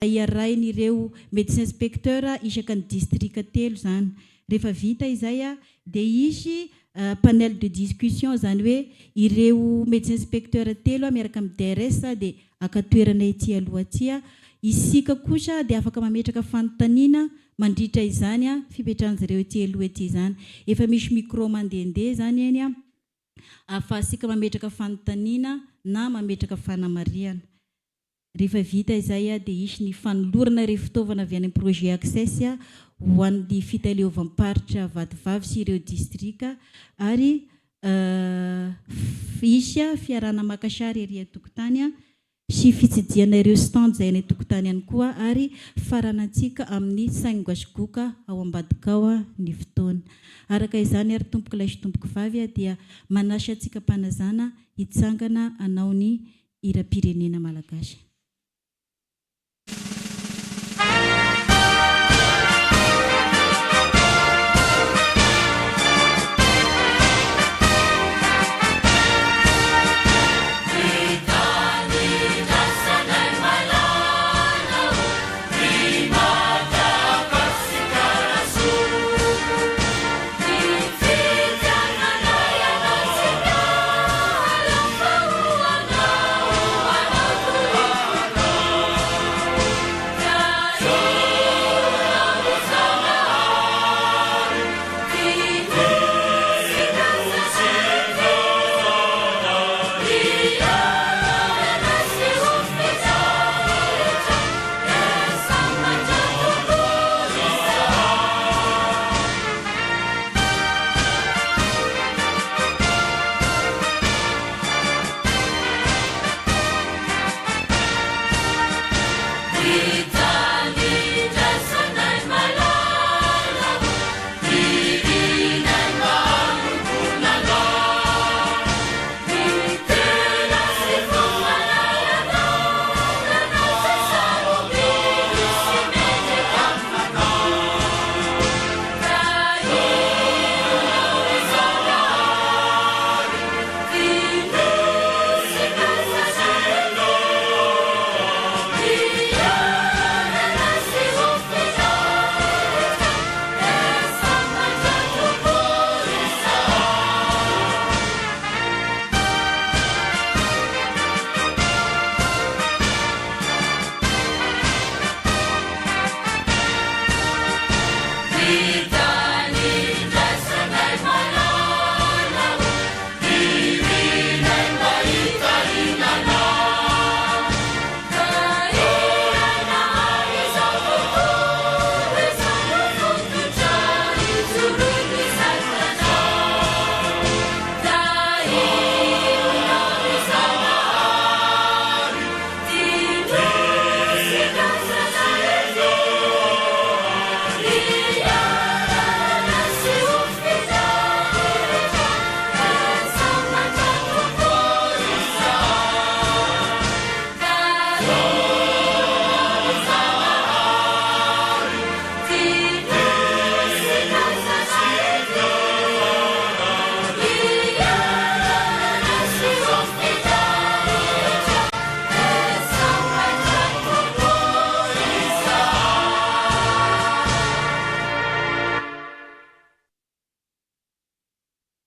iarain'ireo médecin inspecteur isaka ny distrika telo zany. Rehefa vita izay dia isy panel de discussion zany hoe ireo médecin inspecteur telo miaraka amin'ny DRS dia akatoerana ety aloha aty. Isika kosa dia afaka mametraka fanontaniana mandritra izany fipetrahan'ireo ety aloha ety zany. Efa misy micro mandehandeha zany eny ahafahasika mametraka fanontaniana na mametraka fanamariana. Rehefa vita izay dia isy ny fanolorana ireo fitaovana avy any amin'ny projet access ho an'ny fitaleovam-paritra Vatovavy sy ireo distrika, ary isy fiarana maka sary ery an-tokotany sy fitsidiana ireo stand izay any an-tokotany ihany koa, ary faranantsika amin'ny saingoasogoka ao ambadika ao ny fotoana. Araka izany ary tompoka lahy sy tompoka vavy dia manasa antsika mpanazana hitsangana anao ny hiram-pirenena malagasy.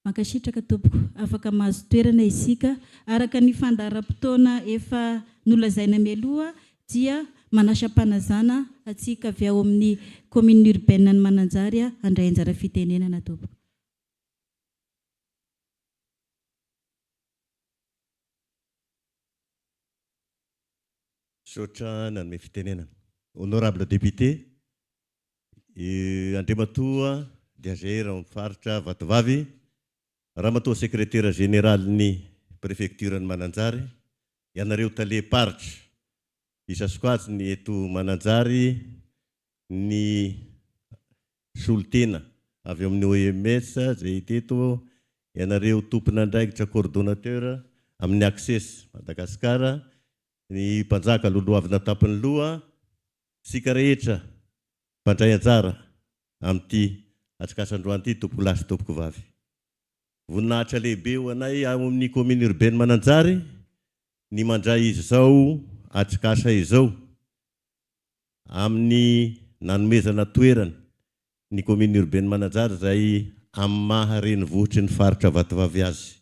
Mankasitraka tompoko, afaka mahazo toerana isika araka ny fandaharam-potoana efa nolazaina mialoha dia manasa mpanazana atsika avy ao amin'ny commune urbaine ny Mananjary handray anjara fitenenana tompoko. Sotra nanome fitenenana. Honorable député, Andriamatoa DG amin'ny faritra Vatovavy, Ramatoa secrétaire général ny préfecture ny Mananjary, ianareo tale-paritra isasokazy ny eto Mananjary, ny solotena avy amin'ny OMS zay teto, ianareo tompon'andraikitra coordonnateur amin'ny Access Madagasikara, ny mpanjaka loloavina tampony loha, sika rehetra mpandray anjara amin'ity atsikasandroany ity tompoko lahy sy tompoko vavy. Voninahitra lehibe ho anay amin'ny commune urbaine Mananjary ny mandray izao atsikasa izao. amin'ny nanomezana toerana ny commune urbaine Mananjary zay amin'ny maha renivohitry ny faritra Vatovavy azy.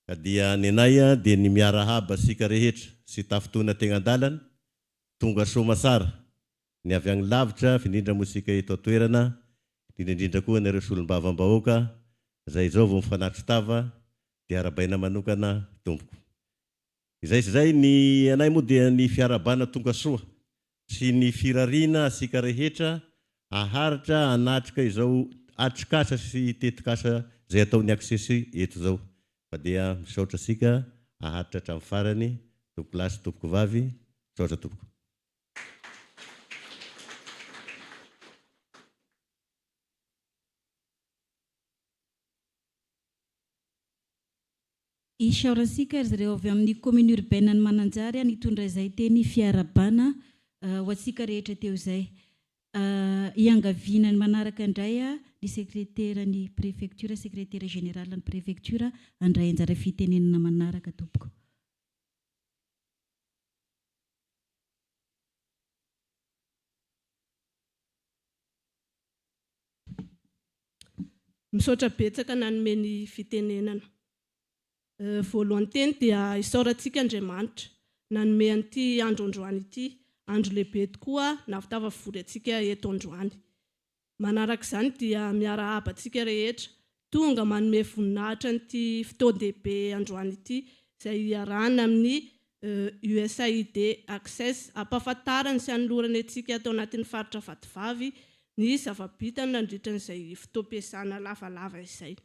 Ka dia ny anay dia ny miarahaba sika rehetra sy tafitona tegna andalana tonga soma sara ny avy agny lavitra findrindra mosika eto atoerana indrindra koa nareo solombavam-bahoaka zay zao vao mifanatry tava dia arabaina manokana tompoko. Izay ny anay moa dia ny fiarabana tonga soa sy ny firariana sika rehetra aharitra anatrika izao atrikasa sy tetikasa zay ataony aksesy eto zao. Fa dia misaotra sika aharitra hatramin'ny farany tompoko lasy tompoko vavy misaotra tompoko. Isaorasika ry zareo avy amin'ny commune urbaine ny Mananjary nitondra izay teny fiarabana ho antsika rehetra teo izay. Iangaviana ny manaraka indray ny secrétaire ny préfecture, secrétaire général ny préfecture andray anjara fitenenana manaraka tompoko. Misaotra betsaka nanome ny fitenenana. Voalohany teny dia isaorantsika Andriamanitra nanome an'ity andro androany ity, andro lehibe tokoa nahavitava vory antsika eto androany. Manaraka izany dia miarahaba antsika rehetra tonga manome voninahitra an'ity fotoan-dehibe androany ity izay iarahana amin'ny USAID Access ampahafantarana sy hanolorana antsika atao anatin'ny faritra Vatovavy ny zava-bitany nandritran'izay fotoam-piasana lavalava izay.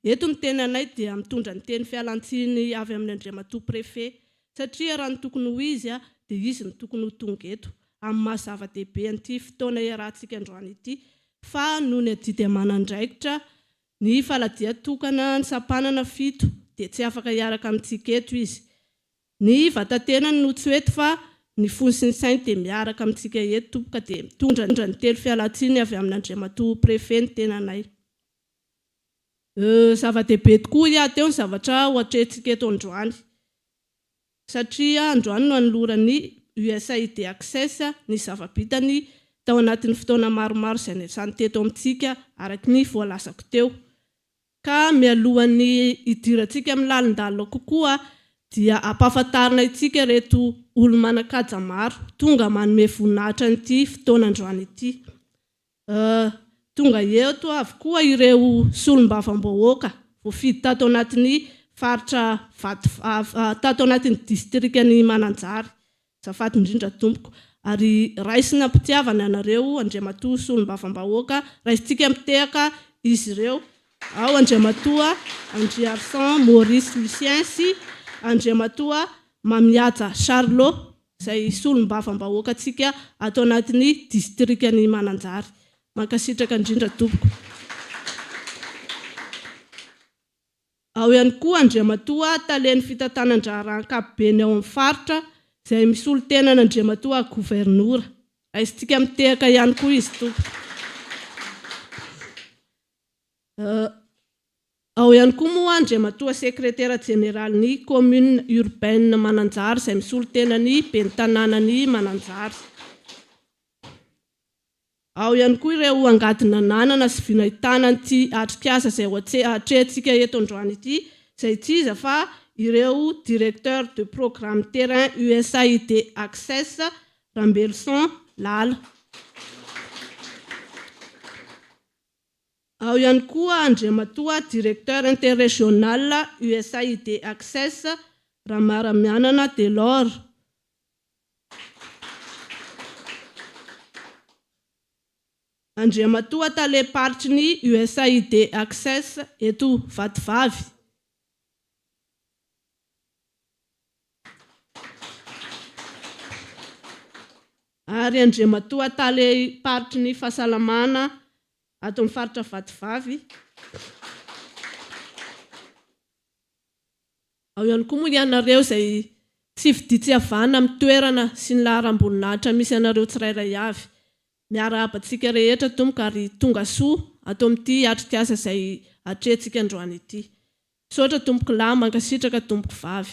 Eto ny tenanay dia mitondra ny teny fialantsiny avy amin'ny Andriamatoa préfet satria raha ny tokony ho izy dia izy ny tokony ho tonga eto amin'ny mahazava-dehibe an'ity fotoana iarahantsika androany ity fa noho ny adidy aman'andraikitra ny faladia tokana ny sampanana 7 dia tsy afaka hiaraka amintsika eto izy. Ny vatantenany no tsy eto fa ny fony sy ny sainy dia miaraka amintsika eto tompoka dia mitondra ny teny fialantsiny avy amin'ny Andriamatoa préfet ny tenanay. Zava-dehibe tokoa teo ny zavatra ho atrehantsika eto androany satria androany no anoloran'ny USAID Access ny zava-bitany tao anatin'ny fotoana maromaro izay niasany teto amintsika araka ny voalazako teo. Ka mialohan'ny hidirantsika amin'ny lalindalina kokoa dia ampahafantarina itsika reto olo-manan-kaja maro tonga manome voninahitra an'ity fotoana androany ity. Tonga eto avokoa ireo solombavam-bahoaka voafidy tato anatin'ny faritra tato anatin'ny distrikany Mananjary. Azafady indrindra tompoko ary raisina mpitiavana anareo Andriamatoa solombavam-bahoaka raisintsika mitehaka izy ireo ao Andriamatoa Andriarsan Maurice Lucien sy Andriamatoa Mamiaja Charlot izay solombavam-bahoaka antsika ato anatin'ny distrikany Mananjary. Mankasitraka indrindra tompoko. Ao ihany koa Andriamatoa Taleny fitantanan-draharan-kabeny ao amin'ny faritra izay misolo tenana Andriamatoa gouvernora. Raisintsika mitehaka ihany koa izy tompoko. Ao ihany koa moa Andriamatoa secrétaire général ny commune urbaine Mananjary izay misolo tenany ben'ny tanànany Mananjary. Ao ihany koa ireo angadina nanana sy vinahitana an'ity atrikasa izay atrehantsika eto androany ity izay tsy iza fa ireo directeur de programme terrain USAID Access Rambelson Lala. Ao ihany koa Andriamatoa directeur interrégional USAID Access Ramaramianana Delors. Andriamatoa taleparitry ny USAID Access eto Vatovavy. Ary Andriamatoa taleparitry ny fahasalamana ato amin'ny faritra Vatovavy. Ao ihany koa moa ianareo izay tsy vidiantsy havana amin'ny toerana sy ny laharam-boninahitra misy anareo tsirairay avy. Miarahabantsika rehetra tompoka ary tonga soa atao amin'ity atrikasa izay atrehantsika androany ity. Misaotra tompoko lahy, mankasitraka tompoko vavy.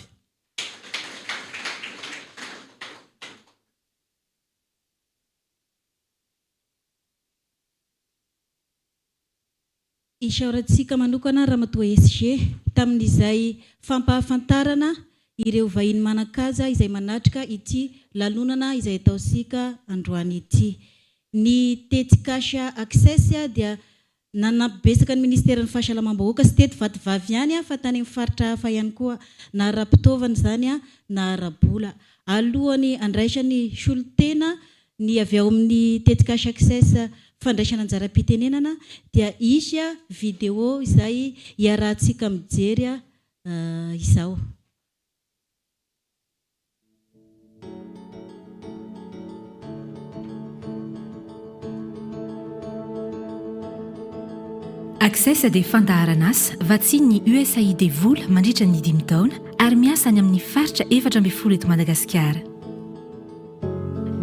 isaorantsika manokana ramatoa SG tamin'izay fampahafantarana ireo vahiny manakaza izay manatrika ity lalonana izay ataosika androany ity. Ny tetikasha access dia nanabesaka ny ministeran'ny fahasalamam-bahoaka sy tety vatovavy ihany fa tany amin'ny faritra hafa ihany koa na ara-pitaovana zany na ara-bola. Alohany andraisany solotena ny avy ao amin'ny tetikasha access fandraisana anjara-pitenenana dia isy vidéo izay iarahantsika mijery izao. Access dia fandaharana asa vatsiny ny USAID vola mandritra ny 5 taona ary miasa any amin'ny faritra 14 eto Madagasikara.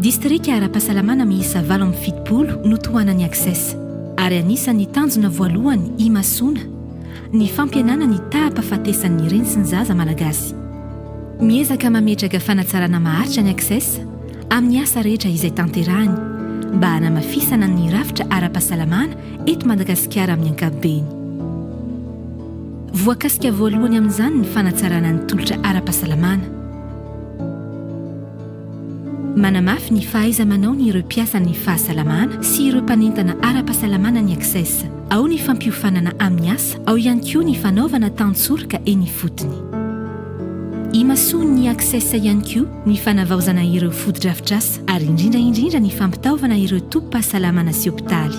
Distrika ara-pahasalamana miisa 7 no tohanany Access ary anisan'ny tanjona voalohany imasona ny fampianana ny tahampahafatesan'ny reny sy ny zaza malagasy. Miezaka mametraka fanatsarana maharitra ny Access amin'ny asa rehetra izay tanterahany mba hanamafisana ny rafitra ara-pahasalamana eto Madagasikara amin'ny ankapobeny. Voakasika voalohany amin'izany ny fanatsarana ny tolotra ara-pahasalamana. Manamafy ny fahaiza-manao ny ireo mpiasan'ny fahasalamana sy ireo mpanentana ara-pahasalamana ny Access. Ao ny fampiofanana amin'ny asa, ao ihany koa ny fanaovana tantsorika eny fotony. Imasoany ny Access ihany koa ny fanavaozana ireo fotodrafitrasa ary indrindra ny fampitaovana ireo tompom-pahasalamana sy hopitaly.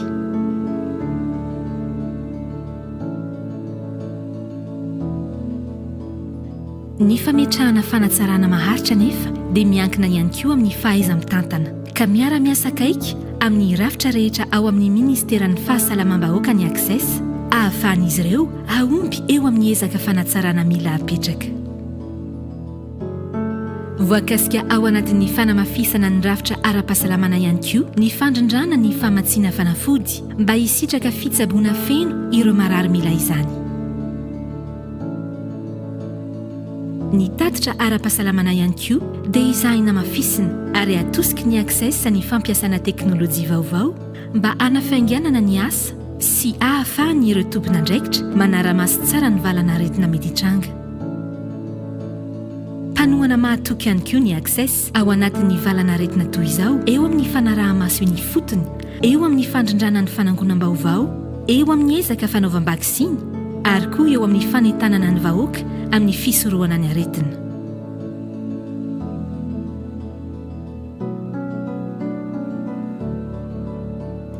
Ny fametrahana fanatsarana maharitra nefa dia miankina ihany koa amin'ny fahaiza-mitantana ka miara-miasa akaiky amin'ny rafitra rehetra ao amin'ny ministeran'ny fahasalamam-bahoaka ny Access ahafahan'izy ireo aompy eo amin'ny ezaka fanatsarana mila apetraka. Voakasika ao anatin'ny fanamafisana ny rafitra ara-pahasalamana ihany koa ny fandrindrana ny famatsiana fanafody mba hisitraka fitsaboana feno ireo marary mila izany. Ny tatitra ara-pahasalamana ihany koa dia izahina mafisina ary atosiky ny Access ny fampiasana teknôlôjia vaovao mba hanafainganana ny asa sy ahafahany ireo tompona andraikitra manara-maso tsara ny valana aretina mety hitranga. Panoana mahatoky ihany koa ny Access ao anatin'ny valana aretina toy izao eo amin'ny fanaraha-maso eny fotony, eo amin'ny fandrindrana ny fanangonam-baovao, eo amin'ny ezaka fanaovam-bakisiny ary koa eo amin'ny fanentanana ny vahoaka amin'ny fisorohana ny aretina.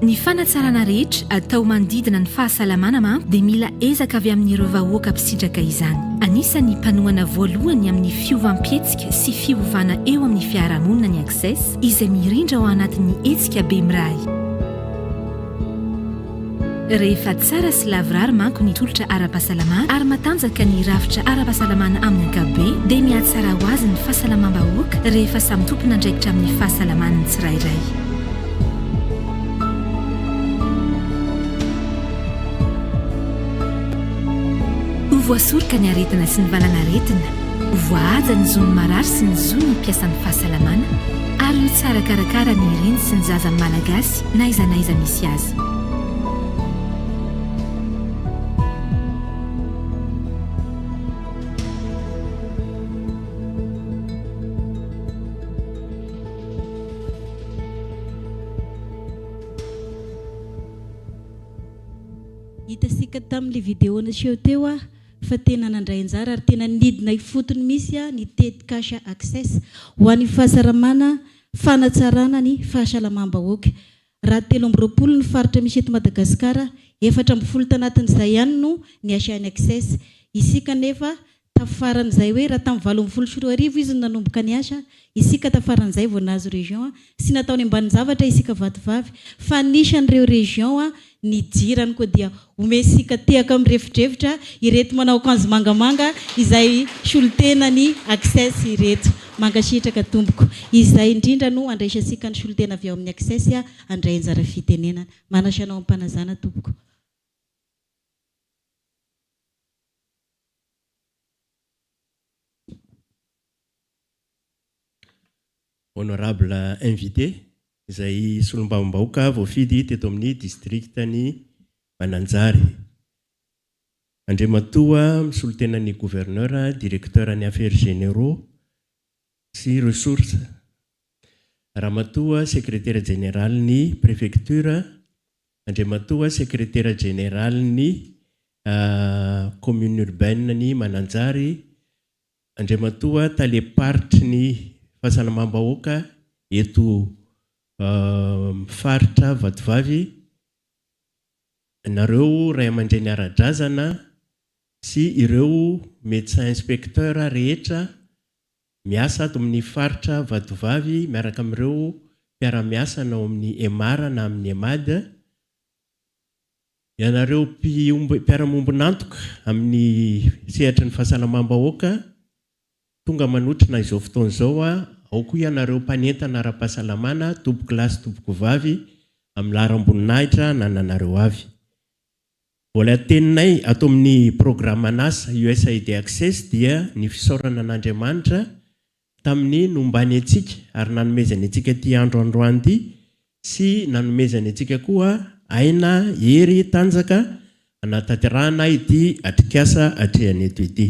Ny fanatsarana rehetra atao mandidina ny fahasalamana manko dia mila ezaka avy amin'ireo vahoaka mpisitraka izany. Anisan'ny mpanohana voalohany amin'ny fiovam-pietsika sy fiovana eo amin'ny fiarahamonina ny Access izay mirindra ao anatin'ny hetsika be miray. Rehefa tsara sy lavrary manko ny tolotra ara-pahasalamana ary matanjaka ny rafitra ara-pahasalamana amin'ny ankapobeny dia mihatsara ho azy ny fahasalamam-bahoaka rehefa samy tompona andraikitra amin'ny fahasalamana ny tsirairay. Voasoroka ny aretina sy ny valana aretina, voahaja ny zony marary sy ny zony ny mpiasan'ny fahasalamana ary ho tsara karakara ny reny sy ny zaza malagasy na aiza misy azy. Hitasika tamin'ilay vidéo naseho teo fa tena nandray anjara ary tena nidina fotony misy ny tetikasha Access ho an'ny fahasalamana fanatsarana ny fahasalamam-bahoaka. Raha 13 ny faritra misy eto Madagasikara, 14 tanatin'izay ihany no ny asian'ny Access. Isika nefa tafaran'izay hoe raha tamin'ny 24 izy nanomboka ny asa, isika tafaran'izay vao nahazo région sy nataony ambany zavatra isika vatovavy fa nisan'ireo région ny jirany koa dia omesika tehaka amin'ny refitrevitra ireto manao akanjo mangamanga izay solotena ny Access ireto mangasitraka tomboko izay indrindra no andraisasika ny solotena avy ao amin'ny Access andray anjara fitenenana manasanao ampanazana tompoko. Honorable invité izay solombavam-bahoaka voafidy teto amin'ny district ny Mananjary. Andriamatoa misolo tena ny gouverneur, directeur ny affaires généraux sy ressources. Ramatoa secrétaire général ny préfecture. Andriamatoa secrétaire général ny commune urbaine ny Mananjary. Andriamatoa taleparitry ny fahasalamam-bahoaka eto faritra Vatovavy. Nareo ray aman-dreny ara-drazana sy ireo médecin inspecteur rehetra miasa ato amin'ny faritra Vatovavy miaraka amin'ireo mpiara-miasa nao amin'ny EMAR na amin'ny EMAD. Ianareo mpiara-mombonantoka amin'ny sehatra ny fahasalamam-bahoaka tonga manotrina izao fotoana izao ao koa ianareo mpanentana ara-pahasalamana tompoko lahy sy tompoko vavy amin'ny laharam-boninahitra nananareo avy. Mbola teninay ato amin'ny programme NASA USAID Access dia ny fisaorana an'Andriamanitra tamin'ny nombany antsika ary nanomezany antsika ity androandroany ity sy nanomezany antsika koa aina hery tanjaka anatanterahana ity atrikasa atrehany eto ity.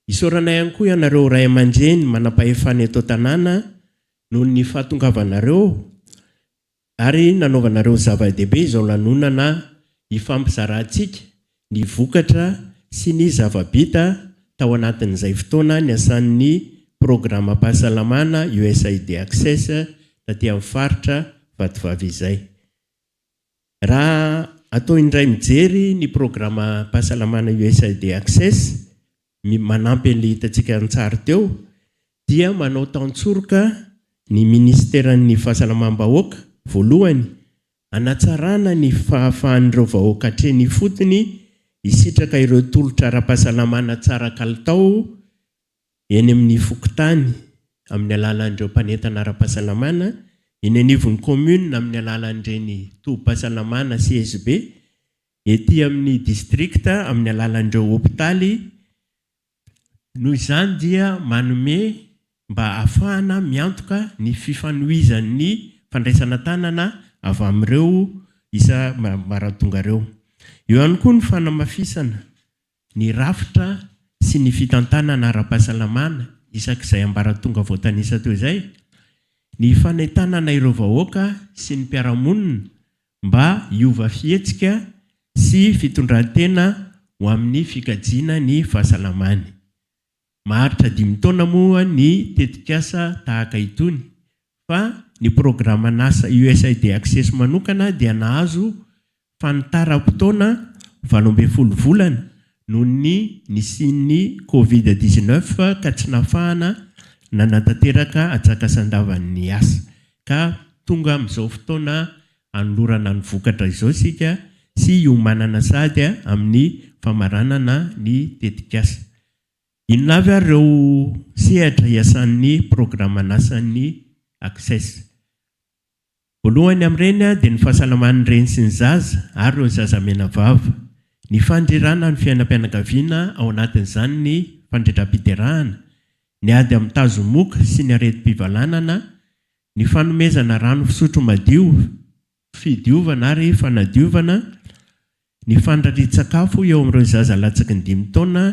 Isaoranay ihany koa ianareo ray aman-dreny manam-pahefana eto tanàna noho ny fahatongavanareo ary nanaovanareo zava-dehibe izao lanonana ifampizarantsika ny vokatra sy ny zava-bita tao anatin'izay fotoana ny asan'ny programme pahasalamana USAID Access taty amin'ny faritra Vatovavy izay. Raha atao indray mijery ny programme pahasalamana USAID Access manampy an'ilay hitantsika antsara teo dia manao taontsoroka ny ministeran'ny fahasalamam-bahoaka voalohany anatsarana ny fahafahan'ireo vahoaka hatreny fotony hisitraka ireo tolotra ara-pahasalamana tsara kalitao eny amin'ny fokontany amin'ny alalan'ireo mpanentana ara-pahasalamana, eny anivon'ny commune amin'ny alalan'ireny tohim-pahasalamana CSB, ety amin'ny district amin'ny alalan'ireo hôpitaly. Noho izany dia manome mba ahafahana miantoka ny fifanohizan'ny fandraisana tanana avy amin'ireo isa maratongareo. Eo ihany koa ny fanamafisana ny rafitra sy ny fitantanana ara-pahasalamana isak'izay ambaratonga voatanisa teo izay, ny fanentanana ireo vahoaka sy ny mpiaramonina mba hiova fihetsika sy fitondran-tena ho amin'ny fikajiana ny fahasalamany. Maharitra 5 taona moa ny tetikasa tahaka itony, fa ny programme NASA USAID Access manokana dia nahazo fanitaram-potoana 12 volana noho ny nisian'ny COVID-19 ka tsy nafahana nanatanteraka atsakasan-davan'ny asa, ka tonga amin'izao fotoana anolorana ny vokatra izao sika sy iomanana sady amin'ny famaranana ny tetikasa. Inona avy ireo sehatra iasan'ny programme NASA-ny Access? Voalohany amin'ireny dia ny fahasalaman'ireny sy ny zaza ary ireo zaza menavava, ny fandrirana ny fiainam-pianakaviana ao anatin'izany ny fandridram-piterahana, ny ady amin'ny tazomoka sy ny areti-pivalanana, ny fanomezana rano fisotro madio, fidiovana ary fanadiovana, ny fandrarian-tsakafo eo amin'ireo zaza latsaky ny 5 taona,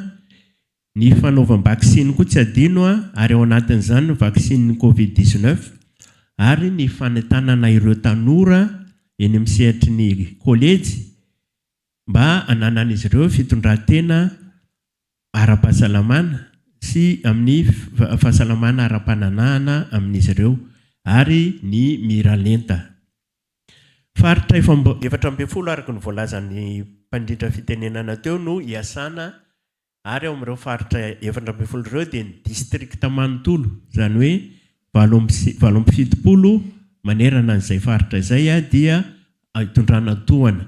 ny fanaovam-vaksiny koa tsy adino ary ao anatin'izany ny vaksiny COVID-19, ary ny fanentanana ireo tanora eny amin'ny sehatry ny kolejy mba hananan'izy ireo fitondran-tena ara-pahasalamana sy amin'ny fahasalamana ara-pananahana amin'izy ireo, ary ny miralenta. Faritra 740 araka ny voalazan'ny mpandrindra fitenenana teo no iasana, ary ao amin'ireo faritra 740 ireo dia ny district manontolo, izany hoe 770 manerana an'izay faritra izay dia hitondrana tohana.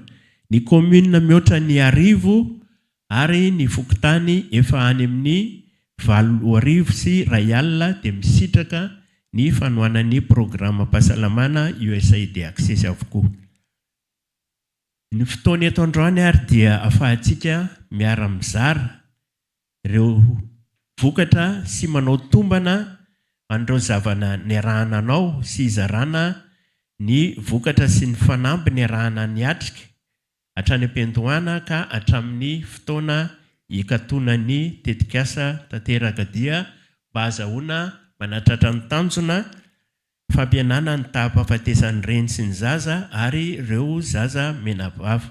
Ny commune mihoatra ny 1000 ary ny fokontany efa any amin'ny 4000 sy 1 alina dia misitraka ny fanohanan'ny programme pahasalamana USAID Access avokoa. Ny fotoana eto androany ary dia ahafahantsika miara-mizara ireo vokatra sy manao tombana an'ireo zavana niarahana anao sy izarana ny vokatra sy ny fanampy niarahana ny atrika hatrany am-piandohana ka hatramin'ny fotoana hikatonany tetikasa tanteraka dia mba azahoana manatratra ny tanjona fampianana ny tahampahafatesan'ny reny sy ny zaza ary ireo zaza menavava.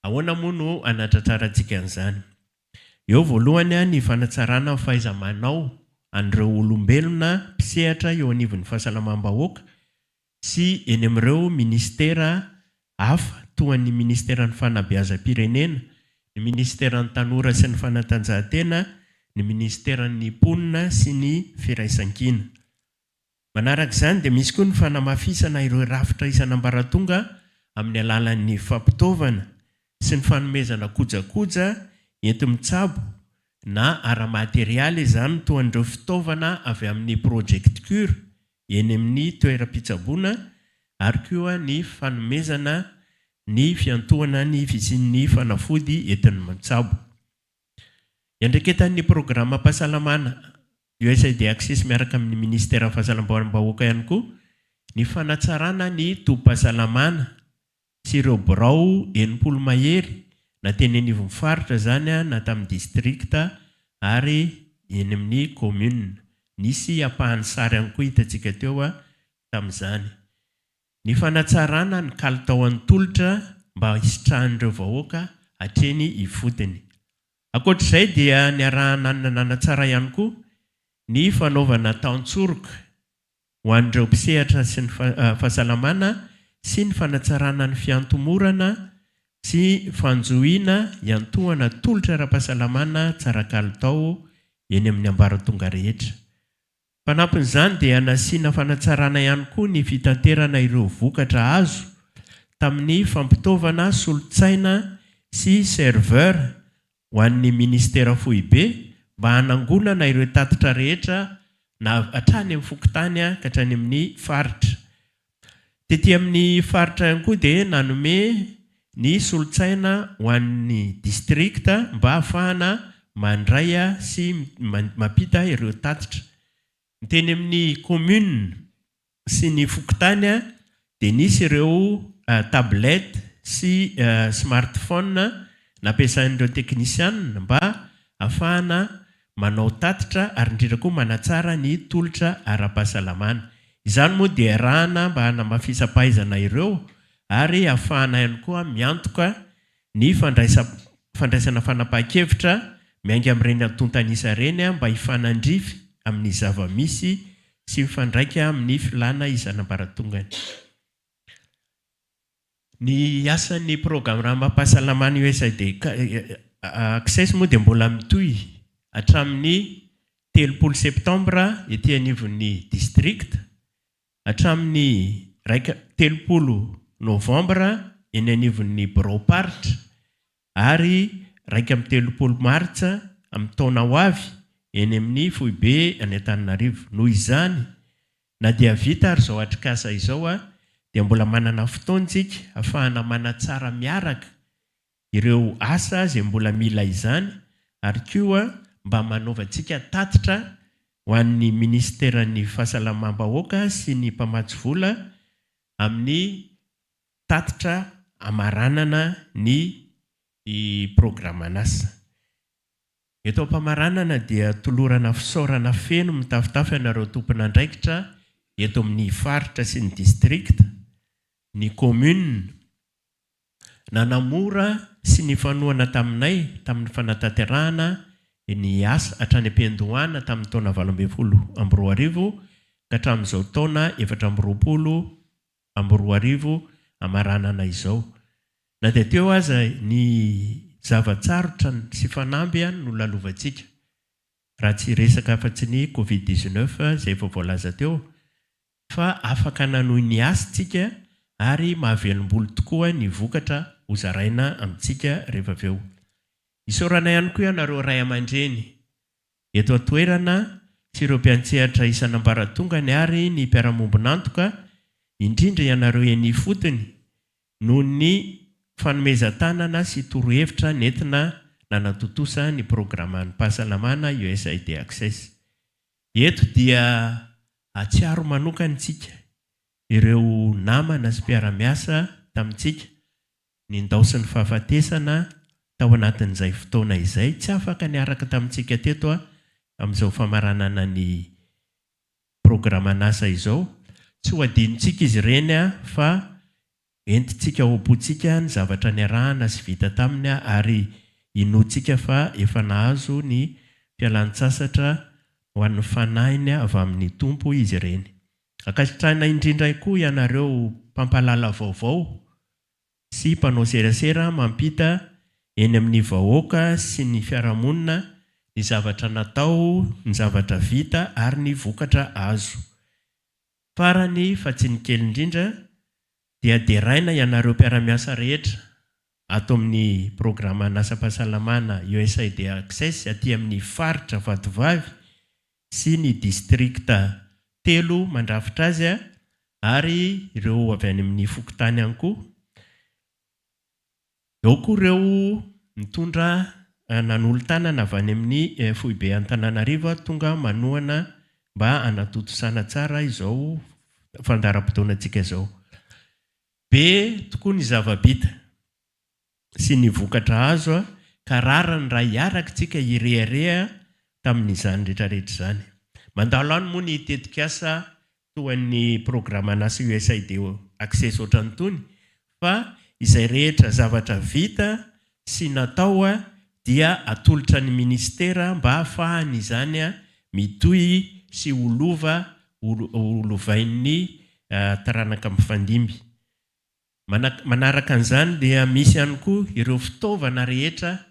Ahoana moa no anatratrarantsika an'izany? Eo voalohany ny fanatsarana ny fahaiza-manao an'ireo olombelona mpisehatra eo anivon'ny fahasalamam-bahoaka sy eny amin'ireo ministera hafa toa ny ministeran'ny fanabeazam-pirenena, ny ministeran'ny tanora sy ny fanatanjahantena, ny ministeran'ny mponina sy ny firaisan-kina. Manarak'izany dia misy koa ny fanamafisana ireo rafitra isan'ambaratonga amin'ny alalan'ny fampitaovana sy ny fanomezana kojakoja enti-mitsabo na ara-materialy izany toa an'ireo fitaovana avy amin'ny projecture eny amin'ny toeram-pitsaboana ary koa ny fanomezana ny fiantohana ny fisian'ny fanafody entin'ny mitsabo. Iandraikentan'ny programa-pahasalamana USAID Access miaraka amin'ny ministera fahasalamam-bahoaka ihany koa ny fanatsarana ny tobim-pahasalamana sy ireo birao enimpolo mahery na teny anivon'ny faritra zany na tamin'ny distrikta ary eny amin'ny commune. Nisy ampahany sary ihany koa hitantsika teo tamin'izany. Ny fanatsarana ny kalitaon'ny tolotra mba hisitrahan'ireo vahoaka hatreny ifotony. Ankoatr'izay dia ny arahana nanatsara ihany koa ny fanaovana taon-tsoroka ho an'ireo mpisehatra sy ny fahasalamana sy ny fanatsarana ny fiantomorana sy fanjohiana iantohana tolotra ara-pahasalamana tsara kalitao eny amin'ny ambaratonga rehetra. Fanampon'izany dia nasiana fanatsarana ihany koa ny fitanterana ireo vokatra azo tamin'ny fampitaovana solotsaina sy serveur ho an'ny ministera foibe mba hanangonana ireo tatitra rehetra na hatrany amin'ny fokontany ka hatrany amin'ny faritra. Tetỳ amin'ny faritra ihany koa dia nanome ny solotsaina ho an'ny distrikta mba hahafahana mandray sy mampita ireo tatitra. Teny amin'ny commune sy ny fokontany dia nisy ireo tablette sy smartphone nampiasain'ireo teknisianina mba ahafahana manao tatitra ary indrindra koa manatsara ny tolotra ara-pahasalamana. Izany moa dia arahana mba hanamafisam-pahaizana ireo ary ahafahana ihany koa miantoka ny fandraisana fanapahan-kevitra miainga amin'ireny antontanisa ireny mba hifanandrify amin'ny zava-misy sy mifandraika amin'ny filana isan'ambaratongany. Ny asan'ny programa-pahasalamana USAID Access moa dia mbola mitohy hatramin'ny 30 septambra etỳ anivon'ny district, hatramin'ny 30 novambra eny anivon'ny Boroparitra ary 30 martsa amin'ny taona ho avy eny amin'ny Foibe any Antananarivo. Noho izany na dia vita ary izao atrikasa izao dia mbola manana fotoantsika ahafahana manatsara miaraka ireo asa izay mbola mila izany ary koa mba manaovantsika tatitra ho an'ny ministeran'ny fahasalamam-bahoaka sy ny mpamatsy vola amin'ny tatitra amaranana ny programan'asa. Eto am-pamaranana dia tolorana fisaorana feno mitafitafy anareo tompon'andraikitra eto amin'ny faritra sy ny district, ny commune. Nanamora sy ny fanohana taminay tamin'ny fanatanterahana ny asa hatrany am-piandohana tamin'ny taona 2012 ka hatramin'izao taona 2020 amaranana izao. Na dia teo aza ny zavatsarotra sy fanamby no lalovantsika raha tsy resaka afa-tsy ny Covid-19 izay efa voalaza teo, fa afaka nanohy ny asantsika ary mahavelom-bolo tokoa ny vokatra hozaraina amintsika rehefa avy eo. Isaorana ihany koa ianareo ray aman-dreny eto an-toerana sy ireo mpiantsehatra isan'ambaratongany ary ny mpiara-mombonantoka, indrindra ianareo eny fotony noho ny fanomezan-tanana sy torohevitra nentina nanatotosa ny programan'ny pahasalamana USAID Access. Eto dia atsiaro manokana tsika ireo namana sy mpiara-miasa tamintsika ny ndao sy ny fahafatesana tao anatin'izay fotoana izay tsy afaka niaraka tamintsika teto amin'izao famaranana ny programa nasa izao. Tsy ho adinontsika izy ireny fa entintsika hoapontsika ny zavatra niarahana sy vita taminy ary inoantsika fa efa nahazo ny fialan-tsasatra ho an'ny fanahiny avy amin'ny tompo izy ireny. Ankasitrahana indrindra koa ianareo mpampalala vaovao sy mpanao serasera mampita eny amin'ny vahoaka sy ny fiarahamonina ny zavatra natao, ny zavatra vita ary ny vokatra azo. Farany fa tsy ny kely indrindra dia deraina ianareo mpiara-miasa rehetra ato amin'ny programa nasam-pahasalamana USAID Access aty amin'ny faritra Vatovavy sy ny distrikta 3 mandrafitra azy ary ireo avy any amin'ny Fokotany ihany koa. Eo koa ireo mitondra nanolo-tanana avy any amin'ny foibe Antananarivo tonga manohana mba hanatotosana tsara izao fandaharam-potoanantsika izao. Be tokoa ny zava-bita sy ny vokatra azo ka rarany raha hiarakitsika irearea tamin'izany rehetrarehetra izany. Mandalo any moa ny tetikasa toa ny programa nasa USAID Access ohatranytony fa izay rehetra zavatra vita sy natao dia atolotra ny ministera mba ahafahany izany mitohy sy olovain'ny taranaka mifandimby. Manaraka an'izany dia misy ihany koa ireo fitaovana rehetra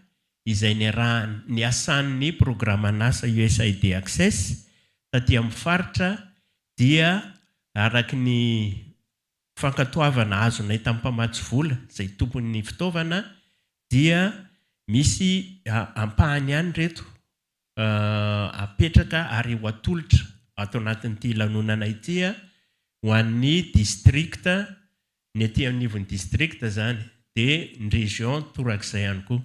izay niasan'ny programa nasa USAID Access taty amin'ny faritra dia araky ny fankatoavana azonay tamin'ny mpamatsy vola izay tompon'ny fitaovana dia misy ampahany ihany reto apetraka ary ho atolotra ato anatin'ity lanonana ity ho an'ny distrikta ny aty anivon'ny distrikta zany dia ny région torak'izay ihany koa.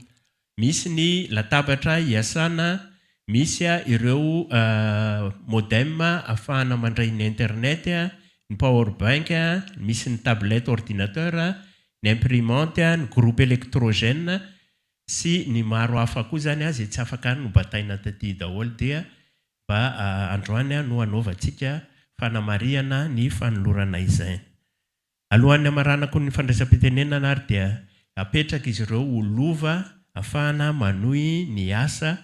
Misy ny latabatra hiasana, misy ireo modem ahafahana mandray ny internet, ny power bank, misy ny tablette ordinateur, ny imprimante, ny groupe électrogène sy ny maro hafa koa zany azy tsy afaka no bataina taty daholo dia mba androany no anaovantsika fanamariana ny fanolorana izay. Alohan'ny amaranako ny fandraisam-pitenenana ary dia apetraka izy ireo olova ahafahana manohy ny asa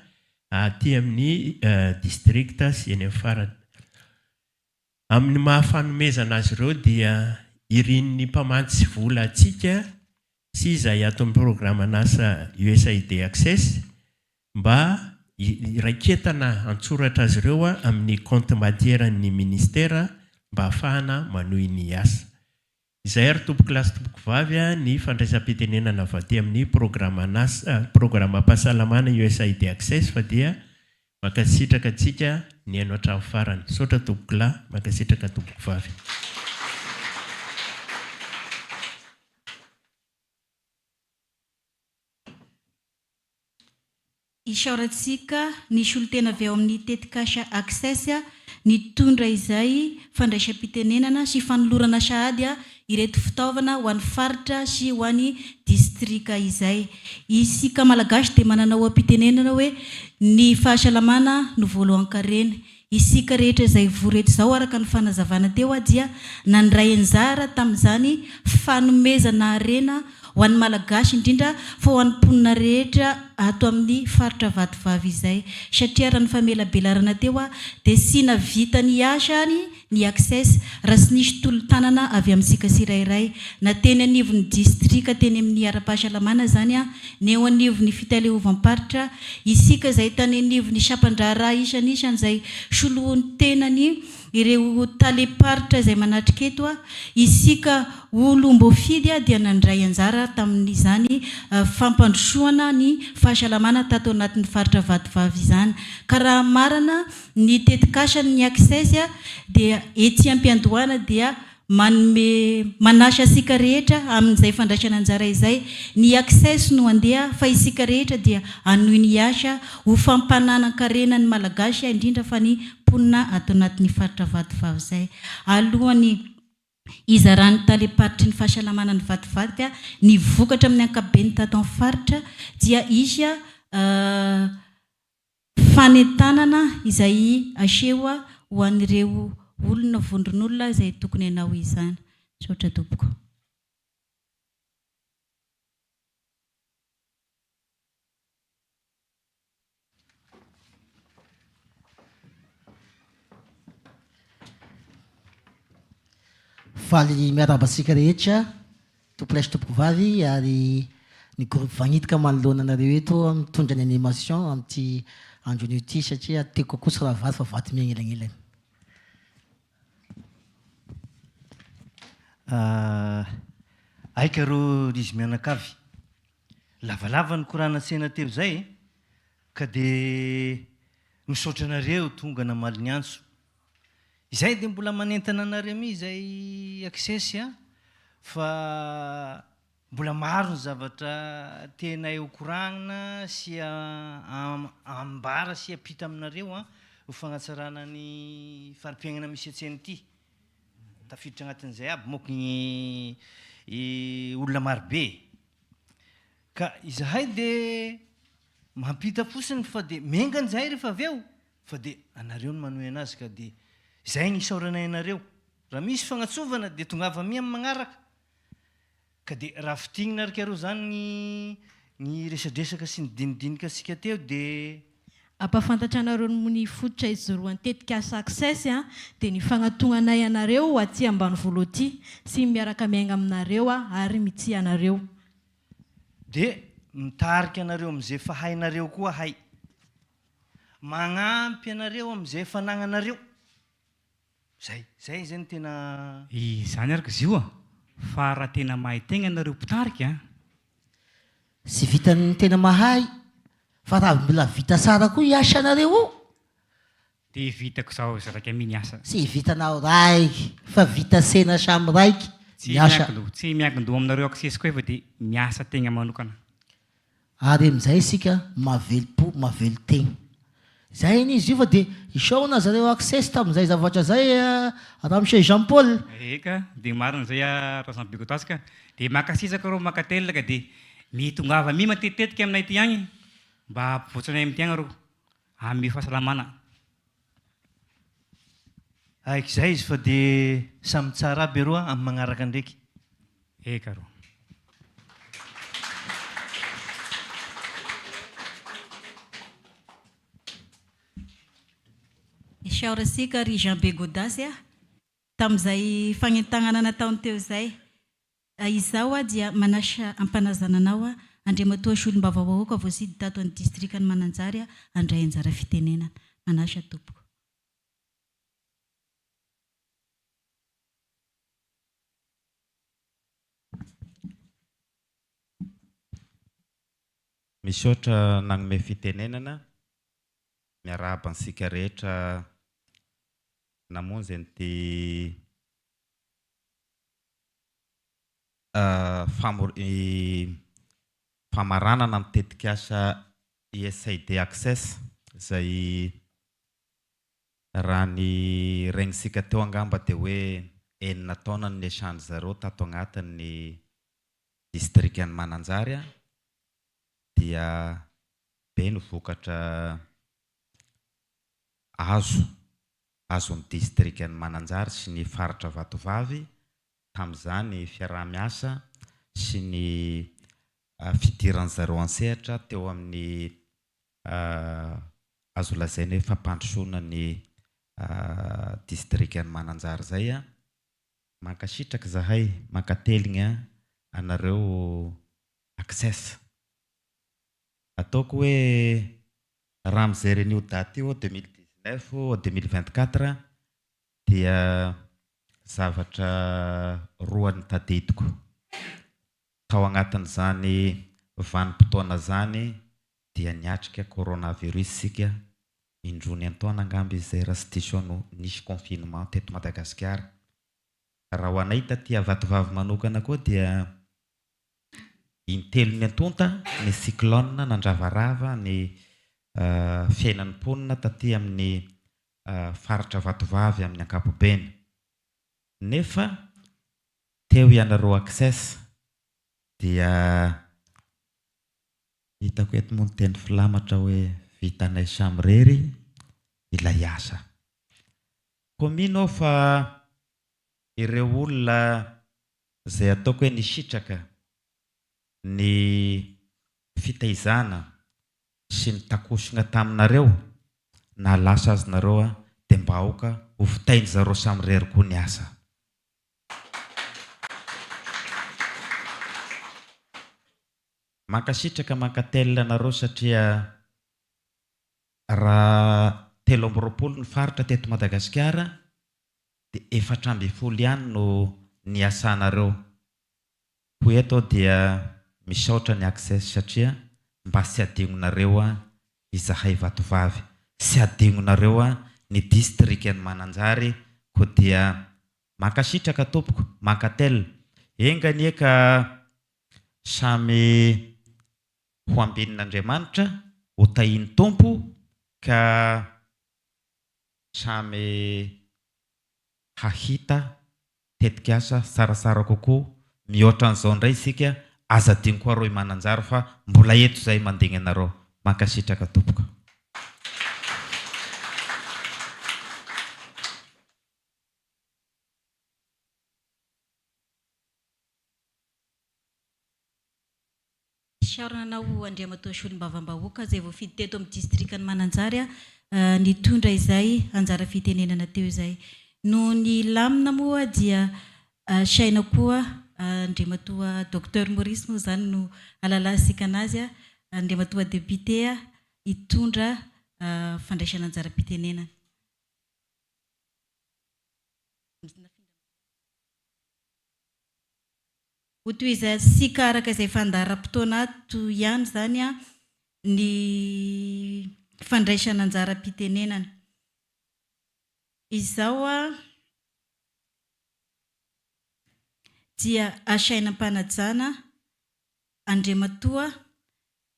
aty amin'ny distrikta sy eny amin'ny farany. Amin'ny mahafanomezana azy ireo dia irin'ny mpamatsy vola atsika sy izay ato amin'ny programa nasa USAID Access mba iraiketana antsoratra azy ireo amin'ny compte matièran'ny ministera mba ahafahana manohy ny asa. Izay ary tompoko lasy tompoko vavy ny fandraisam-pitenenana avy aty amin'ny programa pahasalamana USAID Access fa dia makasitraka atsika ny haino hatramin'ny farany. Saotra tompoko lahy, makasitraka tompoko vavy. Isaorantsika nisy olo tena avy ao amin'ny tetikasa Access nitondra izay fandraisam-pitenenana sy fanolorana sahady ireto fitaovana ho an'ny faritra sy ho an'ny distrika izay. Isika malagasy dia manana oam-pitenenana hoe ny fahasalamana no voalohan-karena. Isika rehetra izay voreto izao araka ny fanazavana teo dia nandray anjara tamin'izany fanomezana harena ho an'ny malagasy indrindra fa ho an'ny mponina rehetra ato amin'ny faritra Vatovavy izay. Satria raha ny famelabelarana teo dia sy navita ny asa ny Access raha sy nisy tolo-tanana avy amintsika tsirairay na teny anivon'ny distrika teny amin'ny ara-pahasalamana zany ny eo anivon'ny fitaleovam-paritra isika izay tany anivon'ny sampandraharaha isan'isany izay soloan'ny tenany ireo taleparitra izay manatrika eto isika olo mbofidy dia nandray anjara tamin'izany fampandrosoana ny fahasalamana tato anatin'ny faritra Vatovavy izany. Ka raha marana ny tetikasany Access dia ety am-piandohana dia manasa asika rehetra amin'izay fandraisana anjara izay. Ny Access no andeha fa isika rehetra dia hanohy ny asa ho fampanana-karena ny malagasy indrindra fa ny mponina ato anatin'ny faritra Vatovavy izay. Alohan'ny izarany taleparitry ny fahasalamana ny vatovatika ny vokatra amin'ny ankabeny tato amin'ny faritra dia izy fanentanana izay aseho ho an'ireo olona vondron'olona izay tokony hanao izany. Saotra tompoko. Faly miarabasika rehetra tompolasy tompoko vavy ary ny groupe vagnitika manoloana anareo eto mitondra ny animation amin'ity andron'io ity satria teko kosa raha vaty fa vaty miagnelagnelan. Aika ro izy mianakavy lavalava ny korana sena teo zay ka dia misaotra anareo tonga namaly ny antso. Izay dia mbola manentana anareo mi izay access fa mbola maro ny zavatra tena eo koragnina sy ambara sy apita aminareo ho fagnatsarana ny farim-piainana misy antsena ity. Tafiditra agnatin'izay aby moka ny olona marobe. Ka izahay dia mampita fosiny fa dia mengany zahay rehefa avy eo fa dia anareo no manohy anazy ka dia izay ny isaoranay anareo. Raha misy fagnatsovana dia tongava mi amin'ny magnaraka. Ka dia raha fitignina arkareo zany ny resadresaka sy ny dinidinika asika teo dia ampafantatra anareo ny fototra izoroany tetika asa access dia ny fagnatonganay anareo aty ambany volo aty sy miaraka miaina aminareo ary mitsy anareo. Dia mitarika anareo amin'izay fahainareo koa hay. Magnampy anareo amin'izay fanagnanareo. Zay ny tena izany araka zio fa raha tena mahay tegna anareo mpitarika sy vitan'ny tena mahay fa raha mbola vita tsara koa iasa anareo io dia vitako zao zaraka miny asa. Sy vitanao raiky fa vita sena samy raiky miasa. Tsy miankin-doha aminareo access koa efa dia miasa tegna manokana. Ary amin'izay isika mahavelim-po mahavelo-tegna. Zay izy io fa dia isaona zareo access tamin'izay zavatra zay raha monsieur Jean Paul. Eka dia marina zay raha Begotasika dia makasisaka reo makatelaka dia mitongava mi matetetika aminay ity agny mba ampivoatsanay amin'ity agny reo amin'ny fahasalamana. Aika izay izy fa dia samy tsara aby areo amin'ny magnaraka ndraiky. Eka reo. Isaorasika ry Jean Begodasy tamin'izay fagnentagnana nataony teo zay. Izao dia manasa ampanazana anao andriamatoa sy olom-bavahoaka voasidy tato amin'ny distrikany Mananjary andray anjara fitenenana. Manasa tompoko. Misaotra nagnome fitenenana miarahaba ansika rehetra namonjy an'ity famaranana mitetika asa USAID access izay raha ny regnisika teo angamba dia hoe 9 taona ny échange zareo tato agnatin'ny distrikany Mananjary dia be ny vokatra azo ny distrikany Mananjary sy ny faritra Vatovavy tamin'izany fiaraha-miasa sy ny fidiran'ny zareo ansehatra teo amin'ny azo lazaina hoe fampandrosoana ny distrikany Mananjary zay mankasitraka zahay mankateligna anareo access. Ataoko hoe raha mijery an'io daty io 2019 2024 dia zavatra roa ny tadidiko. Tao agnatin'izany vanim-potoana zany dia niatrika coronavirus sika indrony antoana angamba izay raha sy diso no nisy confinement teto Madagasikara. Raha ho anay taty Vatovavy manokana koa dia intelo ny antonta ny cyclone nandravarava ny fiainan'ny mponina taty amin'ny faritra Vatovavy amin'ny ankapobeny. Nefa teo ianareo access dia hitako eto moa ny teny filamatra hoe vitanay samyrery ilay asa. Koa mino fa ireo olona izay ataoko hoe nisitraka ny fitaizana sy ny takosina taminareo na lasa azonareo dia mba aoka ho fitainy zareo samyrery koa ny asa. Mankasitraka mankatelina nareo satria raha 320 ny faritra teto Madagasikara dia 420 ihany no ny asanareo. Ho eto dia misaotra ny access satria mba sy adinonareo izahay Vatovavy, sy adinonareo ny distrik'ny Mananjary koa dia mankasitraka tompoko mankatelina engany eka samy ho ambenin'Andriamanitra ho tahiny tompo ka samy hahita tetikasa sarasara kokoa mihoatra an'izao indray isika aza adino koa reo Mananjary fa mbola eto izay mandingana anareo. Mankasitraka tompoko. Siarananao Andriamatoa Solombavam-bahoaka izay voafidy teto amin'ny distrikany Mananjary nitondra izay anjara fitenenana teo izay. No ny lamina moa dia saina koa Andriamatoa Dr Maurice moa izany no alalasika anazy Andriamatoa député hitondra fandraisana anjara fitenenana. Hotoiza sika araka izay fandaharam-potoana ato ihany zany ny fandraisana anjara-pitenenana. Izao dia asainam-panajana Andriamatoa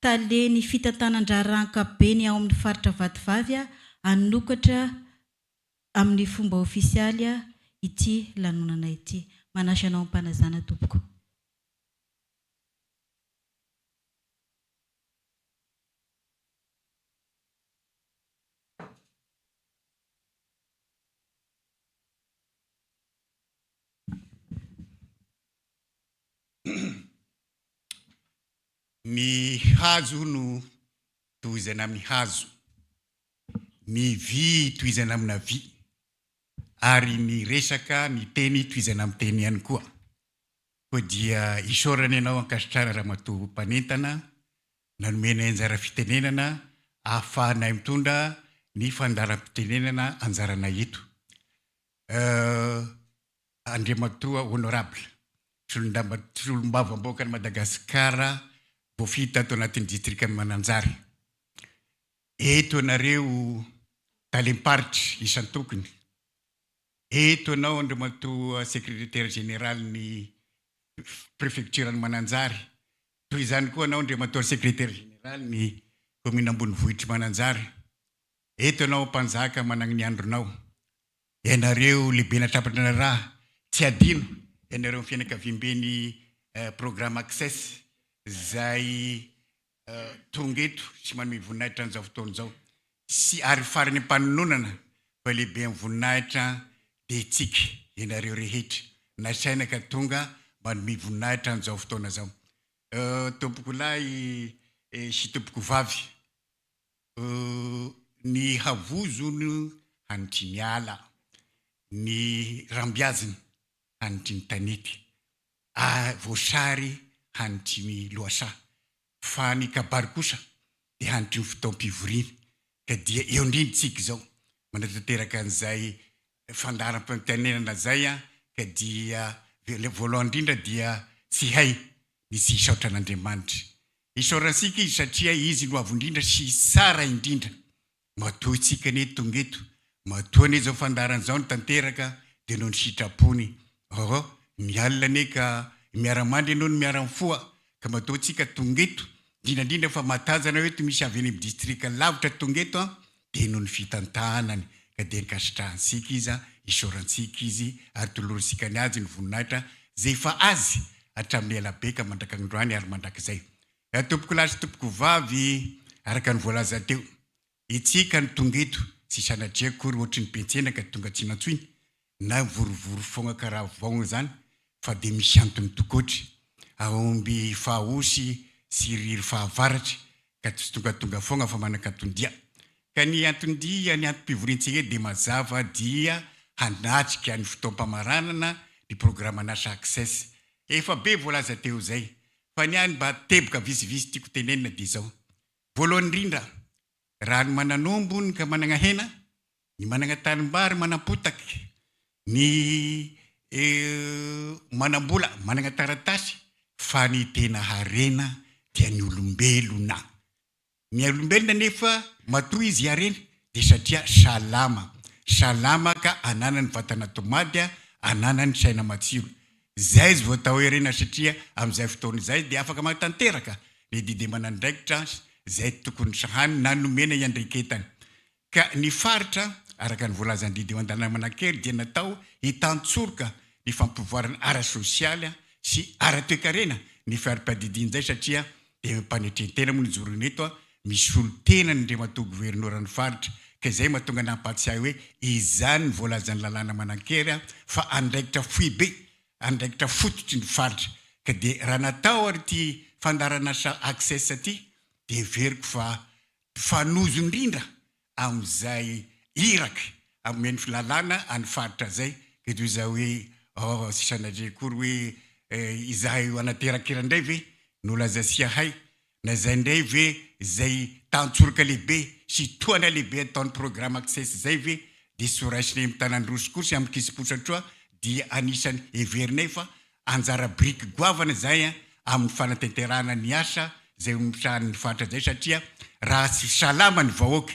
taleny fitantanan-draranka-beny ao amin'ny faritra Vatovavy anokatra amin'ny fomba ofisialy ity lanonana ity. Manasanao am-panajana tompoko. Ny hazo no tohizana amin'ny hazo, ny vy tohizana amina vy, ary ny resaka ny teny tohizana amin'ny teny ihany koa. Koa dia isaorana ianao ankasitrana Ramatoa mpanentana nanomena anjara fitenenana ahafahanay mitondra ny fandaharam-pitenenana anjarana eto. Andriamatoa honorable Solombavam-bahoaka ny Madagasikara voafidy tato anatin'ny distrikany Mananjary. Eto anareo talemparitra isan-tokony. Eto anao Andriamatoa secrétaire général ny préfecture-ny Mananjary. Toy izany koa anao Andriamatoa secrétaire général ny commune Ambonivohitra Mananjary. Eto anao mpanjaka managny ny andronao. Ianareo lehibe natrapatra raha tsy adino. Ianareo fianakaviam-beny programme access zay tonga eto sy manome voninahitra an'izao fotoana izao. Sy ary farany mpanononana fa lehibe amin'ny voninahitra dia tsika ianareo rehetra. Nasaina ka tonga manome voninahitra an'izao fotoana izao. Tompoko lahy sy tompoko vavy. Ny havozony hanitry ny ala, ny rambiaziny hanitry ny tanety, voasary hanitry ny loasa, fa ny kabary kosa dia hanitry ny fotoam-pivoriana. Ka dia eo indrindritsika izao manatanteraka an'izay fandaharam-pitenenana zay ka dia voalohany indrindra dia tsy hay misy isaotra an'Andriamanitra. Isaoransika izy satria izy no avo indrindra sy sara indrindra. Matoa itsika ny tonga eto, matoa ny izao fandaharan'izao ny tanteraka dia no ny sitrapony. Ny alina ne ka miara-mandry ianao ny miara-mifoa ka matoa tsika tonga eto, indrindra fa matazana eto misy avy any amin'ny distrika lavitra tonga eto dia no ny fitantanany ka dia nikasitrahansika izy, isaorantsika izy ary tolorisika ny azy ny voninahitra zay fa azy hatramin'ny elabe ka mandraka androany ary mandrakizay. Tompoko lahy sy tompoko vavy araka ny voalaza teo. Itsika ny tonga eto tsy sanatria kory ohatry ny pentsena ka tonga tsy nantsony na vorovoro foagna karaha vaogna zany fa dia misy antony tokotry. Aomby fahosy sy riry fahavaratra ka tsy tonga foagna fa manakatondia. Ka ny antondia ny antom-pivoriantsika dia mazava dia hanatrika ny fotoam-pamaranana ny programa Nasa Access. Efa be voalaza teo zay. Fa niany mba teboka visivisy tiako tenenina dia izao. Voalohany indrindra, raha ny mananombony ka manana hena, ny manana tanimbary manapotaka, ny manambola manana taratasy, fa ny tena harena dia ny olombelona. Ny olombelona nefa matoy izy harena dia satria salama. Salama ka ananany vatana tomady, ananany saina matsiro. Zay izy voatao harena satria amin'izay fotoana izay dia afaka matanteraka ny didy manandraikitra zay tokony sahany na nomena iandreketany. Ka ny faritra araka ny voalazany didy eo an-dalana manan-kery dia natao hitantsorika ny fampivoarana ara-sosialy sy ara-toekarena ny fiara-padidian'izay satria dia mpanetretena moa ny jorona eto misy olo tena ny ndrematoa governoran'ny faritra. Ka izay mahatonga nampatsiahy hoe izany ny voalazany lalàna manan-kery fa andraikitra fohy be, andraikitra fototry ny faritra. Ka dia raha natao ary ty fandarana Access ty dia veriko fa fanozo indrindra amin'izay iraka amin'ny lalàna any faritra zay. Ka toy izao hoe sisanadre kory hoe izahay anaterakira indray ve nolazasia hay na zay indray ve zay tantsorika lehibe sy toana lehibe ataon'ny programa Access zay ve dia soraisiny mitanandroso kory sy amin'ny kisiposatroa dia anisany heverinay fa anjara briky goavana zay amin'ny fanatanterahana ny asa zay misahan'ny faritra zay satria raha tsy salama ny vahoaka,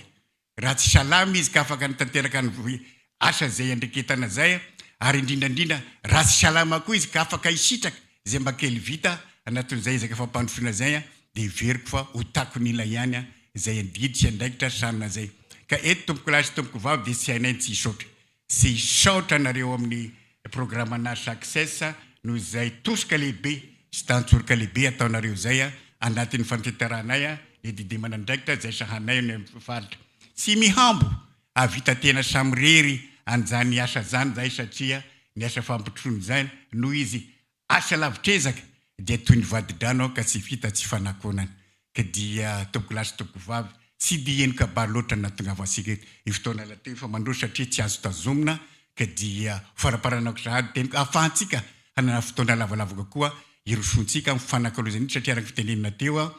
raha tsy salama izy ka afaka nitanteraka ny asa zay andreketana zay ary indrindrandrindra raha tsy salama koa izy ka afaka hisitraka zay mba kely vita anatin'izay ezaka fampandrosoana zay dia veriko fa ho takon'ila ihany zay andidy sy andraikitra sanina zay. Ka eto tompoko lahy sy tompoko vavy dia tsy hainay tsy hisaotra. Tsy hisaotra nareo amin'ny programa Nasa Access noho izay tosika lehibe sy tantsorika lehibe ataonareo zay anatin'ny fanotanterahanay ny didy manandraikitra zay sahanay ny faritra. Tsy mihambo avita tena samirery anjany asa zany zay satria ny asa fampitrony zay noho izy asa lavitrezaka dia toy ny vadidrano ka tsy vita tsy fanakonany. Ka dia tompoko lahy sy tompoko vavy tsy dia eno kabary loatra nahatonga asika eto fotoana lateo fa mandro satria tsy azo tazomina. Ka dia faraparanako sahady teniko ahafahantsika hanana fotoana lavalavaka koa irosontsika mifanakalozana satria araka fitenenina teo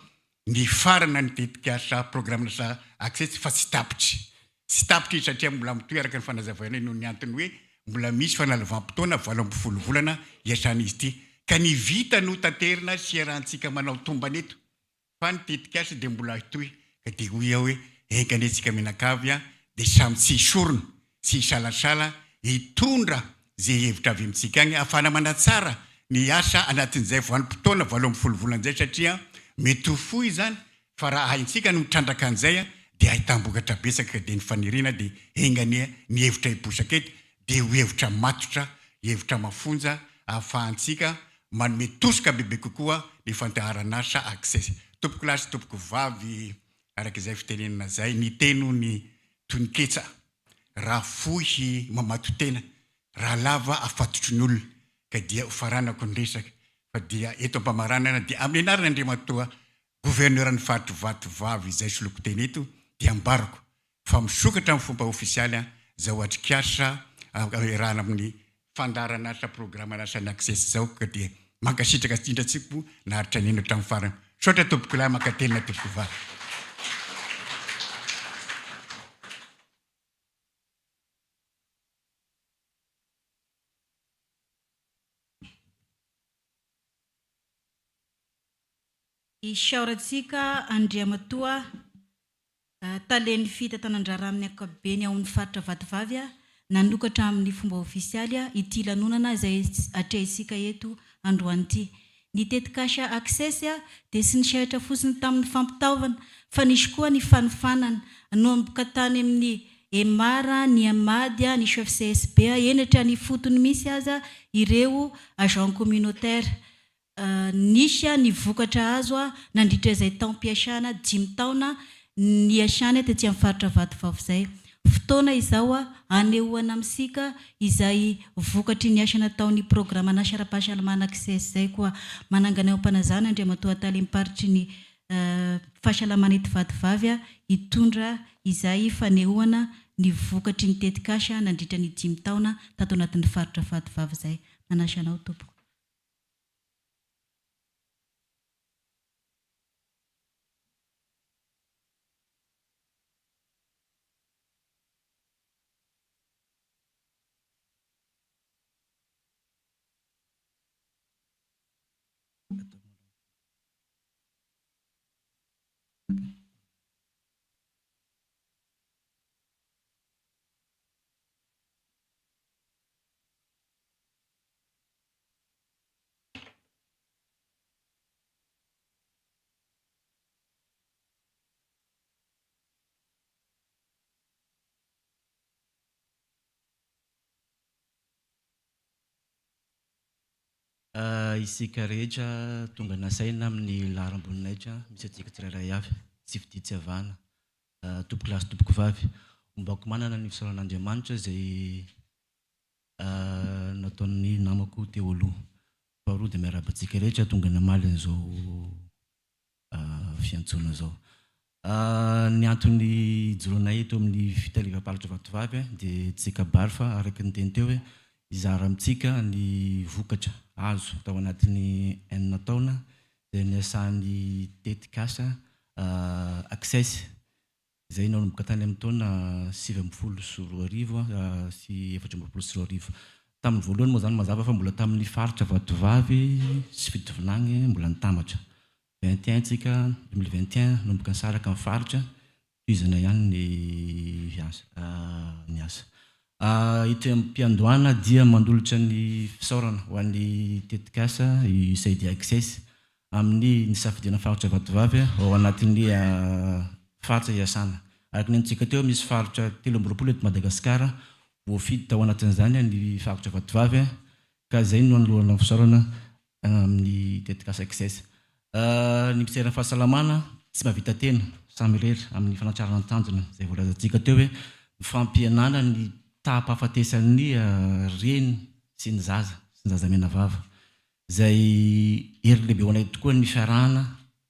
ny farana nitetika asa programa Nasa Access fa tsy tapitry. Tsy tapitry satria mbola mitoy araka ny fanazavana noho ny antony hoe mbola misy fanalavam-potoana 80 volana iasan'izy ity. Ka ny vita no tanterina sy arahantsika manao tombana eto. Fa nitetika asa dia mbola hitoy. Ka dia hoy hoe enganetsika menakavy dia samy tsy hisorona, tsy hisalasala, hitondra zay hevitra avy amintsika agny ahafahana manatsara ny asa anatin'izay vanim-potoana 80 volan'izay satria mety ho fohy zany fa raha haintsika no mitrandraka an'izay dia ahitambokatra besaka dia ny faniriana dia engany ny hevitra hiposaka eto dia ho hevitra matotra, hevitra mafonja ahafahantsika manome tosika bebe kokoa ny fandaharana Nasa Access. Tompoko lahy sy tompoko vavy araka izay fitenenana zay ny teno ny toniketsa raha fohy mamato tena, raha lava afatotry ny olona. Ka dia faranako ny resaka fa dia eto ampamaranana dia amin'ny anarana Andriamatoa governoran'ny faritra Vatovavy izay soloko teny eto dia ambarako fa misokatra amin'ny fomba ofisialy zao atrikasa rahana amin'ny fandarana asa programa Nasa Access zao. Ka dia mankasitraka tsindratsiko naharitra neno hatramin'ny farany. Sotra tompoko lahy makatelina tompoko vavy. Isaorantsika Andriamatoa taleny fita tanandrara amin'ny ankapobeny ao amin'ny faritra Vatovavy nanokatra amin'ny fomba ofisialy ity lanonana izay atrehisika eto androany ity. Nitetika Nasa Access dia sy nisehatra fotsiny tamin'ny fampitaovana fa nisy koa ny fanofanana nomboka tany amin'ny Emara, ny Amady, ny chef CSB enatra ny fotony misy aza ireo agent communautaire. Nisy ny vokatra azo nandritra izay taom-piasana 5 taona ny asiana tetỳ amin'ny faritra Vatovavo zay. Fotoana izao anehoana amsika izay vokatry ny asa nataon'ny programme nasara-pahasalamana access zay koa manangana ao ampanazana Andriamatoa Talim-paritry ny fahasalamana eto Vatovavy hitondra izay fanehoana ny vokatry ny tetikasa nandritra ny 5 taona tato anatin'ny faritra Vatovavy zay. Manasanao tompoko. Isika rehetra tonga nasaina amin'ny laharam-boninahitra misy atsika tsirairay avy tsy fitia tsy havana tompoko lahy sy tompoko vavy ombako manana ny fisaoran'Andriamanitra izay nataon'ny namako teo aloha. Faharoa dia miarabantsika rehetra tonga namaly an'izao fiantsoana izao. Ny antony joroanay eto amin'ny fitalevam-paritra Vatovavy dia tsika bary fa araky ny teny teo hoe izara amintsika ny vokatra azo tao anatin'ny 9 taona dia niasan'ny tetikasa access izay nanomboka tany amin'ny taona 7 sy 4 tamin'ny voalohany moa zany mazava fa mbola tamin'ny faritra Vatovavy sy fitovinagny mbola nitambatra 21 tsika 2021 nanomboka nisaraka amin'ny faritra toizana ihany ny asa. Ito am-piandohana dia mandolotra ny fisaorana ho an'ny tetikasa USAID access amin'ny nisafidiana faritra Vatovavy ao anatin'ny faritra iasana. Araky ny antsika teo misy faritra 13 eto Madagasikara voafidy tao anatin'izany ny faritra Vatovavy ka zay no anoloana fisaorana amin'ny tetikasa access. Ny miserana fahasalamana tsy mahavita tena samy rery amin'ny fanatrarana tanjona izay voalazantsika teo hoe fampianana ny tahampahafatesan'ny reny sy ny zaza menavava. Izay hery lehibe ho anay tokoa ny fiarahana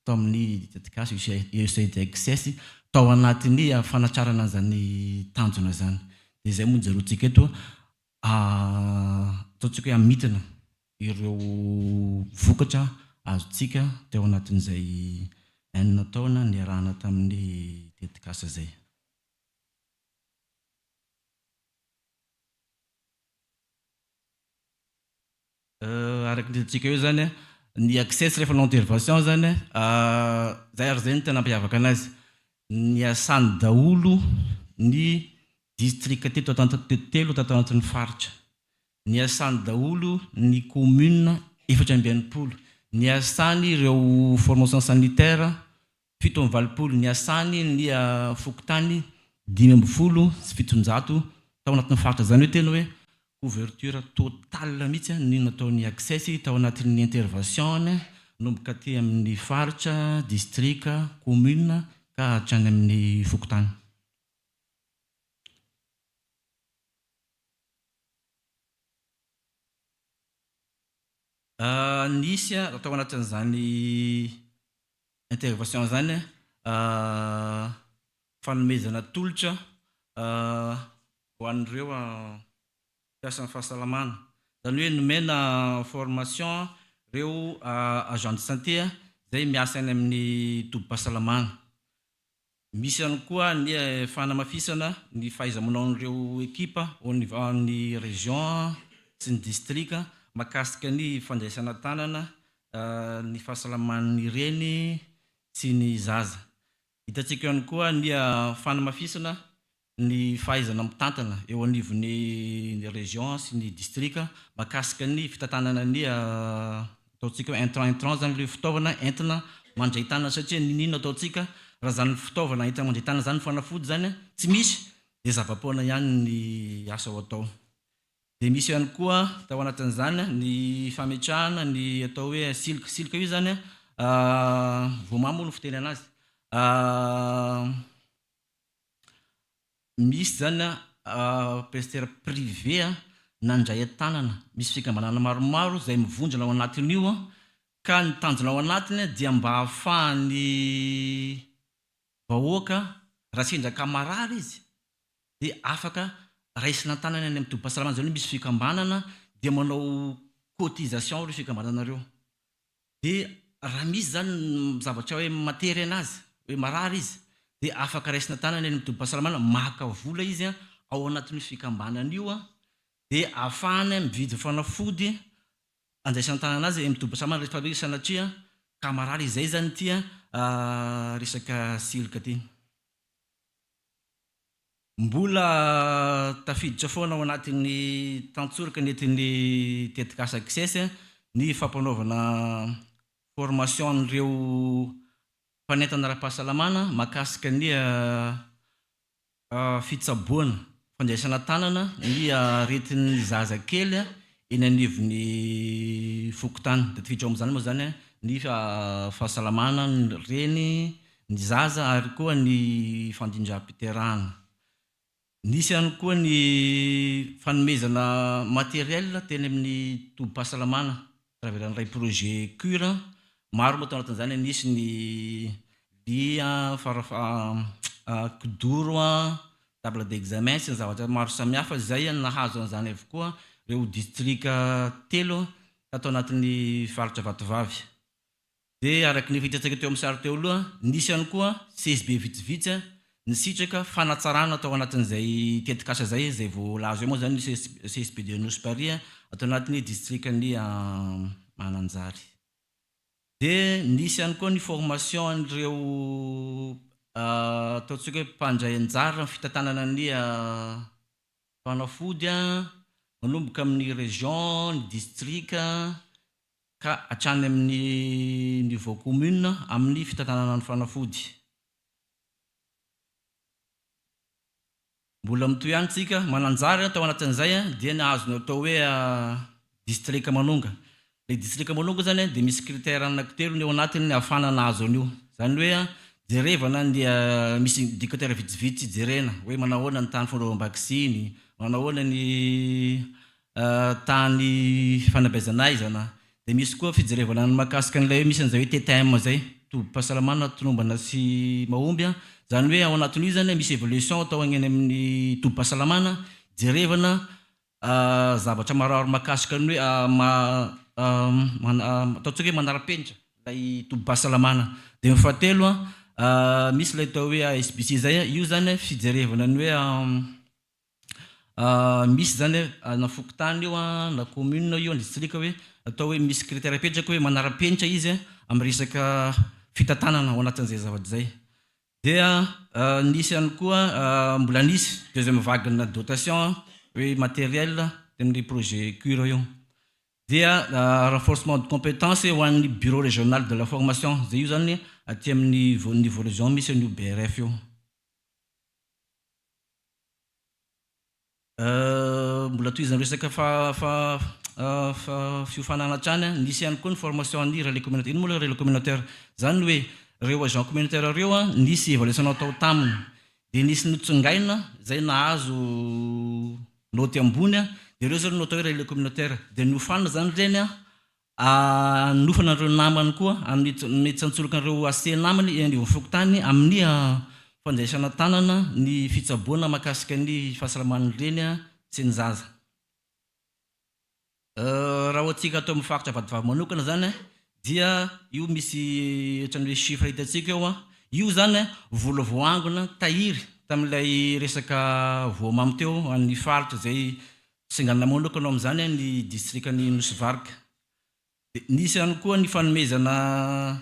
tao amin'ny tetikasa USAID access tao anatin'ny fanatrarana an'izany tanjona zany. Dia izay moa jerontsika eto ataontsika hoe amitana ireo vokatra azontsika teo anatin'izay 9 taona niarahana tamin'ny tetikasa zay. Araky ny tetika eo zany ny access rehefa nanao intervention zany zay ary zay ny tena mampiavaka anazy niasany daholo ny district telo tato anatin'ny faritra, niasany daholo ny commune 420, niasany ireo formation sanitaire 720, niasany ny fokotany 570 sy 700 tao anatin'ny faritra. Zany hoe tena hoe couverture totale mihitsy ny nataon'ny access tao anatin'ny intervention nomboka aty amin'ny faritra, district, commune ka hatrany amin'ny fokotany. Nisy tao anatin'izany intervention zany fanomezana tolotra ho an'ireo mpiasan'ny fahasalamana. Zany hoe nomena formation ireo agent de santé zay miasa any amin'ny tobim-pahasalamana. Misy ihany koa ny fanamafisana ny fahaiza-manao an'ireo ekipa au niveau ny région sy ny district makasika ny fandraisana tanana ny fahasalaman'ny reny sy ny zaza. Hitantsika ihany koa ny fanamafisana ny fahaizana mitantana eo anivon'ny région sy ny district makasika ny fitantanana ny ataontsika hoe intrant zany le fitaovana entina mandray tanana, satria ninona ataontsika raha zany fitaovana entina mandray tanana zany fanafody zany tsy misy dia zava-poana ihany ny asa ho atao. Dia misy ihany koa tao anatin'izany ny fametrahana ny atao hoe silika io zany voamamo no fiteny anazy. Misy zany prestataire privé nandray tanana, misy fikambanana maromaro izay mivondrona ao anatin'io ka ny tanjona ao anatiny dia mba hahafahan'ny vahoaka raha sendra kamarary izy dia afaka raisina tanana any amin'ny tobim-pahasalamana. Zany hoe misy fikambanana dia manao cotisation ireo fikambanana ireo. Dia raha misy zany zavatra hoe matery anazy hoe marary izy dia afaka raisina tanana any amin'ny tobim-pahasalamana, maka vola izy ao anatin'ny fikambanana io dia ahafahany mividy fanafody andraisana tanana azy amin'ny tobim-pahasalamana rehefa hoe sanatria kamarary. Izay zany tia resaka silika ty. Mbola tafiditra foana ao anatin'ny tantsoraka nentin'ny tetikasa access ny fampanaovana formation an'ireo mpanentana ara-pahasalamana mahakasika ny fitsaboana fandraisana tanana ny aretin'ny zazakely eny anivon'ny fokotany. Dia tafiditra ao amin'izany moa zany ny fahasalamana reny ny zaza ary koa ny fandindram-piterahana. Nisy ihany koa ny fanomezana matériel teny amin'ny tobim-pahasalamana traveran'ray projet cure maro moa tao anatin'izany. Nisy ny lia kidoro table d'examen sy ny zavatra maro samihafa izay nahazo an'izany avokoa reo district 3 tatao anatin'ny faritra Vatovavy. Dia araky ny fihitatsika teo amin'ny sary teo aloha, nisy ihany koa CSB vitsivitsy ny sitraka fanatsarana atao anatin'izay tetikasa zay voalazo eo moa zany CSB de Nosparia atao anatin'ny district ny Mananjary. Dia nisy ihany koa ny formation an'ireo ataontsika hoe mpandray anjara fitantanana ny fanafody manomboka amin'ny région, ny district ka hatrany amin'ny niveau commune amin'ny fitantanana ny fanafody. Mbola mitoy ihany tsika Mananjary tao anatin'izay dia nahazo atao hoe district Manonga. Le district Manonga zany dia misy critère anankitelo ny ao anatiny ahafahana nahazo an'io. Zany hoe jerevana dia misy indicateurs vitsivitsy jerena hoe manao ahoana ny tany fanaovam-bakisiny, manao ahoana ny tany fanabeazanaizana. Dia misy koa fijerevana ny mahakasika an'ilay hoe misy an'izay hoe TTM zay, tobim-pahasalamana tonombana sy mahomby. Zany hoe ao anatin'io zany misy évolution atao any amin'ny tobim-pahasalamana, jerevana zavatra mararo mahakasika ny hoe ataontsika hoe manara-penitra ilay tobim-pahasalamana. Dia fahatelo misy ilay atao hoe SBC zay, io zany fijerevana ny hoe misy zany na fokotany io na commune io district hoe atao hoe misy critère apetraka hoe manara-penitra izy amin'ny resaka fitantanana ao anatin'izay zavatra zay. Dia nisy ihany koa mbola nisy deuxième vague na dotation hoe matériel amin'ny projet cure io. Dia renforcement de compétences ho an'ny bureau régional de la formation zay io zany aty amin'ny niveau région misy an'io BRF io. Mbola toy izany resaka fiofanana hatrany nisy ihany koa ny formation an'ny relais communautaire. Ino moa le relais communautaire? Zany hoe reo agent communautaire reo nisy évaluation atao taminy dia nisy notsongaina zay nahazo noty ambony dia reo zany no atao hoe relais communautaire. Dia nofana zany reny nofana an'ireo namany koa mety santsoloka an'ireo AC namany anivon'ny fokotany amin'ny fandraisana tanana ny fitsaboana mahakasika ny fahasalaman'ny reny sy ny zaza. Raha ohatsika atao amin'ny faritra Vatovavy manokana zany dia io misy ohatran'ny hoe chiffre hitatsika io zany vola voangona tahiry tamin'ilay resaka voamamy teo amin'ny faritra zay singanina manokana amin'izany ny district ny Nosvarika. Nisy ihany koa ny fanomezana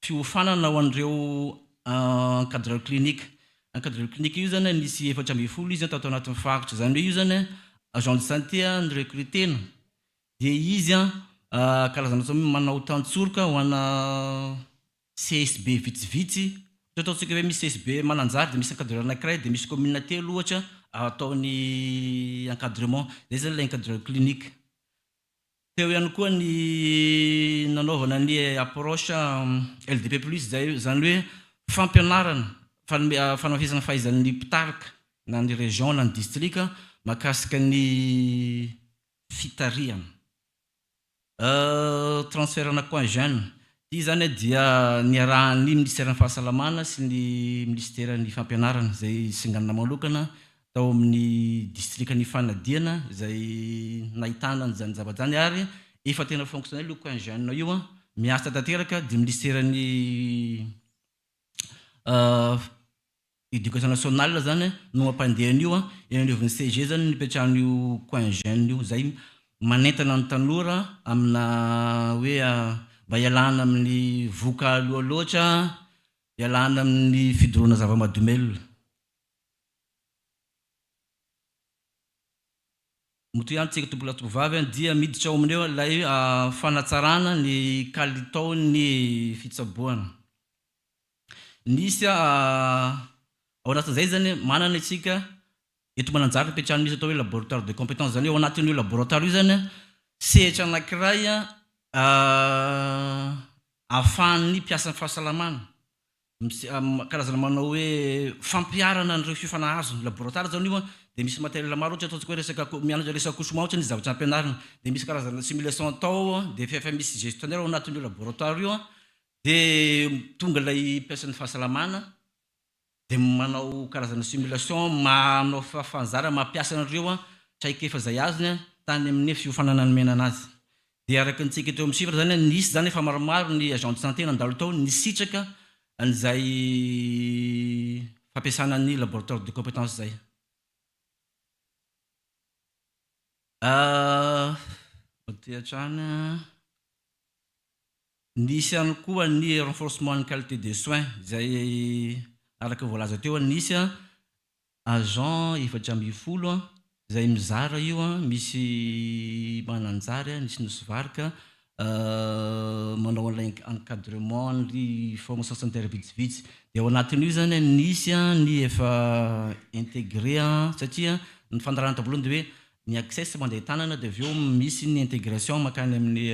fiofanana ho an'ireo encadreur clinique. Encadreur clinique io zany nisy 400 izy tao anatin'ny faritra. Zany hoe io zany agent de santé ny recrutena dia izy karazana manao tantsoroka ho ana CSB vitsivitsy ataontsika hoe misy SB mananjary dia misy encadreur anankiray dia misy commune telo ohatra ataony encadrement zay zany ilay encadreur clinique. Teo ihany koa ny nanaovana ny approche LDP plus zany hoe fampianarana fanavesana fahaizan'ny mpitarika na ny région na ny district mahakasika ny fitariana transferana conjeune. Ity zany dia niarahan'ny ministère ny fahasalamana sy ny ministère ny fampianarana zay singanana manokana tao amin'ny district ny fanadiana zay nahitana nyzany zavajany ary efa tena fonctionnel io conjeune io miasa tanteraka di ministère ny éducation nationale zany no mampandehan'io enioviny CG zany nipetrahan'io conjeune io zay manentana ny tanora amina hoe mba ialana amin'ny voka aloha loatra, ialana amin'ny fidorona zava-mahadomelona. Moto ihany tsika tombola tovavy dia miditra ao amin'io ilay fanatsarana ny kalitao ny fitsaboana. Nisy ao anatin'izay zany manana itsika eto Mananjary nipetrahana misy atao hoe laboratoire de compétence zany ao anatin'io laboratoire io zany sehatra anankiray ahafahan'ny mpiasan'ny fahasalamana karazana manao hoe fampiarana an'ireo fifanahazo laboratoire zany io dia misy matériel maro ohatra ataontsika hoe resaka mianatra resaka accouchement ohatra ny zavatra ampianarina dia misy karazana simulation atao dia efa misy gestionnaire ao anatin'io laboratoire io dia tonga ilay mpiasan'ny fahasalamana dia manao karazana simulation manao fahafanzara mampiasa an'ireo traika efa zay azony tany amin'ny fiofanana ny menana azy. Dia araka ntsika teo amin'ny chiffre zany nisy zany efa maromaro ny agent de santé nandalo tao nisitraka an'izay fampiasana ny laboratoire de compétence zay. Tehatrana nisy ihany koa ny renforcement ny qualité des soins zay araka voalaza teo nisy agent 710 zay mizara io misy Mananjary nisy Nosivarika manao an'ilay encadrement ny formation sanitaire vitsivitsy dia ao anatin'io zany nisy ny efa intégré satria ny fandarana tabolohany dia hoe ny accès mandeha tanana dia aveo misy ny intégration makany amin'ny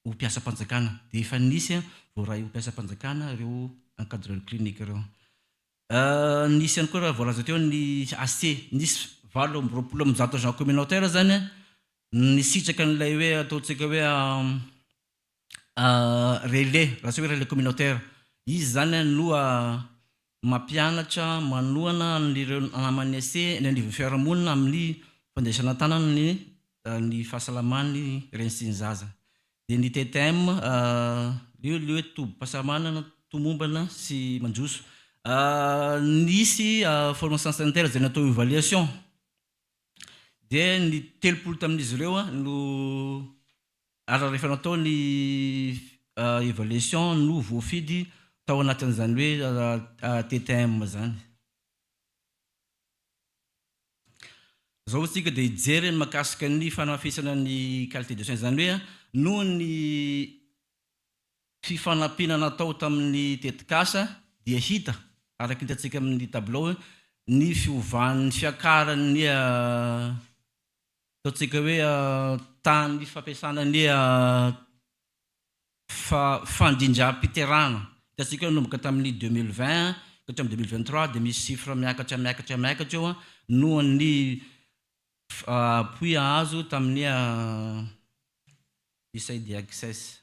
ho mpiasam-panjakana dia efa nisy voaray ho mpiasam-panjakana ireo encadreur clinique ireo. Nisy ihany koa raha voalaza teo ny AC nisy 20 agent communautaire zany nisitraka n'ilay hoe ataontsika hoe relais raha tsy hoe relais communautaire izy zany no mampianatra manoana n'ireo namany AC ny anivon'ny fiarahamonina amin'ny fandraisana tanana ny fahasalamany reny sy ny zaza. Dia ny TTM io hoe tobim-pahasalamana tomombana sy mandroso. Nisy formation sanitaire zay natao évaluation dia ny 30 tamin'izy ireo no rehefa natao ny évaluation no voafidy tao anatin'izany hoe TTM zany. Zao tsika dia hijery ny mahakasika ny fanafisana ny qualité de soins zany hoe noho ny fifanampiana natao tamin'ny tetikasa dia hita araka hitantsika amin'ny tableau ny fiovan'ny fiakarany ataontsika hoe tany fampiasana ny fandindram-piterana hitantsika nomboka tamin'ny 2020 ka hatramin'ny 2023 dia misy chiffre miakatra eo noho ny appui azo tamin'ny USAID access.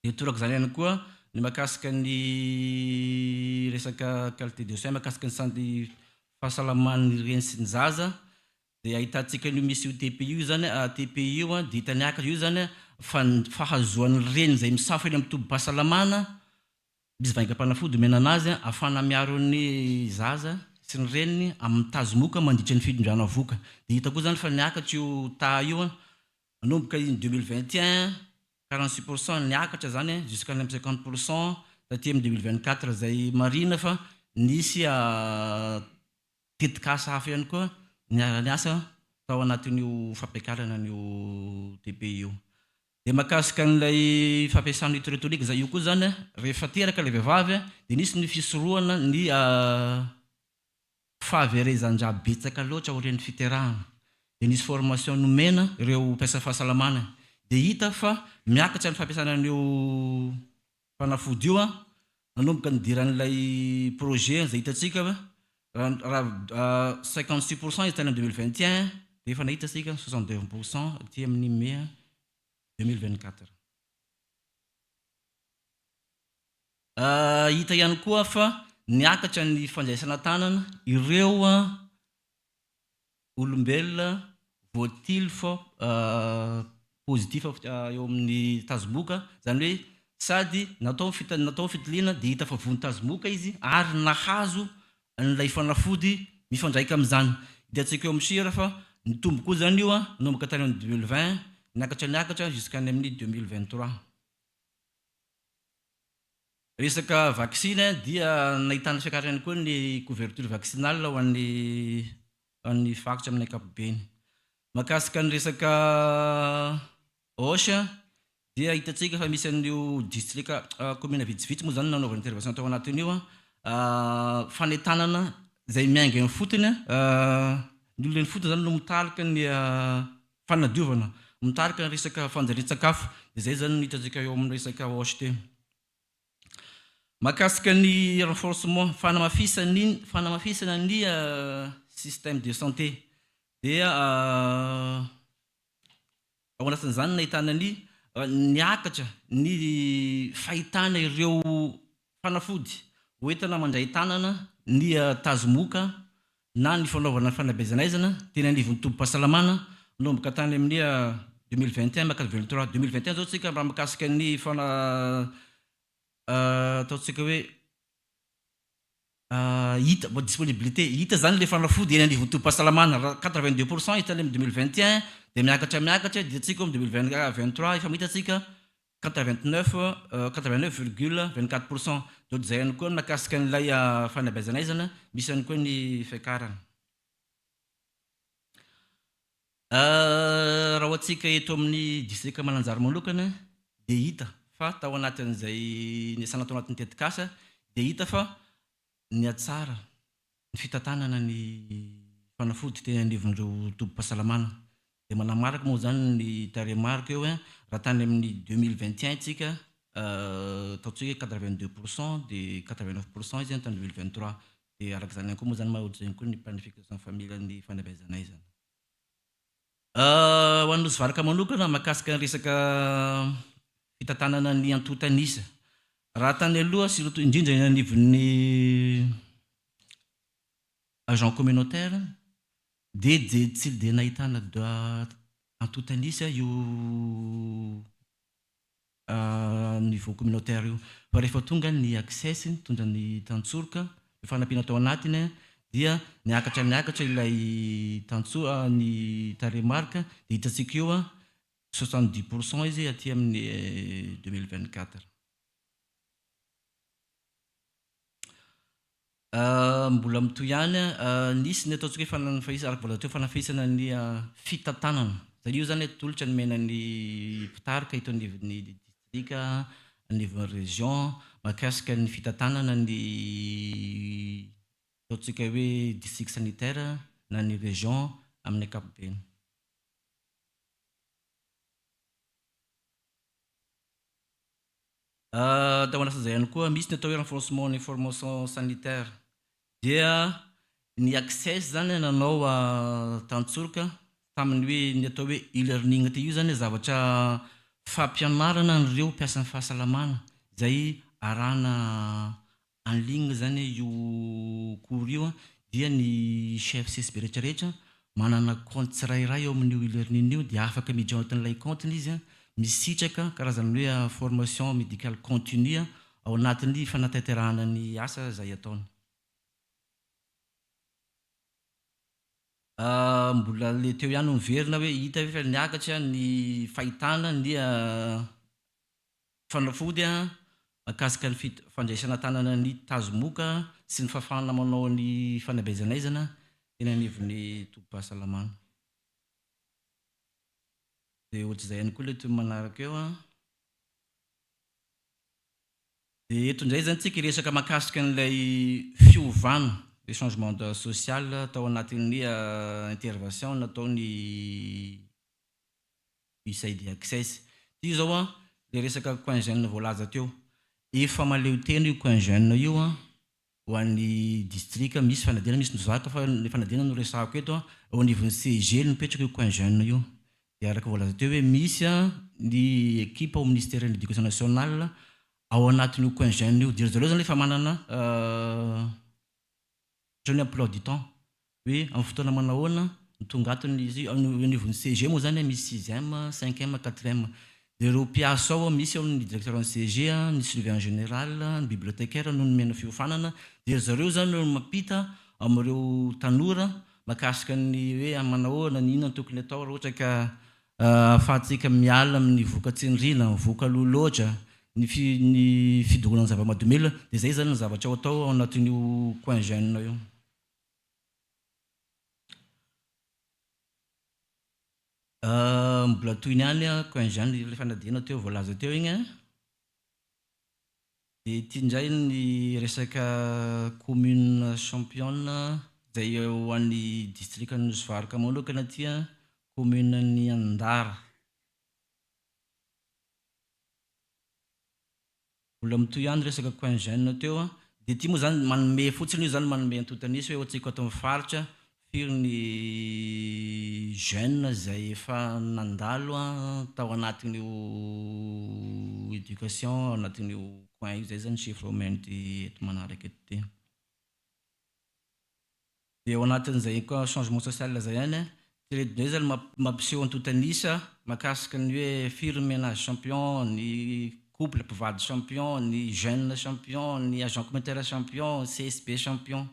Dia toraka zany ihany koa ny mahakasika ny resaka qualité de soins mahakasika ny santé fahasalaman'ny reny sy ny zaza dia ahitantsika io misy io TPI io zany TPI io dia hitaniakatra io zany fahazoan'ny reny zay misafo eny amin'ny tobi-pahasalamana misy vaingam-panafody menana azy ahafana miaro ny zaza sy ny reniny amin'ny tazomoka mandritra ny fidindrana voka. Dia hita koa zany fa niakatra io io nomboka 2021 46% niakatra zany jusqu'à 50% taty amin'ny 2024 zay marina fa nisy tetikasa hafa ihany koa niasa tao anatin'io fampiakarana n'io TPI io. dia mahakasika n'ilay fampiasana hydraulique zay io koa zany rehefa teraka ilay vehivavy dia nisy ny fisorohana ny fahaverezan-draha betsaka loatra oren'ny fiterahana. Dia nisy formation nomena ireo mpiasa fahasalamana dia hita fa miakatra ny fampiasana an'io fanafody io nanomboka nidiran'ilay projet zay hitantsika raha 56% izy tany amin'ny 2021 dia efa nahita sika 62% aty amin'ny mai 2024. Hita ihany koa fa niakatra ny fandraisana tanana ireo olombelona voatily fa positif eo amin'ny tazomoka, zany hoe sady natao fitiliana dia hita fa vony tazomoka izy ary nahazo n'ilay fanafody mifandraika amin'izany. Hitantsika eo amin'ny sira fa nitombo koa zany io nanomboka tany amin'ny 2020 niakatra jusqu'any amin'ny 2023. Resaka vaccine dia nahitana fiakarany koa ny couverture vaccinale ho an'ny faritra amin'ny ankapobeny. Mahakasika ny resaka OSHA dia hitantsika fa misy an'io distrika commune vitsivitsy moa zany nanaovana intervention tao anatin'io fanetanana zay miainga ny fotony ny olona ny fotony zany no mitarika ny fanadiovana, mitarika ny resaka fanjarian-tsakafo. Dia zay zany hitantsika eo amin'ny resaka OSHT. Mahakasika ny renforcement fanamafisana ny système de santé dia ao anatin'izany nahitana niakatra ny fahitana ireo fanafody hoentina mandray tanana ny tazomoka na ny fanaovana fanabezanaizana tena anivon'ny tombo-pahasalamana nanomboka tany amin'ny 2021 makasika 2021 zao tsika raha mahakasika ny ataontsika hoe hita disponibilité hita zany le fanafody eny anivon'ny tombo-pahasalamana 82% hitany amin'ny 2021 dia miakatra dia tsika amin'ny 2023 efa mahitatsika 89,24%. Dia zay ihany koa mahakasika n'ilay fanabezanaizana misy ihany koa ny fiakarana. Raha ohatsika eto amin'ny distrika Mananjary manokana dia hita fa tao anatin'izay niasana tao anatin'ny tetikasa dia hita fa ny atsara ny fitantanana ny fanafody tena anivon'ireo tombo-pahasalamana. Dia manamarika moa zany ny taremarika eo raha tany amin'ny 2021 tsika ataontsika 82% dia 89% izy tany 2023 dia araka zany ihany koa moa zany mahaohatry zany koa ny planification familiale ny fanabezanaizana. Ho an'ny nosy varaka manokana mahakasika ny resaka fitantanana ny antotanisa raha tany aloha surtout indrindra ny anivon'ny agent communautaire dia tsy dia nahitana antotanisa io niveau communautaire io fa rehefa tonga ny access tondra ny tantsoroka fanampiana tao anatiny dia niakatra ilay ny taremarika dia hitantsika eo 70% izy aty amin'ny 2024. Mbola mitoy ihany nisy ny ataontsika hoe araka vola teo fanafisana ny fitantanana. Zay io zany tolotra nomena ny mpitarika ito anivon'ny distrika anivon'ny région mahakasika ny fitantanana ny ataontsika hoe district sanitaire na ny région amin'ny ankapobeny. Tao anatin'izay ihany koa misy ny atao hoe renforcement ny information sanitaire dia ny access zany nanao tantsoroka tamin'ny hoe ny atao hoe e-learning ty io zany zavatra fampianarana n'ireo mpiasan'ny fahasalamana zay arahana en ligne zany io cours io dia ny chef CSP rehetrarehetra manana compte tsirairay eo amin'io e-learning io dia afaka mijointin'ilay compte izy misitraka karazany hoe formation médicale continue ao anatin'ny fanatanterahana ny asa zay ataony. Mbola le teo ihany miverina hoe hita fa niakatra ny fahitana ny fanafody mahakasika ny fandraisana tanana ny tazomoka sy ny fafana manao ny fanabezanaizana teny anivon'ny tombo-pahasalamana. dia ohatr'izay ihany koa le toy manaraka eo a. Dia eto indray zany tsika resaka mahakasika an'ilay fiovana le changement social tao anatin'ny intervention nataony USAID Access. Io zao a le resaka coin jeune voalaza teo. Efa maleo tena io coin jeune io a ho an'ny district misy fanadina misy nozaka fa le fanadina no resahako eto a ao anivon'ny CG mipetraka io coin jeune io. Dia araka voalaza teo hoe misy a ny équipe au ministère de l'éducation nationale ao anatin'io coin jeune io. Dia zareo zany efa manana jeune emploi du temps hoe amin'ny fotoana manahoana tongatony izy anivon'ny CG moa zany misy 6e, 5e, 4e. Dia ireo mpiasa ao misy ao ny directeur ny CG, ny surveillant général, ny bibliothécaire no nomena fiofanana. Dia zareo zany no mampita amin'ireo tanora mahakasika ny hoe manahoana ny inona tokony atao raha ohatra ka ahafahantsika miala amin'ny voka-tsindrina, voka loloatra, ny fidogonana zava-mahadomela. Dia zay zany ny zavatra atao ao anatin'io coin jeune io. Mbola toy ihany a coin jeune le fanadina teo voalaza teo igny a. Dia ity indray ny resaka commune championne zay ho an'ny district Nosy manokana ty a commune ny Andara. Mbola mitoy ihany resaka coin jeune teo a. Dia ity moa zany manome fotsiny io zany manome antotanisy hoe ohatsika ato amin'ny faritra firy ny jeune zay efa nandalo a tao anatin'io éducation ao anatin'io coin io. Zay zany chiffre omenty eto manaraka eto ty. Dia ao anatin'izay koa changement social zay ihany a. Zay zany mampiseho antotanisa mahakasika ny hoe firy ménage champion, ny couple mpivady champion, ny jeune champion, ny agent communautaire champion, CSP champion.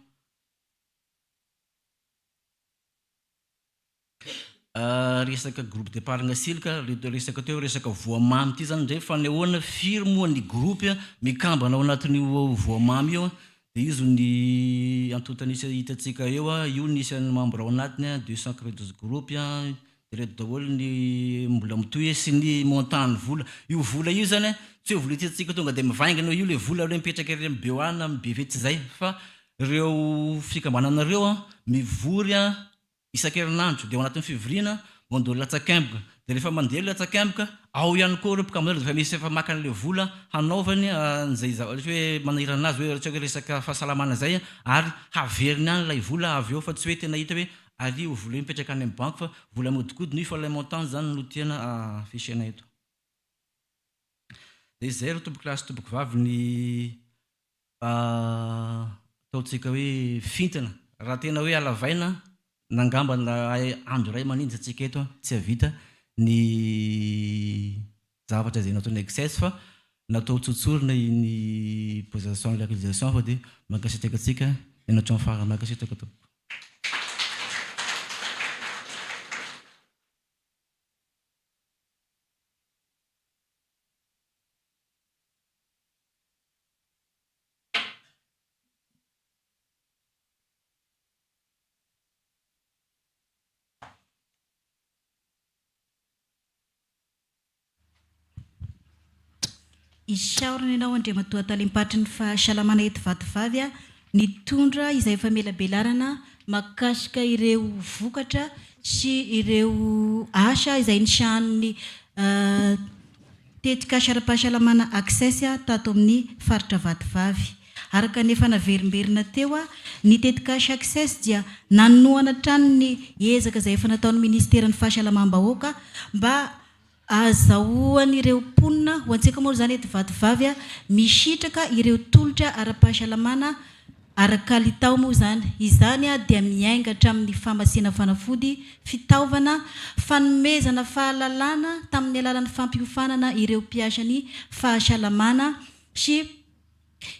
Resaka groupe d'épargne silika resaka teo resaka voamamy ty zany ndray fanehoana firy moa ny groupe mikambana ao anatin'io voamamy io. Dia izy ny antotanisa hitatsika eo a io nisy ny membre ao anatiny 292 groupe a. Reto daholo ny mbola mitoy hoe sy ny montant ny vola. Io vola io zany tsy hoe vola hitatsika tonga dia mivaingana io le vola le mipetraka ery amin'ny beoana amin'ny beve tsy zay fa ireo fikambananareo a mivory a isan-kerinandro. Dia ao anatin'ny fivoriana mandeha latsakemboka. Dia rehefa mandeha latsakemboka ao ihany koa ireo mpikambana rehefa misy efa maka an'ilay vola hanaovany an'izay zavatra hoe manahirana azy hoe ohatra hoe resaka fahasalamana zay ary haveriny any ilay vola avy eo fa tsy hoe tena hita hoe ary io vola io mipetraka any amin'ny banque fa vola mihodikodiny io fa ilay montant zany no tiana afisena eto. Dia izay ireo tompoko lasy tompoko vavy ny ataontsika hoe fintana raha tena hoe alavaina nangamba andro iray maninja atsika eto tsy havita ny zavatra zay nataony excess fa natao tsotsorina ny posation la réalisation fa dia mankasitraka atsika ny natao farany mankasitraka to. Isaorana ianao Andriamatoa Talimpatry ny fahasalamana eto vatovavy a ny tondra izay efa melabelarana makasika ireo vokatra sy ireo asa izay nisahan'ny tetika sara-pahasalamana access tato amin'ny faritra vatovavy. Araka nefa naverimberina teo a ny tetika access dia nanoana trano ny ezaka izay efa nataon'ny ministeran'ny fahasalamam-bahoaka mba azahoany ireo mponina ho antsika moa zany eto vatovavy a misitraka ireo tolotra ara-pahasalamana ara-kalitao moa zany. Izany a dia miaingatra amin'ny famasina fanafody fitaovana fanomezana fahalalana tamin'ny alalan'ny fampiofanana ireo mpiasany fahasalamana sy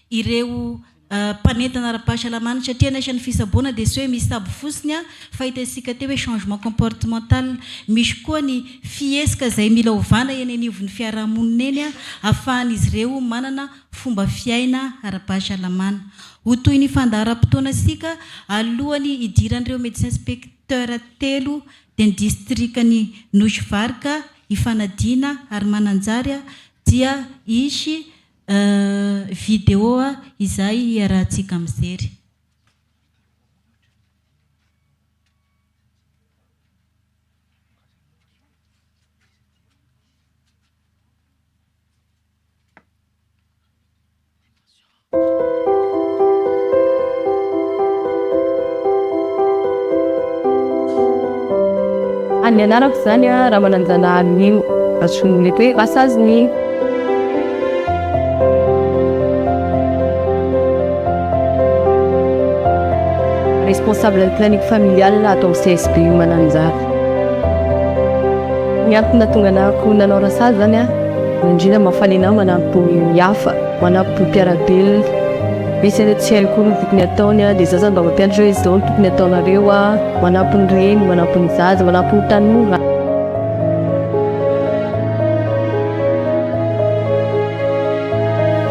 ireo mpanentana ara-pahasalamana satria naisan'ny fisaboana dia sy hoe misy sabo fosiny a fa hitasika teo hoe changement comportemental. Misy koa ny fiesika izay mila ovana eny anivon'ny fiarahamonina eny a ahafahan'izy ireo manana fomba fiaina ara-pahasalamana. Ho toy ny fandaharam-potoana sika alohany hidiran'ireo médecin inspecteur telo dia ny districtny Nosy ifanadiana ary mananjary dia isy vidéo izay iarahantsika mijery. Ny anarako zany raha mananjana an'io azon'ny hoe rasaziny responsable clinique familiale atao CSB mananjara. Ny antony tonga anako nanao rasazy zany indrindra mahafanina manampy hafa, manampy mpiarabelona. Misy any tsy haiko ny tokony ataony dia zaza mba mampianatra hoe izao ny tokony ataonareo manampy ny reny, manampy ny zaza, manampy ny tanora.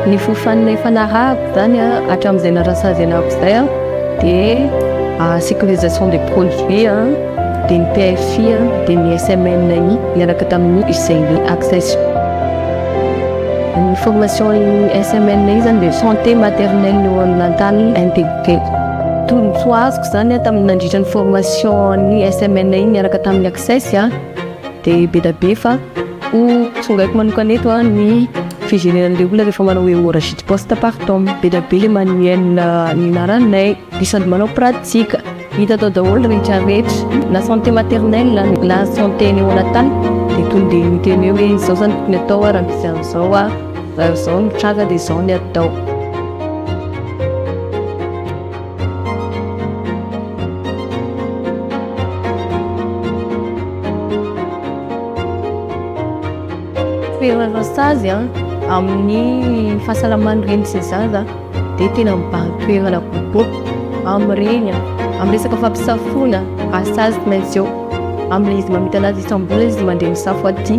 Ny fofanina ifanarahako zany hatramin'izay narasazy anako izay dia sécurisation des produits dia ny PFI dia ny SMNI miaraka tamin'ny UCI access. Une formation SMNI zany de santé maternelle néonatale intégrée. Tout le soir zany tamin'ny nandritra ny formation ny SMNI miaraka tamin'ny access de be da be fa tsongaiko manokana eto ny fijerenan'ilay olona rehefa manao hoe oragite postpartum be da be le manuel ny naranay isany manao pratika hita tao daholo rehetrarehetra na santé maternelle na santé néonatale de tonde miteny hoe izao zany tokony atao raha misy an'izao izao mitranga dia izao ny atao. Toerana rasazy amin'ny fahasalaman'ny reny sy zaza dia tena mibahan-toerana kokoa amin'ireny amin'ny resaka fampisafoana rasazy maintsy eo amin'ilay izy mamita anazy isambola izy mandeha misafo aty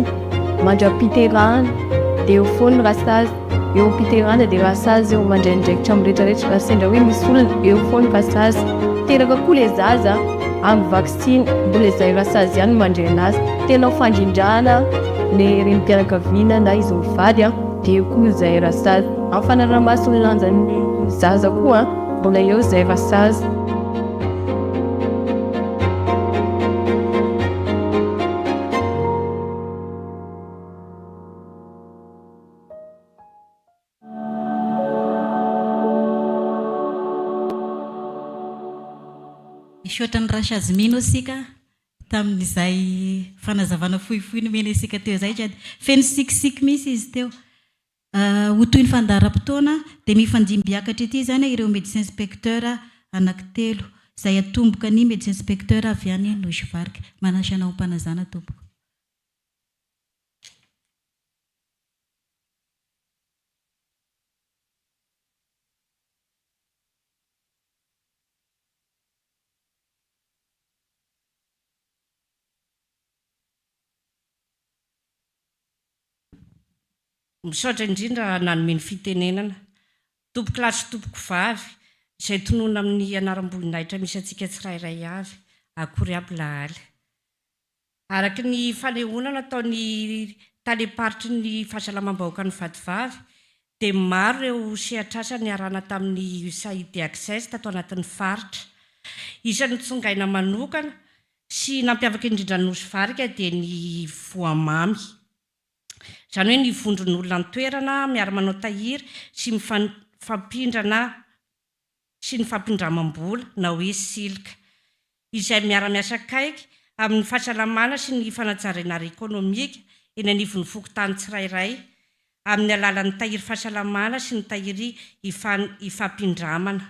mandra-piterahana dia eo foana ny rasazy eo piterahana dia rasazy eo mandraindraikitra amin'ny rehetrarehetra sendra hoe misy olona eo foana ny rasazy teraka koa ilay zaza amin'ny vaksiny mbola izay rasazy ihany mandray anazy tenao fandrindrana ny renim-pianakaviana na izy mivady dia eo koa izay rasazy amin'ny fanarahamaso ny lanjan'ny zaza koa mbola eo izay rasazy. Misaotra ny rasazy mino asika tamin'izay fanazavana fohifohy nomena isika teo izay feno sikisiky misy izy teo ho toy ny fandaharam-potoana dia mifandimbiakatra ety zany ireo médecin inspecteur anankitelo izay atomboka ny médecin inspecteur avy any Nozivarika manasana ho mpanazana tompoko. Misaotra indrindra nanomeny fitenenana tompoko lahy sy tompoko vavy izay tonoina amin'ny anaram-boninahitra misy antsika tsirairay avy akory aby lahaly. Araka ny fanehoana nataony taleparitry ny fahasalamam-bahoaka ny vadivavy dia maro ireo sehatrasa niarana tamin'ny USAID access tato anatin'ny faritra. Isan'ny tsongaina manokana sy nampiavaka indrindra ny Nozivarika dia ny voamamy. Izany hoe ny vondron'olona an-toerana miara manao tahiry sy mifampindrana sy ny fampindramam-bola na hoe silika izay miara-miasa akaiky amin'ny fahasalamana sy ny fanatsarana ekonomika eny anivon'ny fokontany tsirairay amin'ny alalan'ny tahiry fahasalamana sy ny tahiry ifampindramana.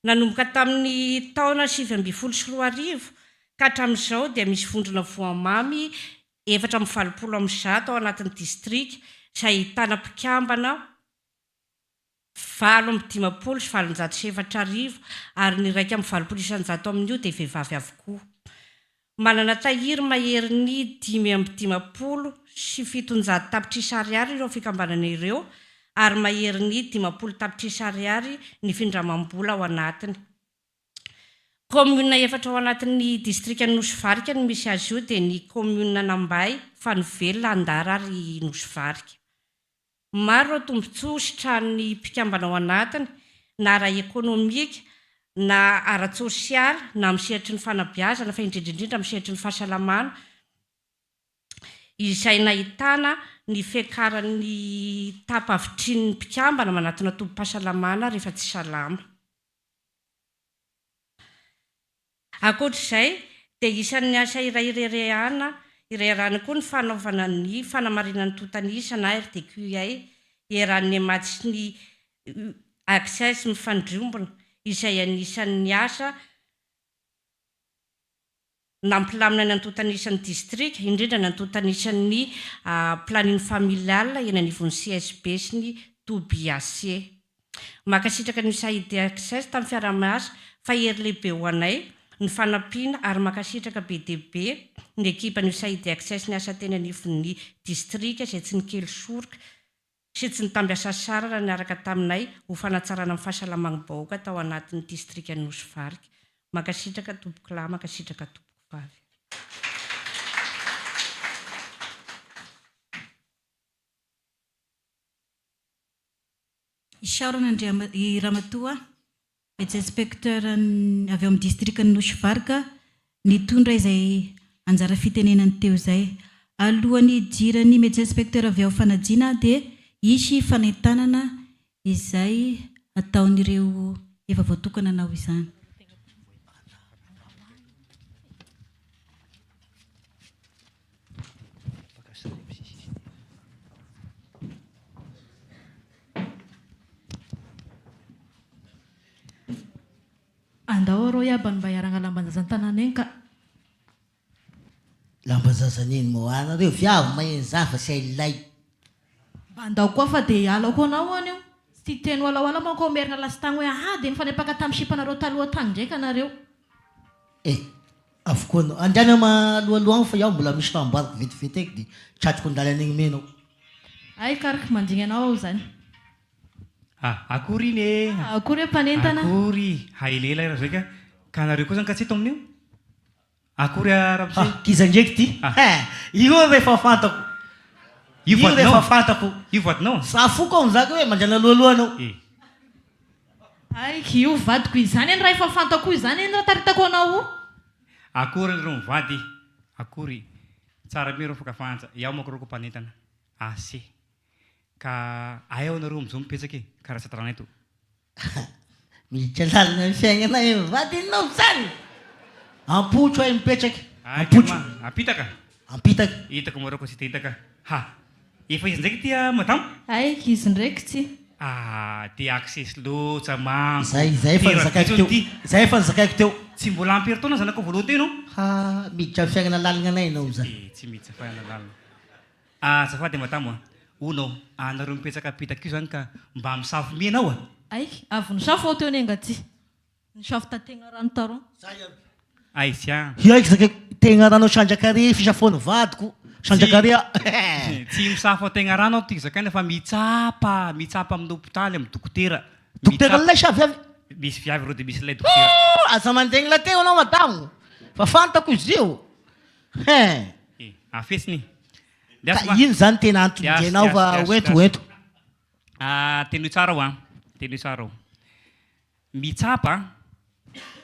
Nanomboka tamin'ny taona 2024 ka hatramin'izao dia misy vondrona voamamy 450 ao anatin'ny distrika izay ahitana mpikambana 750 sy 707 ary ny raika amin'ny 700 amin'io dia vehivavy avokoa. Manana tahiry mahery ny 550 sy 700 tapitrisa ariary ireo fikambanana ireo ary mahery ny 50 tapitrisa ariary ny findramam-bola ao anatiny. commune efatra ao anatin'ny distrika Nosy-Varika no misy azy io dia ny commune Anambay, Fanovelona, Andara ary Nosy-Varika. Maro ireo tombontsoa ny mpikambana ao anatiny na ara-ekônomika na ara-tsosialy na misehitry ny fanabeazana fa indrindrindrindra misehitry ny fahasalamana izay nahitana ny fiakaran'ny tapavitrian'ny mpikambana manatina tombom-pahasalamana rehefa tsy salama. Ankoatr'izay dia isan'ny asa iray irehirehana koa ny fanaovana ny fanamarinan'ny totanisa na RTQA iarahan'ny Ematy sy ny access mifandriombona izay anisan'ny asa nampilamina ny antotanisan'ny distrika indrindra ny antotanisan'ny planning familial eny anivon'ny CSB sy ny TOBIAC. Makasitraka ny USAID access tamin'ny fiara-miasa fa hery lehibe ho anay ny fanampiana ary makasitraka BDB ny ekipa ny USAID access ny asa teny anivon'ny distrika izay tsy nikely soroka sy tsy nitambiasa sara raha niaraka taminay ho fanatsarana amin'ny fahasalamana-bahoaka tao anatin'ny distrika Nosy-Varika. Makasitraka tompoko lahy, makasitraka tompoko vavy. Isaorana i Ramatoa, ex-inspecteur avy ao amin'ny distrika Nosy-Varika, nitondra izay anjara fitenenany teo izay. Alohan'ny jirany ex-inspecteur avy ao fanadina dia isy fanentanana izay ataon'ireo efa voatokana anao izany. Andao rô iabany mba hiaragna lambanjazan-tanàna eny ka. Lambanjazana eny moana reo viavy maheno zany fa sy ailay. Mba andao koa fa dia hialako anao anio. Sy teny olaola manko merina lastagny hoe aha dia nifanepaka tamin'ny sipanareo taloha tany ndraika anareo. Avokoa anao andrany malohaloha fa iaho mbola misy tambariko vetivety eky dia tratriko ndalana eny menao. Ay karaka mandigny anao ao zany. Akory iny e. Akory mpanentana. Akory hailela raha zay ka nareo koa zany ka tsy eto amin'io. Akory arabisay. Kiza ndraiky ty. Io rehefa fantako. Io rehefa fantako. Io vatinao. Safoko ao nizaka hoe mandrana aloaloha anao. Ay io vadiko izany any raha efa fantako izany any raha taritako anao. Akory reo mivady. Akory. Tsara mi reo fakafantsa. Iaho manko reo ko mpanentana. Ase. Ka ayaw nareo amizao mipetsaka karaha tsy atrana eto. Miditra lalina ny fiainana mivady inao zany. Ampotro ay mipetraka. Ampotro. Ampitaka. Ampitaka. Hitako mareo ko tsy hitaka. Efa izy ndraiky tia madamo? Ay izy ndraiky tsy. Tia access loatsa manko. Zay efa nizakaiko teo. Zay efa nizakaiko teo. Tsy mbola ampy taona zanako voaloha teo no? Miditra ny fiainana lalina anay ianao zany. Tsy miditra fiainana lalina. Azafady madamo Onao, nareo mipetsaka apitaka io zany ka mba misafo mianao Ay, avy nisafo ao teo nenga ty. Nisafo tategna rano taron. Ay, siya. Iaiko zaka tegna rano Sanjakare fisafoany vadiko. Sanjakare. Tsy misafo tegna rano ty zakana fa mitsapa amin'ny hôpitaly amin'ny dokotera. Dokotera lay sa viavy? Misy viavy reo dia misy lay dokotera. Asa mantegna la teo anao madamo. Fa fantako izy io. Afesiny. Ino zany tena antonigenao fa oento. Teny tsara ho teny tsara ho. Mitsapa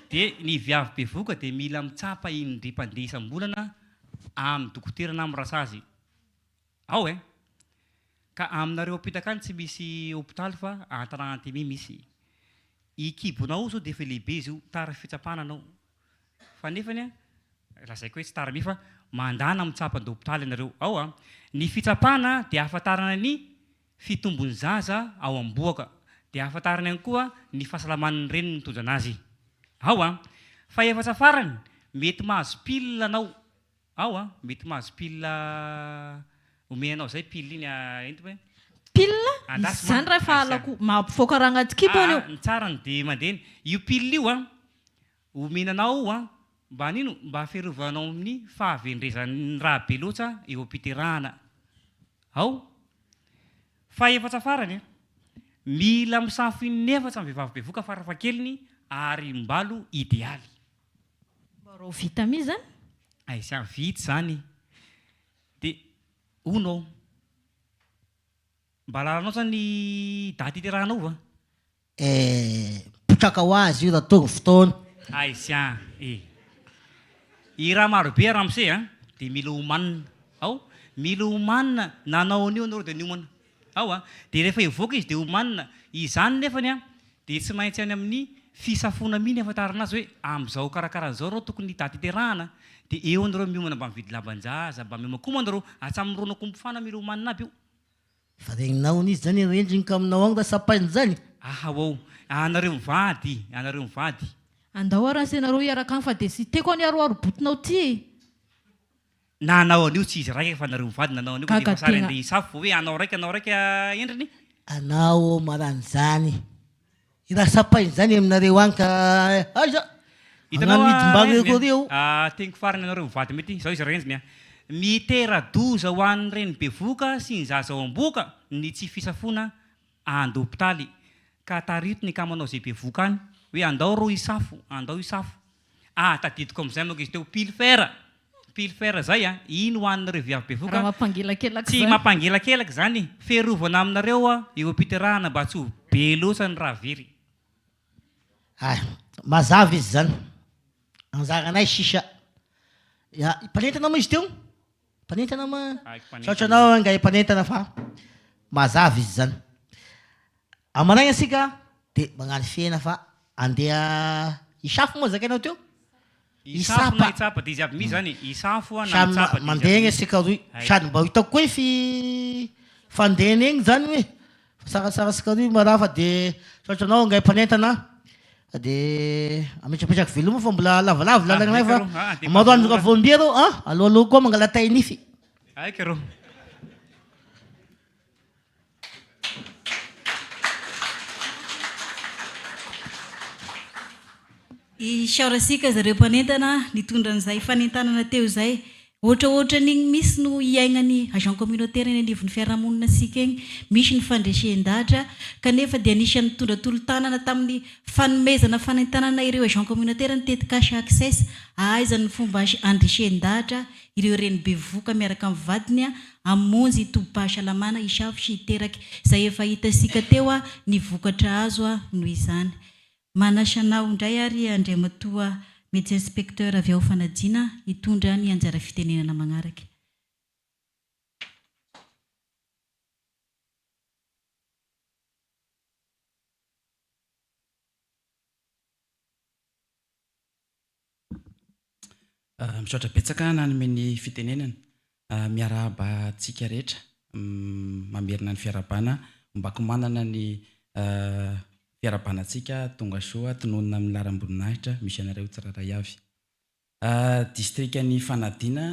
dia ny viavy bevoka dia mila mitsapa indri-pandeha isam-bolana amin'ny dokotera na amin'ny rasazy. Ao ka aminareo apitaka any tsy misy hôpitaly fa an-tanàna Antimy misy. I kibonao zao dia efa lehibe izy io tara fitsapana anao. Fa nefany lazaiko hoe tsy tara mi fa mandana mitsapa ny hôpitaly ianareo. Ao ny fitsapana dia ahafantarana ny fitombony zaza ao am-boaka. Dia ahafantarana ihany koa ny fahasalaman'ny reniny mitondra anazy. Ao fa efa farany mety mahazo pile anao. Ao mety mahazo pile omenao zay pile iny entiko hoe. Pile? Izany raha fa alako mampifoaka raha anaty kibony io. Ny tsarany dia mandehany. Io pile io omenanao mba nino mba fiarovanao amin'ny fahavendrezan'ny raha be loatsa eo am-piterahana. Ao fa efatra farany mila misafo inefatra amin'ny vehivavy bevoka farafahakeliny ary mbalo idealy. Rô vita mi zany ay sy vita zany dia onao mba lalanao zany daty iterahanao va pitraka ho azy io raha tonga fotoana ay sy i raha marobe ramose dia mila homanina ao mila homanina nanao anio anao dia niomana ao dia rehefa hivoaka izy dia homanina izany nefany dia tsy maintsy any amin'ny fisafona mihiny afantarana azy hoe amin'izao karakaran'izao rao tokony daty iterahana dia eo anareo miomana mba mividy lambanjaza mba mioma-komo anareo atsamin'irona kombofana mila homanina aby io fa regninao nizy zany endriny ka aminao agny da sapainy zany ao anareo mivady andao arahansenareo iaraka agny fa dia sy teko any aroarobotinao ty nanao anio tsy izy raika fa anareo mivady nanao anio fa sary andeha hisafo hoe anao raika endriny anao maran'izany iraha sapainy zany aminareo agny ka aiza hitanao teniko farany anareo mivady mety zao izy rendriny mitera-doza ho an'ireny bevoka sy ny zaza ao am-boka ny tsy fisafona andopitaly ka tarito ny kamanao zay bevoka any hoe andao ro hisafo tadidiko amin'izay manko izy teo pilifera zay iny ho an'ireo viavy bevoka tsy mampangelakelaka zany ferovana aminareo eo am-piterahana mba tsy ho be losa ny raha very mazava izy zany anjaranay sisa mpanentana ma izy teo mpanentana ma saotra anao anga mpanentana fa mazava izy zany amanagny asika dia magnano fiaina fa andeha hisafo moa zakainao teo isapa dia izy aby misy zany isafo mandeha egny asika roy sady mba hitako koa fandehana egny zany hoe sarasara asika roy maraha fa dia saotra anao anga mpanentana dia ametrapetraky veloma fa mbola lavalava lalagnanay fa maroany raha voambia rô aloaloha koa mangala tainify aika rô isaorasika zareo mpanentana nitondra an'izay fanentanana teo zay ohatraohatra n'igny misy no hiaignany agent communautaire ny anivon'ny fiarahamonina sika egny misy ny fandresen-datra kanefa dia anisany mitondra tolo-tanana tamin'ny fanomezana fanentanana ireo agent communautaire ny tetikasy access aizany fomba andresen-datra ireo reny bevoka miaraka amin'ny vadiny amonjy itobo-pahasalamana isafo sy hiteraky zay efa hitasika teo ny vokatra azo noho izany manasanao indray ary andray matoa médecin inspecteur avy ao fanadina hitondra ny anjara fitenenana magnaraky misaotra betsaka nanome fitenenana miarahaba tsika rehetra mamerina ny fiarabana mbako manana ny fiarabanantsika tonga soa tononona amin'ny laram-boninahitra misy anareo tsiraray avy distrika ny fanadina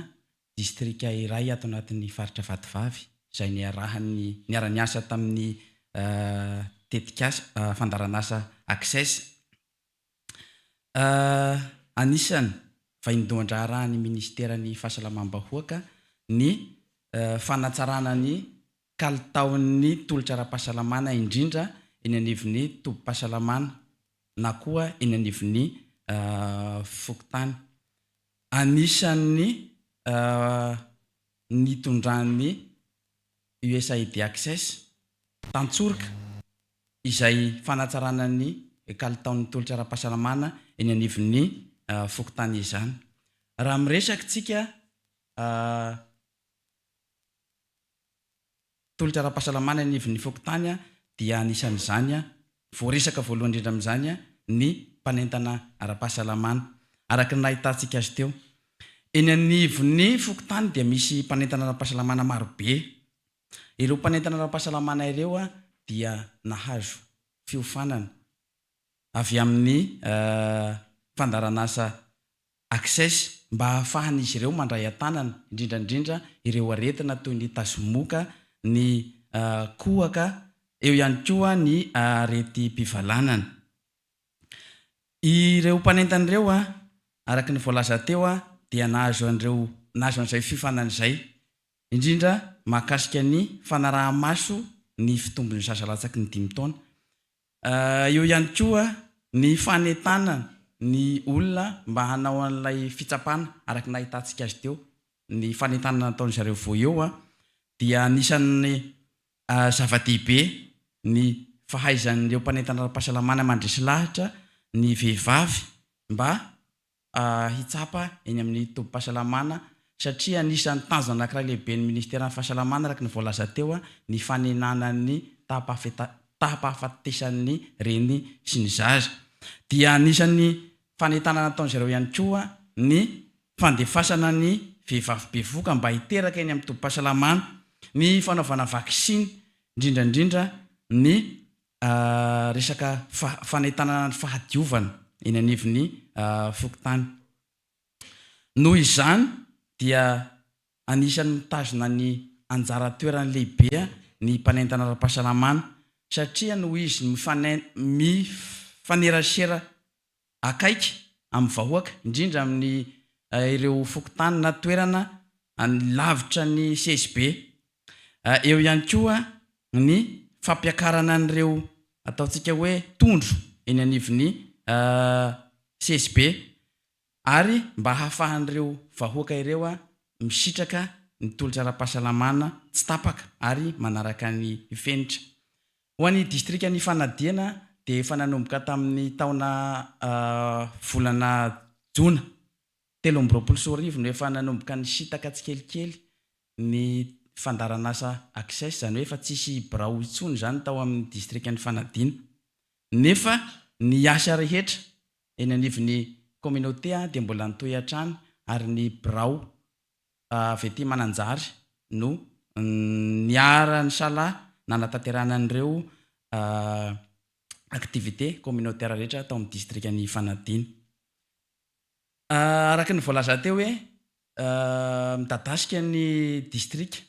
distrika iray ato anatin'ny faritra vatovavy izay ny arahany niara-niasa tamin'ny tetikasa fandaranasa access anisany vaindohan-draha rahany ministerany fahasalamam-bahoaka ny fanatsarana ny kalitaon'ny tolotra ara-pahasalamana indrindra eny anivon'ny tobo-pahasalamana na koa eny anivon'ny fokotany anisan'ny nitondran'ny USAID access tantsorika izay fanatsarana ny kalitaon'ny tolotra ara-pahasalamana eny anivon'ny fokotany izany raha miresaky tsika tolotra ara-pahasalamana eny anivon'ny fokotany dia anisan'izany voaresaka voalohany indrindra amin'izany ny mpanentana ara-pahasalamana araka ny nahitantsika azy teo eny anivon'ny fokotany dia misy mpanentana ara-pahasalamana marobe ireo mpanentana ara-pahasalamana ireo dia nahazo fiofanana avy amin'ny fandaranasa access mba hahafahan'izy ireo mandray an-tanana indrindrandrindra ireo aretina toy ny tazomoka ny kohaka eo ihany koa ny arety-pivalanana ireo mpanentan'ireo araka ny voalaza teo dia nahazo an'izay fifanana izay indrindra mahakasika ny fanaraha-maso ny fitombony sasa latsaky ny 5 taona eo ihany koa ny fanentanana ny olona mba hanao an'ilay fitsapana araky nahitantsika azy teo ny fanentanana nataony zareo vo eo dia anisan'ny zava-dehibe ny fahaizan'ireo mpanentana ara-pahasalamana mandresy lahatra ny vehivavy mba hitsapa eny amin'ny tombom-pahasalamana satria anisan'ny tanjona anankiray lehibe ny ministeran'ny fahasalamana araky ny voalaza teo ny fanenanany tahapahafatesan'ny reny sy ny zaza dia anisan'ny fanentanana nataony zareo ihany koa ny fandefasana ny vehivavy bevoka mba hiteraka eny amin'ny tombom-pahasalamana ny fanaovana vaksiny indrindrandrindra ny resaka fanentanana ny fahadiovana eny anivon'ny fokotany noho izany dia anisan'ny mitazona ny anjara toerany lehibe ny mpanentana ara-pahasalamana satria noho izy mifanerasera akaiky amin'ny vahoaka indrindra amin'ny ireo fokotany na toerana lavitra ny CSB eo ihany koa ny fampiakarana an'ireo ataontsika hoe tondro eny anivon'ny CSB ary mba hahafahan'ireo vahoaka ireo misitraka ny tolotra ara-pahasalamana tsy tapaka ary manaraka ny fenitra ho an'ny distrika ny fanadiana dia efa nanomboka tamin'ny taona volana jona 2024 no efa nanomboka ny sitaka tsikelikely ny fandaranasa access zany hoe efa tsisy birao itsony zany tao amin'ny distrika ny fanadiana nefa ny asa rehetra eny anivon'ny communauté dia mbola nitoy hatrany ary ny birao avy ety mananjary no niara ny sala nanatanterana an'ireo activité communautaire rehetra tao amin'ny distrika ny fanadiana araky ny voalaza teo hoe midadasika ny distrika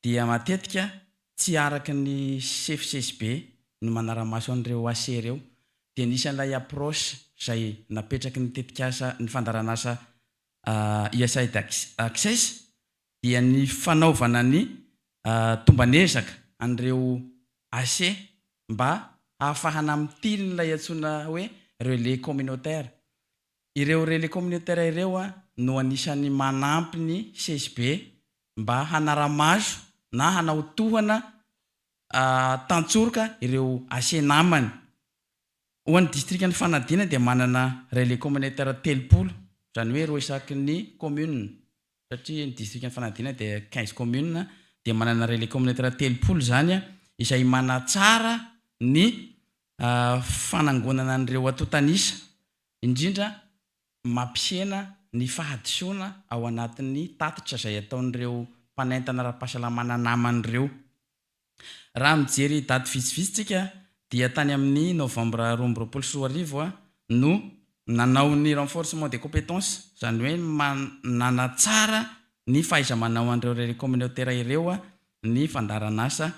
dia matetika tsy araky ny CFCSB no manaramaso an'ireo AC reo dia nisan'ilay approche zay napetraky ny tetikasa ny fandaranasa USAID access dia ny fanaovana ny tombanezaka an'ireo AC mba ahafahana mitiliny ilay antsoina hoe relais communautaire ireo relais communautaire ireo no anisan'ny manampy ny CSB mba hanaramaso na hanao tohana tantsoroka ireo AC namany ho an'ny distrika ny fanadiana dia manana relais communautaire 3 zany hoe roa isaky ny commune satria ny distrika ny fanadiana dia 15 commune dia manana relais communautaire 3 zany izay manatsara ny fanangonana an'ireo atotanisa indrindra mampisena ny fahadisoana ao anatin'ny tatitra zay ataon'ireo mpanentana ara-pahasalamana naman'ireo raha mijery daty vitsivitsitsika dia tany amin'ny novambra 2024 no nanao ny renforcement des compétences zany hoe nanatsara ny fahaiza-manao an'ireo relais communautaire ireo ny fandaranasa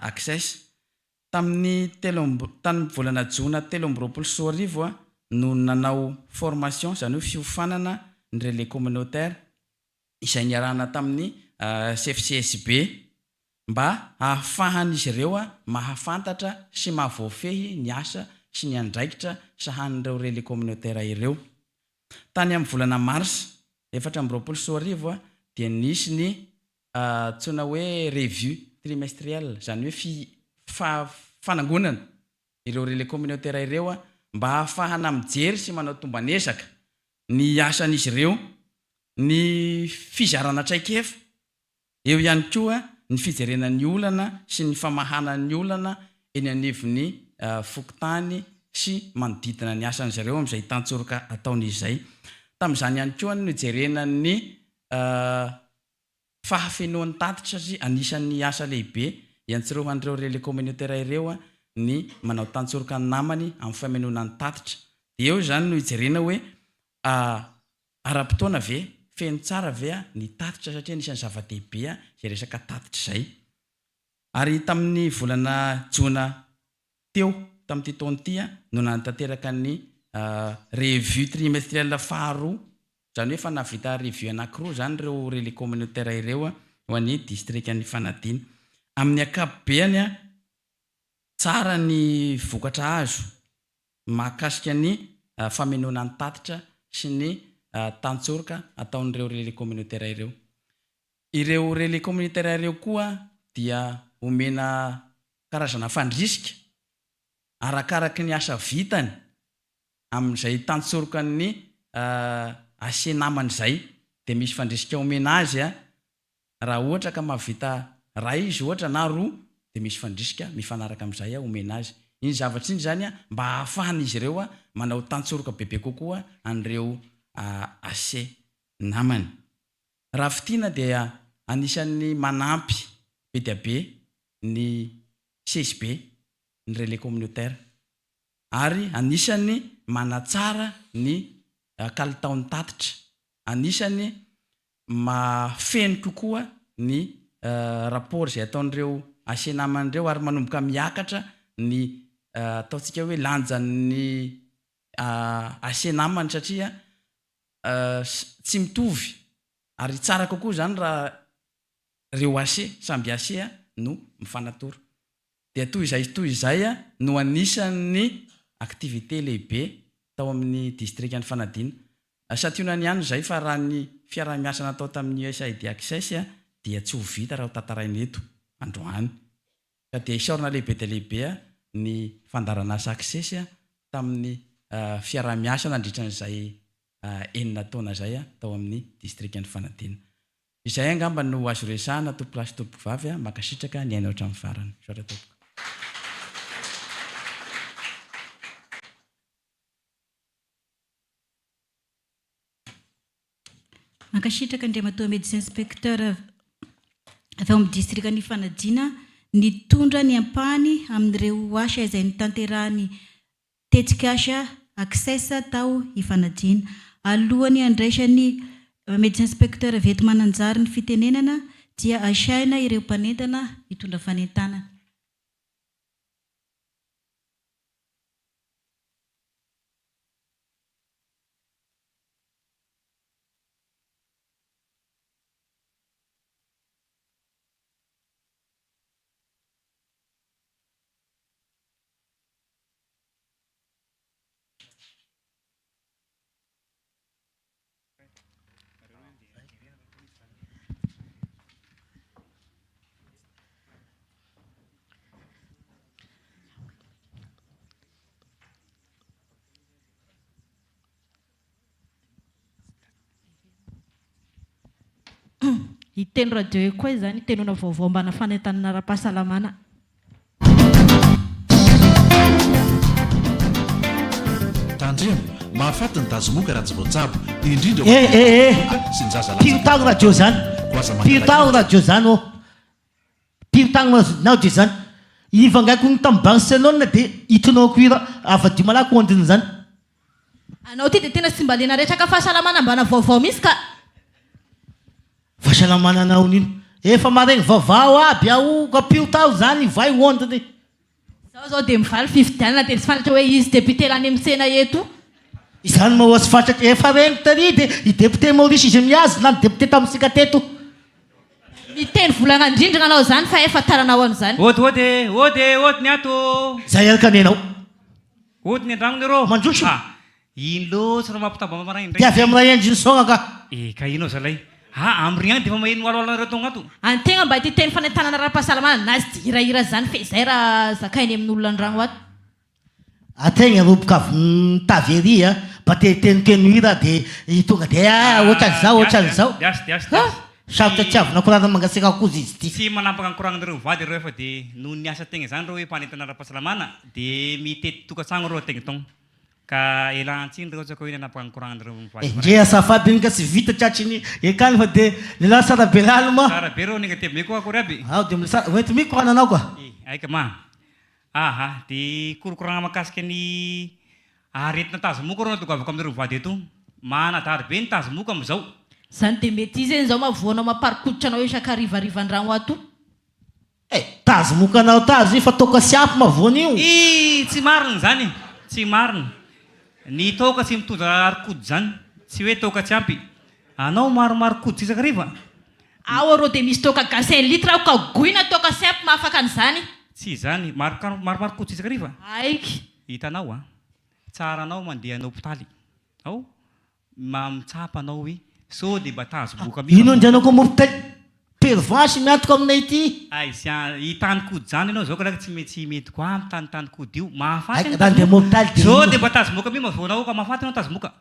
access tamin'ny tany volana jona 2024 no nanao formation zany hoe fiofanana ny relais communautaire izay niarahana tamin'ny CFCSB mba ahafahan'izy ireo mahafantatra sy mahavoafehy ny asa sy ny andraikitra sahan'ireo relais communautaire ireo tany amin'ny volana mars 2024 dia nisy ny tsona hoe revue trimestrielle zany hoe fanangonana ireo relais communautaire ireo mba ahafahana mijery sy manao tombanezaka ny asan'izy ireo ny fizarana traikefa eo ihany koa ny fijerenan'ny olana sy ny famahanan'ny olana eny anivon'ny fokotany sy manodidina ny asan'izy ireo amin'izay tantsoroka ataon'izay tamin'izany ihany koa no jerenan'ny fahafenoan'ny tatitra satria anisan'ny asa lehibe iantsirohan'ireo relais communautaire ireo ny manao tantsoroka ny namany amin'ny famenonan'ny tatitra dia eo zany no ijerena hoe ara-potoana ve feno tsara ve ny tatitra satria anisan'ny zava-dehibe zay resaka tatitra izay ary tamin'ny volana jona teo tamin'ity taona ity no nanatanteraka ny revue trimestrielle faharoa zany hoe fa navita revue anankiroa zany ireo relais communautaire ireo ho an'ny distrika ny fanadiana amin'ny akapobeany tsara ny vokatra azo mahakasika ny famenoana ny tatitra sy ny tantsoroka ataon'ireo relais communautaire ireo. Ireo relais communautaire ireo koa dia omena karazana fandrisika arakaraky ny asa vitany amin'izay tantsoroka ny asenamany zay, dia misy fandrisika omena azy raha ohatra ka mahavita ray izy ohatra na roa, dia misy fandrisika mifanaraka amin'izay omena azy. Iny zavatra iny zany mba hahafahana izy ireo manao tantsoroka bebe kokoa an'ireo ase namany. Raha fitiana dia anisan'ny manampy be dia be ny CSB, ny relais communautaire, ary anisan'ny manatsara ny kalitaon'ny tatitra, anisany mafeny kokoa ny rapport zay ataon'ireo asenamandreo ary manomboka miakatra ny ataontsika hoe lanjan'ny asenamany satria tsy mitovy ary tsara kokoa zany raha reo ase samby ase no mifanatoro. Dia toy izay no anisan'ny activité lehibe tao amin'ny district ny Fanadina. Sationany ihany zay fa raha ny fiarah-miasa natao tamin'ny USAID Access dia tsy ho vita raha ho tantaraina eto androany. Ka dia isaorana lehibe dia lehibe ny fandarana asa Access tamin'ny fiarah-miasa nandritran'izay 9 taona zay tao amin'ny district ny Fanadina. Izay angamba no azo resahana tompo lasy tompo vavy makasitraka ny aina ohatramin'ny farany. Soatra tompo. Mankasitraka Andriamatoa médecin inspecteur avy amin'ny district ny Fanadina nitondra ny ampahany amin'ireo asa izay nitanterahany tetsikasa Access tao Ifanadina. Alohany andraisany médecin inspecteur veto mananjary ny fitenenana dia asaina ireo mpanentana hitondra fanentanana. Iteny radio koa izany tenona vaovao mbana fanentanana ara-pahasalamana. Tandremo mahafaty ny dazomoka raha tsy voatsabo indrindra sy njaza piotagno radio zany piotagno radio zany ô piotagno nao dia zany ivangaiko ny tamin'ny Barcelone dia hitonao kuira avadio malako ondiny zany. Anao ty dia tena sy mba lena retraka fahasalamana mbana vaovao misy ka fahasalamana anao nino efa maregny vaovao aby ao ka piotao zany vai ondiny. Zaho zao dia mivaly fifidianana dia sy fantatra hoe izy député lany amin'ny sena eto. Izany mahoatsy fantatra efa regny tary dia i député Maurice Izemiazy na ny député tamintsika teto. Miteny volana indrindrina anao zany fa efa taranao an'izany. Ody ny ato. Zay araka nenao. Ody ny andragnony rô. Mandroso. Ino loatra raha mampitamba maraina dia avy amin'ny ray endriny saona ka. Ka inao zalay. Amin'ny riagny dia fa maheno aloalanareo tao agnato. Antegna mba ty teny fanentanana ara-pahasalamana na sy hirahira zany fe zay raha zakainy amin'olona andragno ato. Ategna roboka avy mitavy ery mba tetenikeno hira dia tonga dia ohatran'izao. Sarotra tsy avy nakorana mangasika kozy izy ty. Tsy manampaka ny koragnanareo vady reo fa dia noho ny asa tegna zany reo hoe mpanentana ara-pahasalamana dia mitety tokantragno reo tegna tao. Ka elantsiny reo tsaka hoe nanampaka ny koragnanareo mivady. Ndre azafady iny ka sy vita tratry ekany fa dia lehilahy sara be lalima. Sara be reo negative me koa akory aby. Dia mety mikorana anao koa. Aika ma. Dia korokorana makasika ny aretina tazomoka reo natokavako amin'ireo vady eto. Manadary be ny tazomoka amin'izao. Zany dia mety izy zao mavoanao mamparikoditra anao isakariva andragno ato. Tazomoka anao tazo fa toka sy ampy mavoana io. Tsy marina zany. Tsy marina. Ny toka tsy mitondra arikody zany. Tsy hoe toka tsy ampy. Anao maromaro kody tsy isakariva. Ao arô dia misy toka gasin litre ao ka goina toka sy ampy mahafaka an'izany. Tsy zany. Maromaro kody tsy isakariva. Aiky. Hitanao tsara anao mandeha anao hôpitaly ao mamitsapa anao hoe so dia mba tazoboka ino andehanako amoritaly pervansy miantoko aminay ity hitanykody zany ianao zao ka raha tsy mety koa mitanitany-kody io raha andeha amoritaly so dia mba tazoboka mi mavoanao ka mahafaty anao tazoboka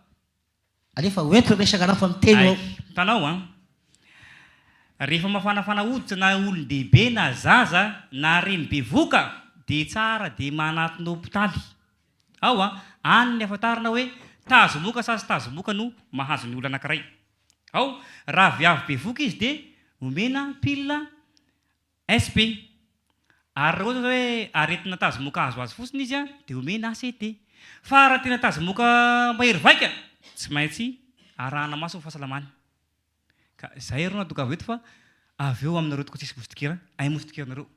alefa oento resaka raha fa miteny tanao a rehefa mafanafana hoditra na olon-dehibe na zaza na reny bevoka dia tsara dia manatin'ny hôpitaly ao a any afantarina hoe tazomoka sasy tazomoka no mahazo ny olo anankiray ao raha viavy bevoka izy dia omena pile SP ary raha ohatra hoe aretina tazomoka azo azy fotsiny izy a dia omena ACT fa raha tena tazomoka mahery vaika tsy maintsy arahana maso ny fahasalamany ka izay reo natokavy eto fa avy eo aminareo toko tsisy mostikira ay mostikiranareo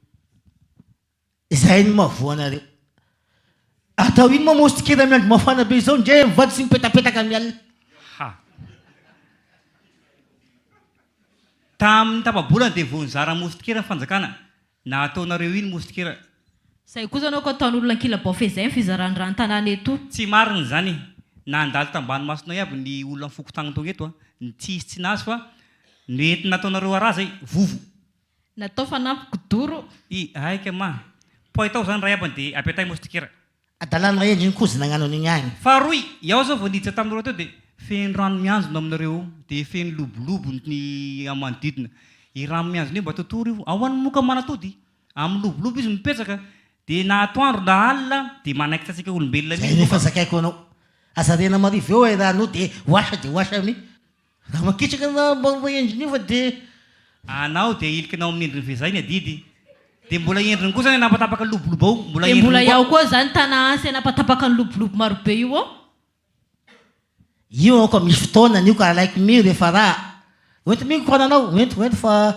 izay ny mahavoanareo atao ino ma mostikira miandro mafana be izao ndre mivady sy mipetapetaka mialina tamin'ny tapabolana dia vonizara mostikira ny fanjakana na ataonareo iny mostikira zay kosa anao ko ataon'olona ankila-baofe zay ny fizarany raha ny-tanàna eto tsy mariny zany nandalo tambany masonao iaby ny olona mifokotagny tong eto ny tsisy tsy nazy fa nentina ataonareo araha zay vovo natao fanampikodoro aika ma poitao zany raha iabany dia apetay mostikira adalana endriny kozina agnano an'igny agny fa roy iaho zao vao niditra taminareo teo dia feno rano mianjona aminareo dia feno lobolobo ny amanodidina i rano mianjona io mba totory io ao an'ny moka manatody amin'ny lobolobo izy mipetsaka dia na atoandro na alina dia manaiky tatsika olombelona zay nefa zakaiko anao azarena marivo eo e raha anao dia oasa mi raha makitraka na mba endriny io fa dia anao dia ilikanao amin'ny endriny fezay ny adidy dia mbola endriny koa zany napatapaka ny lobolobo ao mbola iaho koa zany tana ansy napatapaka ny lobolobo marobe io ao io ako misy fotoana nio ka alaiko mi rehefa raha oento mi koananao oento fa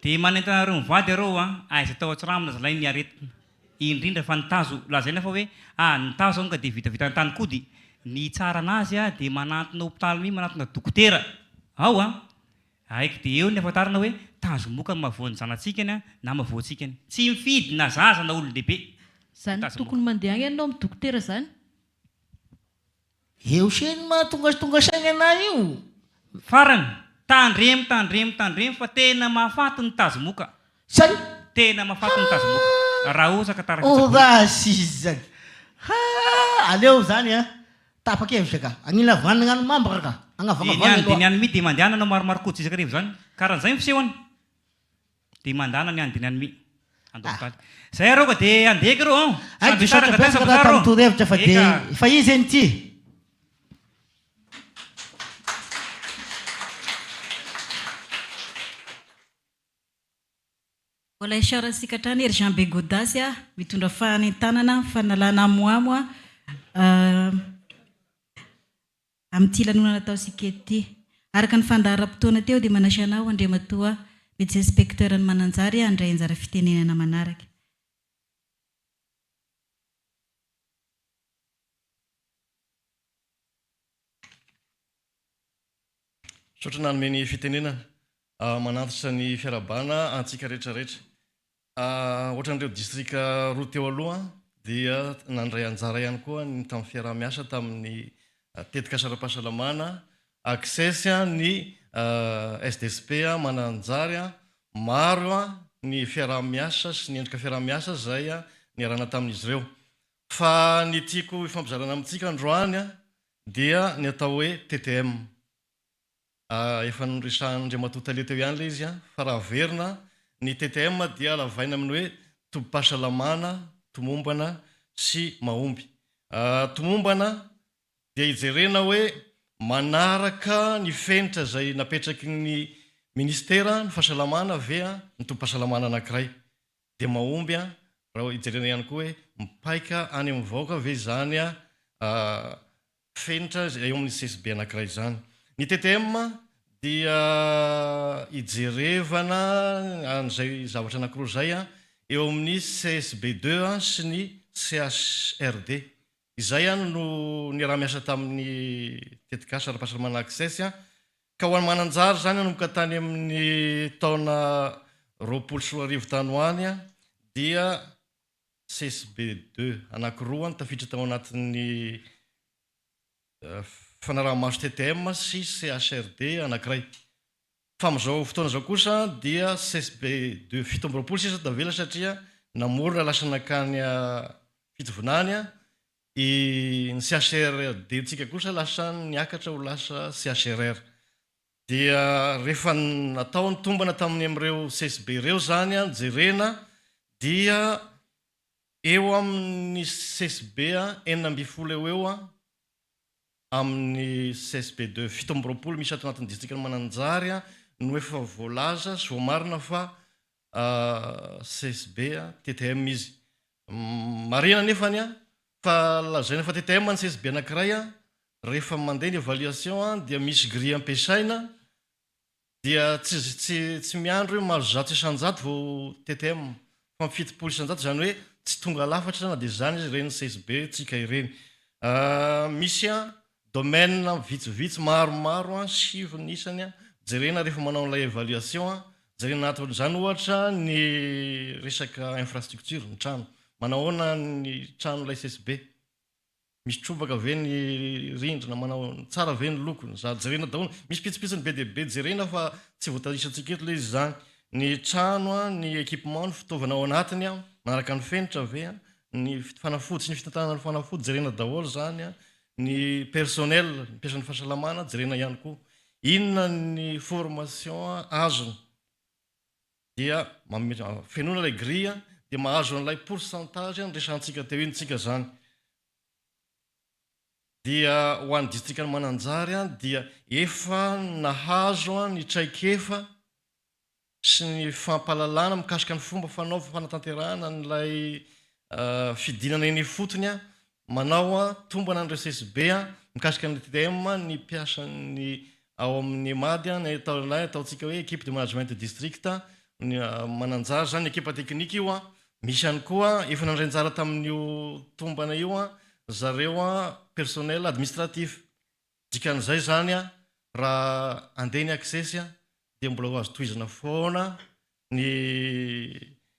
dia manentanareo mivady areo a aiza tao atsiramina zalay ny aretina indrindra fa nitazo lazaina fa hoe nitazo ao ka dia vitavita ny tany-kody ny tsara anazy a dia manantona hôpitaly mi manantona dokotera ao a aiky dia eo ny afantarina hoe tazomoka mavoany zanatsikany a na mavoatsikany tsy mifidy na zaza na olon-dehibe zany tokony mandeha agny ianao amin'ny dokotera zany eo seny mahatonga saigny anahy io farany tandremy fa tena mahafaty ny tazomoka zany tena mahafaty ny tazomoka raha osaka tarasizany aleo zany a tapakevitra ka agnila vanana ano mambaka ka dia niany mi dia mandehana anao maromaro koditra isaka rivo zany karan'izay fisehony dia mandana ny any dia niany mi andopitaly zay areo ka dia andehaka reo tamtorevitra fa dia fa izy eny ty mbola isarantsika hatrany ery Jean Begodasy a mitondra fanentanana fanalana amoamo amin'ity lanonana ataosika ety araka ny fandaharam-potoana teo dia manasanao andriamatoa médecin inspecteur ny Mananjary andray anjara fitenenana manaraka sotra nanome ny fitenenana manantitra ny fiarabana antsika rehetrarehetra ohatran'ireo distrika roa teo aloha dia nandray anjara ihany koa ny tamin'ny fiarah-miasa tamin'ny tetika sara-pahasalamana access ny SDSP mananjary maro ny fiarah-miasa sy ny endrika fiarah-miasa zay ny arana tamin'izy ireo fa ny tiako ifampizarana amintsika androany dia ny atao hoe TTM efa noresahandriamatoa tale teo ihany le izy fa raha verina ny TTM dia lavaina amin'ny hoe tombom-pahasalamana tomombana sy mahomby tomombana dia ijerena hoe manaraka ny fenitra zay napetraky ny ministera ny fahasalamana avea ny tombo-pahasalamana anankiray dia mahomby raha ijerena ihany koa hoe mipaika any amin'ny vahoaka ve zany fenitra eo amin'ny CSB anankiray zany ny TTM dia ijerevana an'izay zavatra anankiroa zay eo amin'ny CSB2 sy ny CHRD izay no ny raha miasa tamin'ny tetika sara-pahasalamana access ka ho any mananjary zany anomboka tany amin'ny taona 2024 tany hoany dia CSB2 anankiroa ny tafiditra tao anatin'ny fanarahamaso TTM sy CHRD anankiray. Fa amin'izao fotoana izao kosa dia CSB2 7 sisa tavela satria namorona lasa nakany fitovinany ny CHRD tsika kosa lasa niakatra ho lasa CHRR. Dia rehefa natao ny tombana tamin'ny amin'ireo CSB ireo zany jerena dia eo amin'ny CSB 4 eo amin'ny CSB2 7 misy ato anatin'ny distrikta Mananjary no efa voalaza sy voamarina fa CSB TTM izy. Marina nefany fa lazaina fa TTM ny CSB anankiray rehefa mandeha ny évaluation dia misy grille ampiasaina dia tsy miandro hoe mahazo 100 vao TTM fa 70 zany hoe tsy tonga lafatra na dia zany izy ireny CSB tsika ireny. Misy domaine vitsivitsy maromaro sivy isany jerena rehefa manao n'ilay évaluation jerena anatin'izany ohatra ny resaka infrastructure ny trano manao ahoana ny trano ilay CSB misy trobaka ve ny rindrina manao tsara ve ny lokony za jerena daholo misy pitsipitsiny be dia be jerena fa tsy voatanisantsika eto ilay izy zany ny trano ny équipement ny fitaovana ao anatiny manaraka ny fenitra ve ny fanafody sy ny fitantanana ny fanafody jerena daholo zany ny personnel mpiasa ny fahasalamana jerena ihany koa. Inona ny formation azony dia fenona ilay grille dia mahazo an'ilay pourcentage ny resantsika teo intsika zany. Dia ho an'ny distrikta Mananjary dia efa nahazo ny traikefa sy ny fampalalana mikasika ny fomba fanaova fanatanterahana n'ilay fidinana eny fotony manao tombana n'ireo CSB mikasika ny TTM ny mpiasany ao amin'ny mady ataontsika hoe équipe de management district ny Mananjary zany équipe teknika io misy ihany koa efa nandray-njara tamin'io tombana io zareo personnel administratif dikan'izay zany raha andeha ny access dia mbola ho azo tohizana foana ny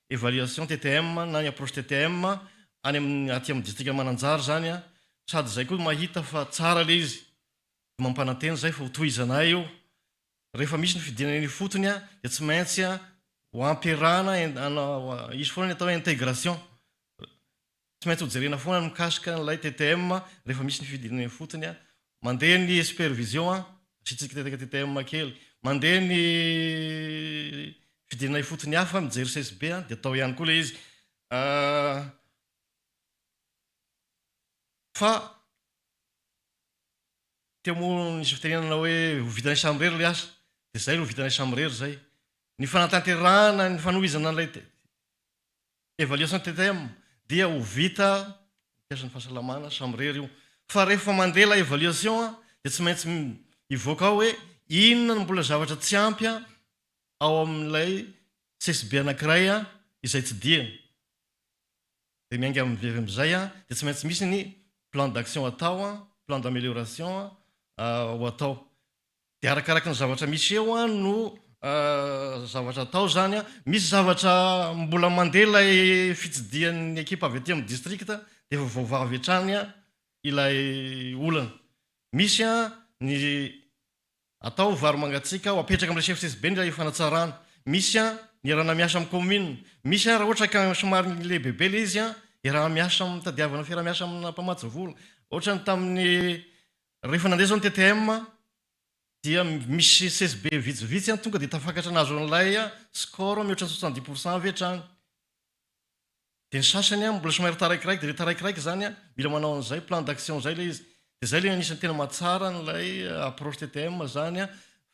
évaluation TTM na ny approche TTM aty amin'ny distrikta Mananjary zany sady zay koa mahita fa tsara le izy mampanantena zay fa ho tohizana io rehefa misy ny fidinana ny fotony dia tsy maintsy ho ampiarahana izy foana ny atao intégration tsy maintsy ho jerena foana mikasika n'ilay TTM rehefa misy ny fidinana ny fotony mandeha ny supervision sitsika TTM kely mandeha ny fidinana ny fotony hafa mijery CSB dia atao ihany koa le izy. Fa teo moa nisy fitenenana hoe ho vitanay samyrery le asa dia zay ho vitanay samyrery zay ny fanatanterahana ny fanohizana n'ilay évaluation TTM dia ho vita mpiasa ny fahasalamana samyrery io fa rehefa mandeha la évaluation dia tsy maintsy hivoaka ao hoe inona ny mbola zavatra tsy ampy ao amin'ilay CSB anankiray izay tsy diany dia miainga amin'nivevy amin'izay dia tsy maintsy misy ny plan d'action atao plan d'amélioration ho atao dia arakaraka ny zavatra misy eo no zavatra atao zany misy zavatra mbola mandeha ilay fitsidian'ny ekipa avy aty amin'ny distrikta dia efa vaovavy hatrany ilay olana misy ny atao vary mangatsika ho apetraka amin'ilay chef CSB ny fanatsarana misy ny arana miasa amin'ny commune misy raha ohatra ka somary le bebe le izy raha miasa amin'ny tadiavana fiara-miasa amina mpamatsy vola ohatra ny tamin'ny rehefa nandeha zao ny TTM dia misy CSB vitsivitsy tonga dia tafakatra anazo an'ilay score mihoatra ny 70% avy hatrany dia ny sasany mbola somary taraikiraiky dia le taraikiraiky zany mila manao an'izay plan d'action zay le izy dia zay le anisany tena mahatsara n'ilay approche TTM zany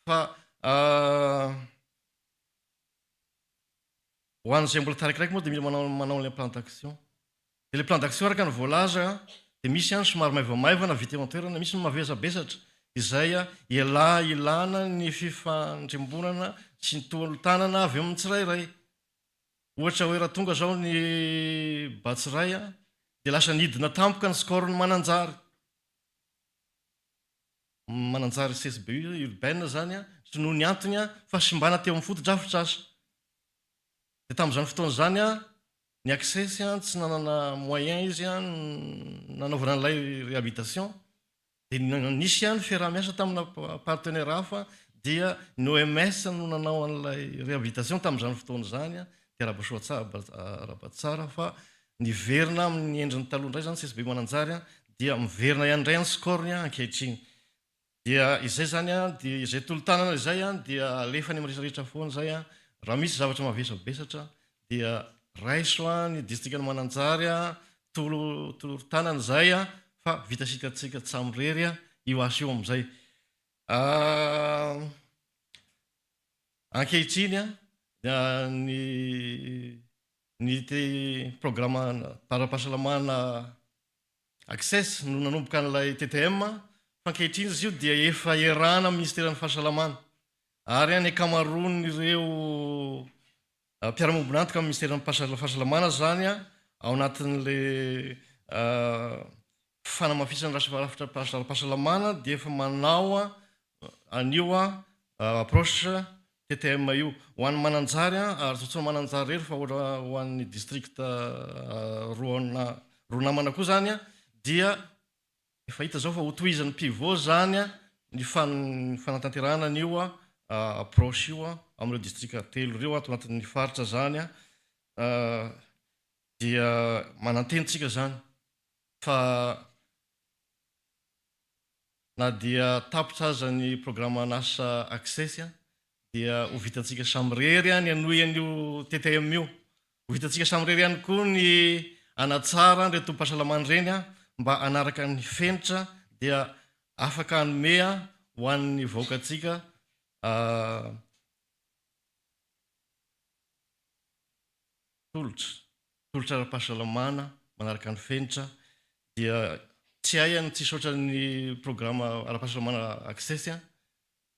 fa ho an'izay mbola taraikiraiky moa dia mila manao le plan d'action dia le plan d'action araka ny voalaza dia misy somary maivamaivana vita eo an-toerana misy ny mavesabesatra izay ilana ny fifandrembonana sy ny tolontanana avy amin'ny tsirairay ohatra hoe raha tonga zao ny batsiray dia lasa nidina tampoka ny score ny Mananjary CSB urbaine zany sy noho ny antony fa simbana teo amin'ny foto-drafitrasa dia tamin'izany fotoana zany ny accès a tsy nanana moyen izy a nanaovana an'ilay réhabilitation dia nisy ihany fiarah-miasa tamina partenaire hafa dia ny OMS no nanao an'ilay réhabilitation tamin'izany fotoana zany a dia arabatsara fa niverina amin'ny endriny taloha indray zany CSB Mananjary a dia miverina ihany indray any scorny ankehitriny dia izay zany a dia izay tolo-tanana izay a dia alefa ny miresarehetra foana zay a raha misy zavatra mavesabesatra dia raiso a ny district ny Mananjary a tolo-tanana zay a fa vitasikatsika tsamrery a io asa io amin'izay ankehitriny a ny programme para-pahasalamana access no nanomboka n'ilay TTM fa ankehitriny izy io dia efa erana amin'ny ministeran'ny fahasalamana ary ny akamaroan'ireo mpiara-mombonantoka amin'ny ministeran'ny fahasalamana zany a ao anatin'le fanamafisana rafitra pahasalamana dia efa manao anio approche TTM io ho an'ny Mananjary ary tsotsony Mananjary rery fa ohatra ho an'ny district roa namana koa zany a dia efa hita zao fa hotohizan'ny pivot zany a ny fanatanterahana an'io approche io amin'ireo district telo ireo ato anatin'ny faritra zany a dia manantenitsika zany fa na dia tapitra aza ny programme nasa access dia ho vitatsika samyrery ny anohy an'io TTM io ho vitatsika samyrery ihany koa ny anatsara ny retom-pahasalamana reny mba anaraka ny fenitra dia afaka anome ho an'ny vahoakatsika tolotra ara-pahasalamana manaraka ny fenitra dia tsy hay tsy sotra ny programme ara-pahasalamana access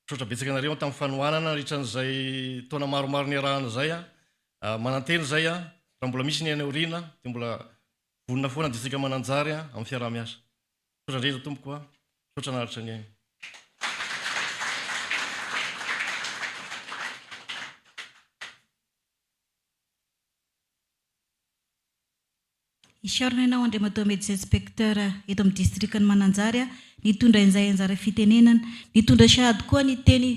sotra betsaka anareo tamin'ny fanohanana ritran'izay taona maromaro ny arahana zay mananteny zay raha mbola misy ny any aoriana dia mbola vonina foana ny distrika Mananjary amin'ny fiarah-miasa sotra ndreza tompoko sotra naritra ny ainy Isiarina ianao andriamatoa médecin inspecteur eto amin'ny district ny Mananjary nitondra izay anjara fitenenana nitondra sahady koa ny teny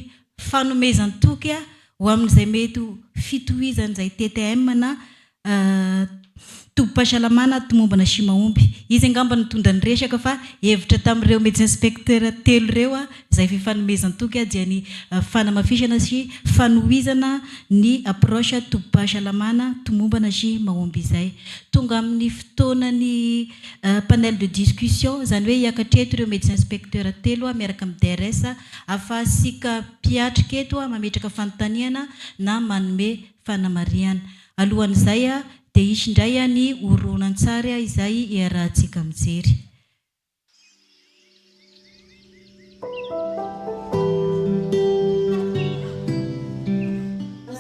fanomezan-toky ho amin'izay mety fitohizana izay TTM na tobo-pahasalamana tomombana sy mahomby izy angamba nitondra ny resaka fa hevitra tamin'ireo médecin inspecteur telo ireo izay fifanomezan-toky dia ny fanamafisana sy fanohizana ny approche tobo-pahasalamana tomombana sy mahomby izay tonga amin'ny fotoanany panel de discussion zany hoe hiakatreto ireo médecin inspecteur telo miaraka amin'ny DRS afahasika mpiatrika eto mametraka fanontaniana na manome fanamariana alohan'izay dia isy indray ny horonan-tsary izay iarahantsika mijery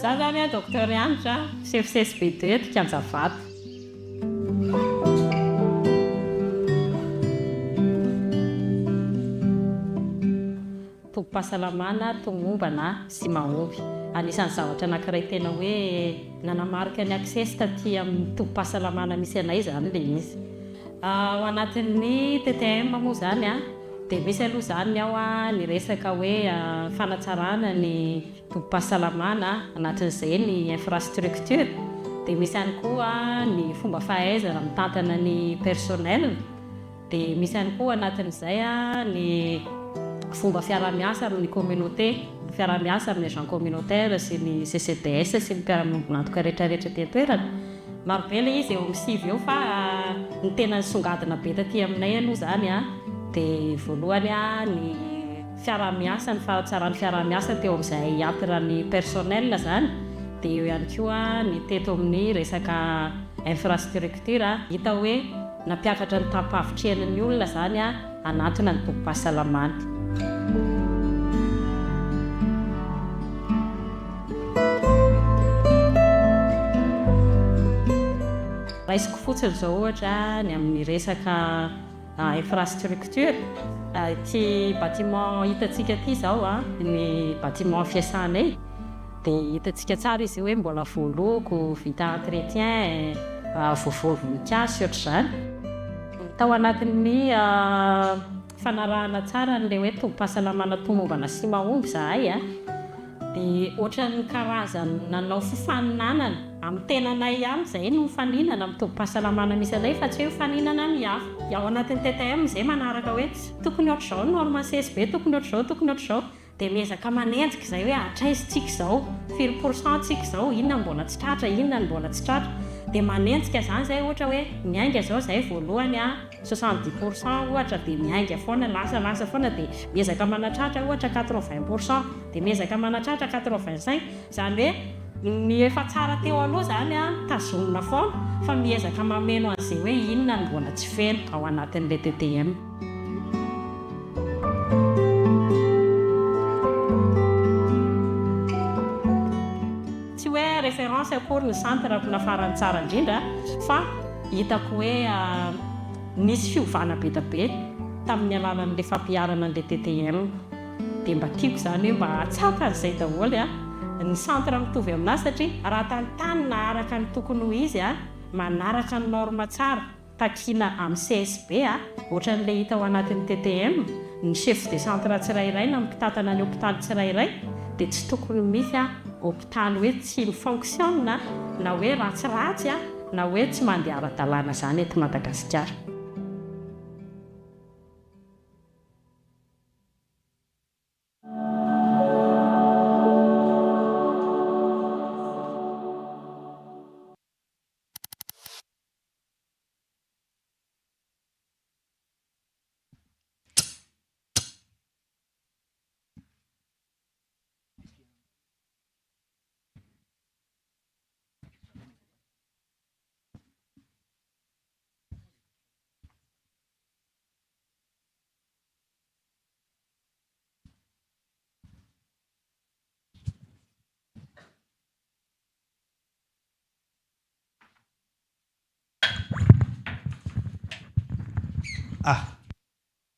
za zany docteur Anitra chef CSB2 eto Kianjavato tobo-pahasalamana tomombana sy mahomby anisan'ny zavatra anankiray tena hoe nanamarika ny access taty amin'ny tobo-pahasalamana misy anay zany le izy ao anatin'ny TTM moa zany dia misy aloha zany ao ny resaka hoe fanatsarana ny tobo-pahasalamana anatin'izay ny infrastructure dia misy ihany koa ny fomba fahaizana mitantana ny personnel dia misy ihany koa anatin'izay ny fomba fiarah-miasa amin'ny communauté fiarah-miasa amin'ny agent communautaire sy ny CCDS sy ny mpiara-mombonantoka rehetrarehetra tentoerana marobe le izy eo amin'ny sivy eo fa ny tena songadina be taty aminay aloha zany dia voalohany ny fiarah-miasa ny fahatsarany fiarah-miasa teo amin'izay hiampirany personnel zany dia eo ihany koa ny teto amin'ny resaka infrastructure hita hoe nampiakatra ny tapavitryen'ny olona zany anatona ny tobo-pahasalamana raisiko fotsiny zao ohatra ny amin'ny resaka infrastructure ty bâtiment hitatsika ty zao ny bâtiment fiasanay dia hitatsika tsara izy hoe mbola voaloko vita entretien vovovonikasy ohatr'izany tao anatin'ny fanarahana tsara n'ilay hoe tombom-pahasalamana tomombana sy mahomby zahay dia ohatran'ny karazany nanao fifaninanana amin'ny tenanay ihany izay no mifaninana amin'ny tombom-pahasalamana misy anay fa tsy hoe mifaninana mihafa. Ao anatin'ny TTM izay manaraka hoe tokony ohatr'izao norme CSB, tokony ohatr'izao, tokony ohatr'izao, dia miezaka manenjika izay hoe atraizitsika izao, 4% tsika izao, inona mbola tsy tratra, inona mbola tsy tratra. Dia manenjika izany izay ohatra hoe miainga izao izay voalohany 70% ohatra dia miainga foana lasa foana dia miezaka manatratra ohatra 80%, dia miezaka manatratra 85%, izany hoe ny efa tsara teo aloha izany tazomina foana fa miezaka mameno an'izay hoe inona no mbola tsy feno ao anatin'ilay TTM. Tsy hoe référence akory ny centre nafarany tsara indrindra fa hitako hoe nisy fiovana be da be tamin'ny alalan'ilay fampiarana an'ilay TTM dia mba tiako izany hoe mba hatsaka an'izay daholo ny centre mitovy aminazy satria raha tantany naharaka ny tokony ho izy manaraka ny norme tsara takiana amin'ny CSB ohatran'ilay hita ao anatin'ny TTM ny chef de centre tsirairay na mipitatana ny hôpitaly tsirairay dia tsy tokony misy hôpitaly hoe tsy mifonctionne na hoe ratsiratsy na hoe tsy mandeha ara-dalàna izany eto Madagasikara.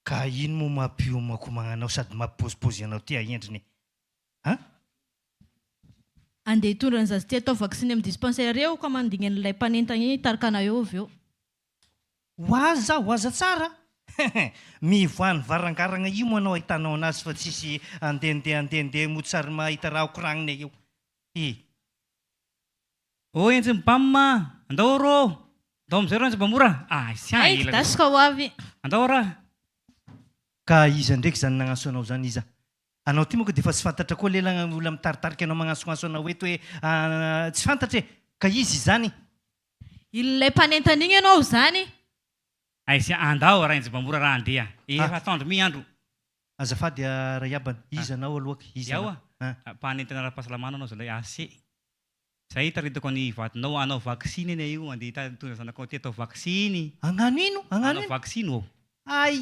Ka ino moa mampiomako magnanao sady mampipozipozy anao ty endriny andeha hitondra ny zaza ty atao vaksiny amin'ny dispensaire eo ka mandingan'ilay mpanentana iny tarikana eo avy eo. Hoaza tsara mivoany varangaragna io moa anao ahitanao anazy fa tsisy andehandeha motsary mahita raha koragnina eo. O enjy mibamma andao rô andao amizay rô enjy mbamora dasika ho avy andao raha ka iza ndraiky zany nagnaso anao zany iza anao ty moa ka dia efa tsy fantatra koa lela olona mitaritarika anao magnasonaso anao eto hoe tsy fantatra ka izy zany ilay mpanentana iny ianao zany aisy andao raha enjy mbamora raha andeha efa atandro mi andro azafady raha iabana izy anao alohaka izy iaho mpanentana ara-pahasalamana anao zalay ase zay taritako ny vatinao anao vaksiny eny io andeha hitondra zanakao ty atao vaksiny agnano ino anao vaksiny ô ay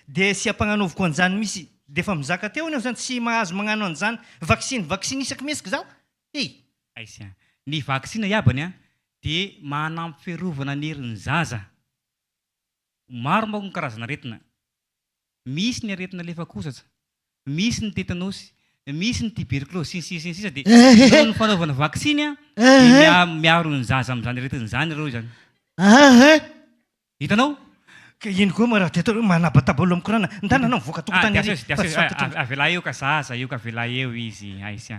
dia sy ampagnanovoko an'izany misy dia efa mizaka teo iny zany tsy mahazo magnano an'izany vaksiny isaky mesika zao aisy ny vaksina iabany dia manampy fiarovana ny herin'ny zaza maro mako ny karazana aretina misy ny aretina lefa kosatra misy ny tétanosy misy ny tuberculose sisa dia no ny fanaovana vaksiny dia miaro ny zaza amin'izany aretin'ny zany reo zany hitanao ka ino koa ma raha ty atao manabatabalo amin'ny korana ndana anao mivoaka tokotany avela eo ka zaza io ka avela eo izy aisy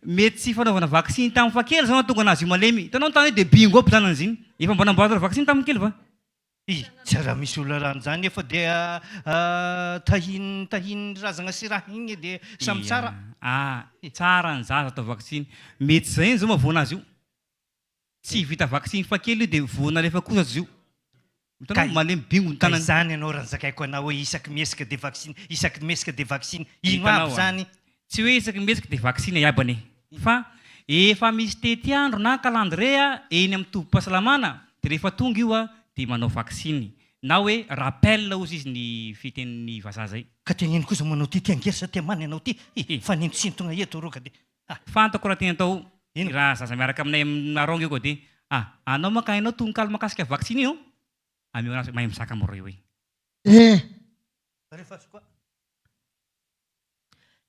mety tsy fanaovana vaksiny tamin'ny fakely zao tonga anazy io malemy hitanao ny tany hoe dia bingo aby zany an'iziny efa mba namboatra vaksiny tamin'ny kely va tsy raha misy olona raha an'izany efa dia tahiny razana sy raha igny dia samy tsara tsara ny zaza atao vaksiny mety zay iny zao mahavoana azy io tsy vita vaksiny fakely io dia voana rehefa kosatsy io malemy bingo ny tanany zany ianao raha nizakaiko anao hoe isaky mesika dia vaksiny isaky mesika dia vaksiny ino aby zany tsy hoe isaky mesika dia vaksiny iabany fa efa misy tety andro na calendrier eny amin'ny tombom-pahasalamana dia rehefa tonga io dia manao vaksiny na hoe rappel ozy izy ny fitenin'ny vazaha zay ka teneno kosa manao ty tiangery sa tiamany anao ty fa nintosintona eto roka dia fantako raha tena atao raha zaza miaraka aminay aronga io koa dia anao maka hainao tonokalo makasika vaksiny io mahay misaka amoreo hoe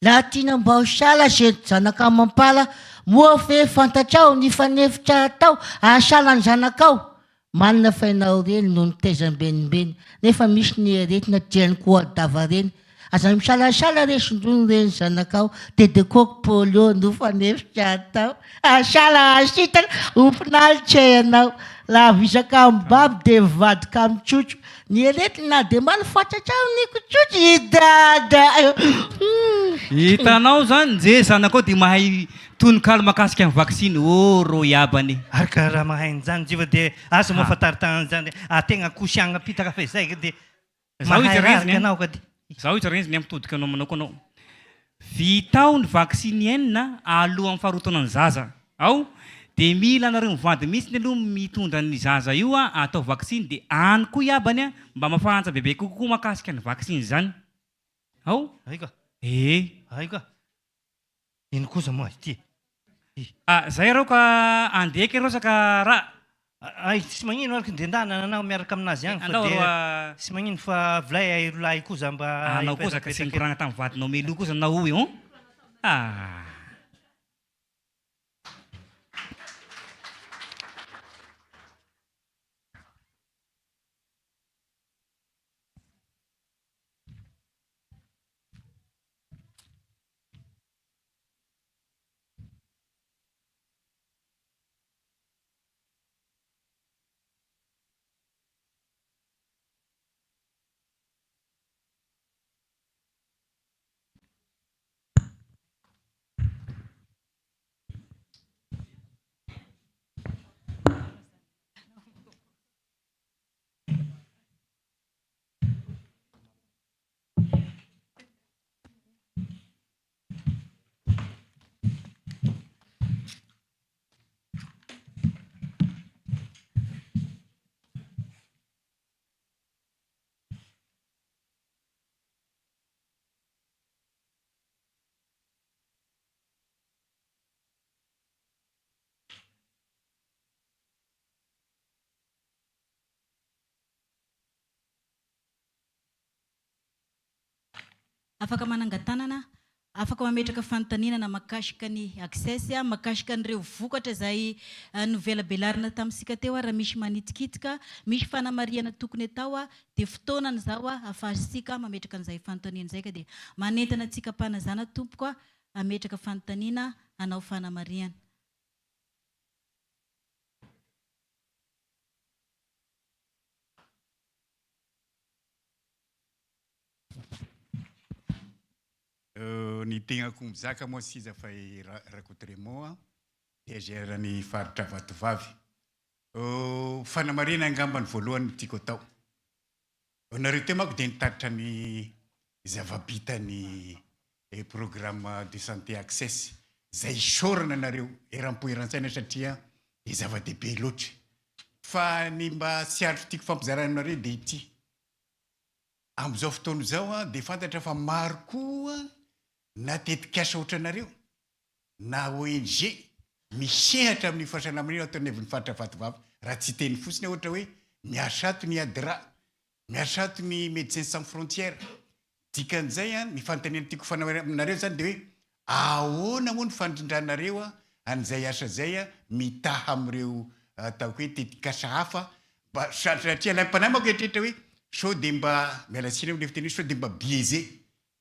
laha tiana mba ho sala ze zanaka mampala moa fe fantatrao ny fanefitra atao ahasalany zanakao manina fainao reny no nitezam-benimbeny nefa misy ny aretina tiany koa adava reny aza misalasala resondrony reny zanakao dedekoko polio no fanefitra atao asala asitana ompinalitra ianao laha visaka mibaby de mivadika mitrotro ny aretina de manifatratrao nikotrotro idada hitanao zany je zanakao de mahay tononkalo makasika amin'ny vaksiny rô iabany ary ka raha mahain'izany jiva de asa mafataritaan'izany ategna kosiagna pitaka fa izay de anao ka zaho itsarenziny ampitodika anao manao koa anao vitao ny vaksiny enina aloha amin'ny faharotana ny zaza ao de mila anareo mivady mihitsy ny aloha mitondra ny zaza io atao vaksiny de any koa iabany mba mafahantsa bebe kokoa makasika ny vaksiny zany ao aika aika ino koza moa ity zay arao ka andeky arao saka raha ay tsy magnino araka ndendana anao miaraka aminazy agny fa sy magnino fa vilay lahy koza mba anao koza ka sy nikoragna tamin'ny vadinao melo koza nao io afaka manangatanana afaka mametraka fanotaninana makasika ny access makasika an'ireo vokatra zay novela belarina tamintsika teo raha misy manitikitika misy fanamariana tokony atao de fotoanany zao afahasika mametraka an'izay fanotanina zay ka de manentana atsika mpanazana tompoko ametraka fanotanina anao fanamariana ny tegnako mizaka moa siza fa rakotremont dia gérany faritra vatovavy fanamarina angambany voalohany tiako atao nareo teo manko dia nitaritra ny zavabitany programme de santé access zay sorana nareo eram-poeran-tsaina satria dia zava-dehibe loatra fa ny mba sy aritro tiako fampizarana nareo dia ity amin'izao fotoana izao dia fantatra fa maro koa natetikasa ohatranareo na ONG misehatra amin'ny fahasalamanina ataony avy ny faritra vatovavy raha tsy teny fotsiny ohatra hoe miasa ato ny ADRA miasa ato ny Médecins Sans Frontières dikan'izay ny fanontaniana tiako fanao aminareo zany dia hoe ahoana moa ny fandrindranareo an'izay asa zay mitaha amin'ireo ataoko hoe tetikasa hafa mba satria laim-panahy manko etrehitra hoe sao dia mba miala tsiny am'le fiteny sao dia mba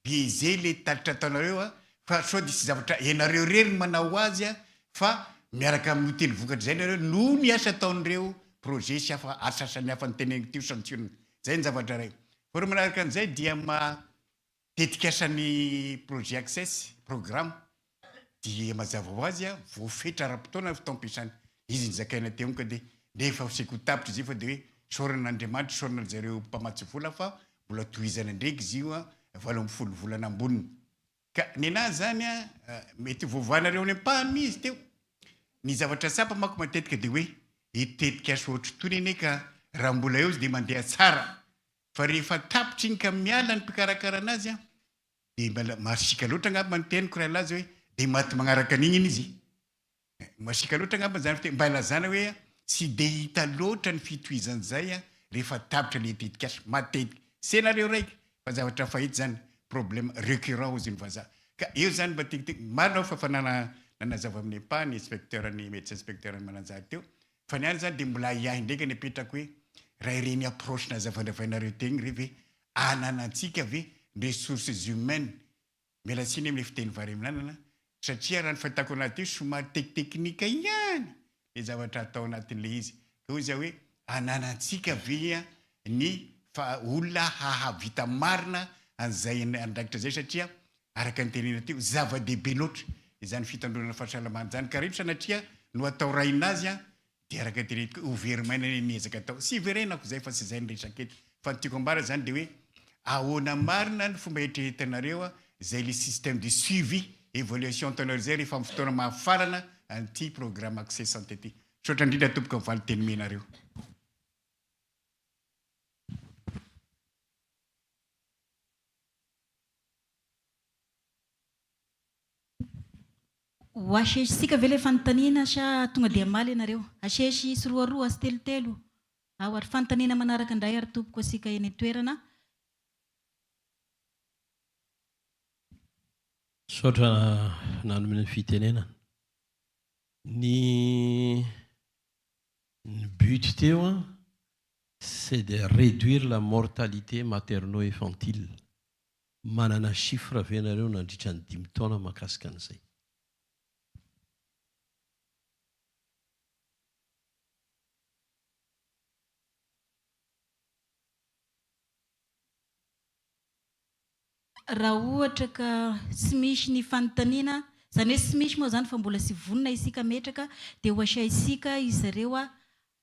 biaisé le talitra ataonareo fa sao dia sy zavatra ianareo rery ny manao azy fa miaraka amin'ny hotely vokatra zay nareo no ny asa ataon'ireo projet sy hafa asasany hafa ny teneniko teo santionina zay ny zavatra ray fa reo manaraka an'izay dia tetikasany projet access programme dia mazava ho azy voafetra ara-potoana fotoam-piasany izy ny zakaina teo ka dia nefa seko tapitra izy io fa dia hoe soran'Andriamanitra sorana zareo mpamatsy vola fa mbola tohizana ndraiky izy io valo amin'ny folo volana amboniny ka ny anazy zany mety voavoanareo any ampahany izy teo ny zavatra sapa manko matetika dia hoe itetika asa ohatra tony ene ka raha mbola eo izy dia mandeha tsara fa rehefa tapitra iny ka miala ny mpikarakara anazy dia masika loatra angamba ny teniko raha lazy hoe dia maty magnaraka an'igny iny izy masika loatra angamba zany mba ilazana hoe sy dia hita loatra ny fitohizan'izay rehefa tapitra le tetikasa matetika senareo raiky fa zavatra fahita zany problème récurrent ozy ny vazaha ka eo zany mba tiakotiako marinao fa nanazava amin'ny epa ny inspecteur ny médecin inspecteur ny mananjary teo fa ny any zany dia mbola iahy ndraiky ny apetrako hoe raha ireny approche nazavandavainareo tegny re ve ananantsika ve ressources humaines mila tsiny amin'ny fiteny vary aminanana satria raha ny fahitako anaty io somary teknika ihany le zavatra atao anatin'le izy ka hoy za hoe ananantsika ve ny olona hahavita marina an'izay andraikitra zay satria araka ny tenena teo zava-dehibe loatra izany fitandronana fahasalamana zany ka rehetra sanatria no atao rainazy dia araka ny tenena teo overmaina niezaka atao sy verenako zay fa sy zay nyresaketo fa ny tiako ambara zany dia hoe ahoana marina ny fomba hitrehetanareo zay le système de suivi évaluation taonareo zay rehefa amin'ny fotoana mahafarana an'ity programme accès santé ty sotra indrindra tomboka mivaly teny menareo. Ho asesisika ve le fanontaniana sa tonga dia maly ianareo? Asesy sy roaroa sy telotelo ao ary fanontaniana manaraka indray ary tompoko asika eny toerana. Sotra nanome ny fitenenana. Ny but teo c'est de réduire la mortalité materno-infantile. Manana chiffre avy ianareo nandritra ny 5 taona mahakasika an'izay. Raha ohatra ka tsy misy ny fanontaniana, zany hoe tsy misy moa zany fa mbola sy vonona isika metraka dia ho asia isika izy ireo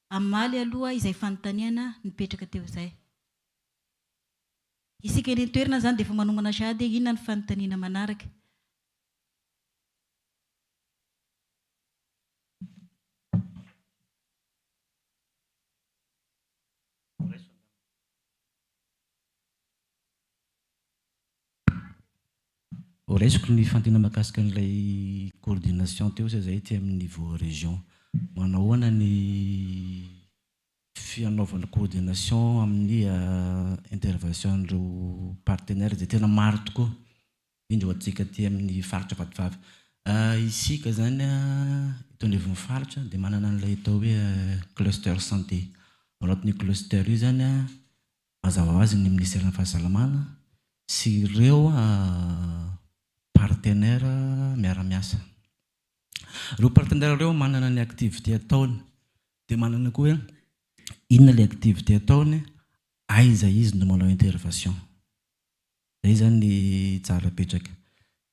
amaly aloha izay fanontaniana nipetraka teo izay. Isika eny toerana zany dia efa manomana sahady inona ny fanontaniana manaraka. Raisiko ny fantina mahakasika an'ilay coordination teo zay ty amin'ny niveau région. Manao ahoana ny fianaovana coordination amin'ny intervention an'ireo partenaires zay tena maro tokoa indreo atsika ty amin'ny faritra Vatovavy. Isika zany eto anivon'ny faritra dia manana an'ilay atao hoe cluster santé. Ao anatin'ny cluster io zany mazava ho azy ny ministère ny fahasalamana sy ireo partenaire miara-miasa. Ireo partenaire ireo manana ny activité ataony dia manana koa hoe inona le activité ataony, aiza izy no manao intervention. Zay zany ny tsara petraka.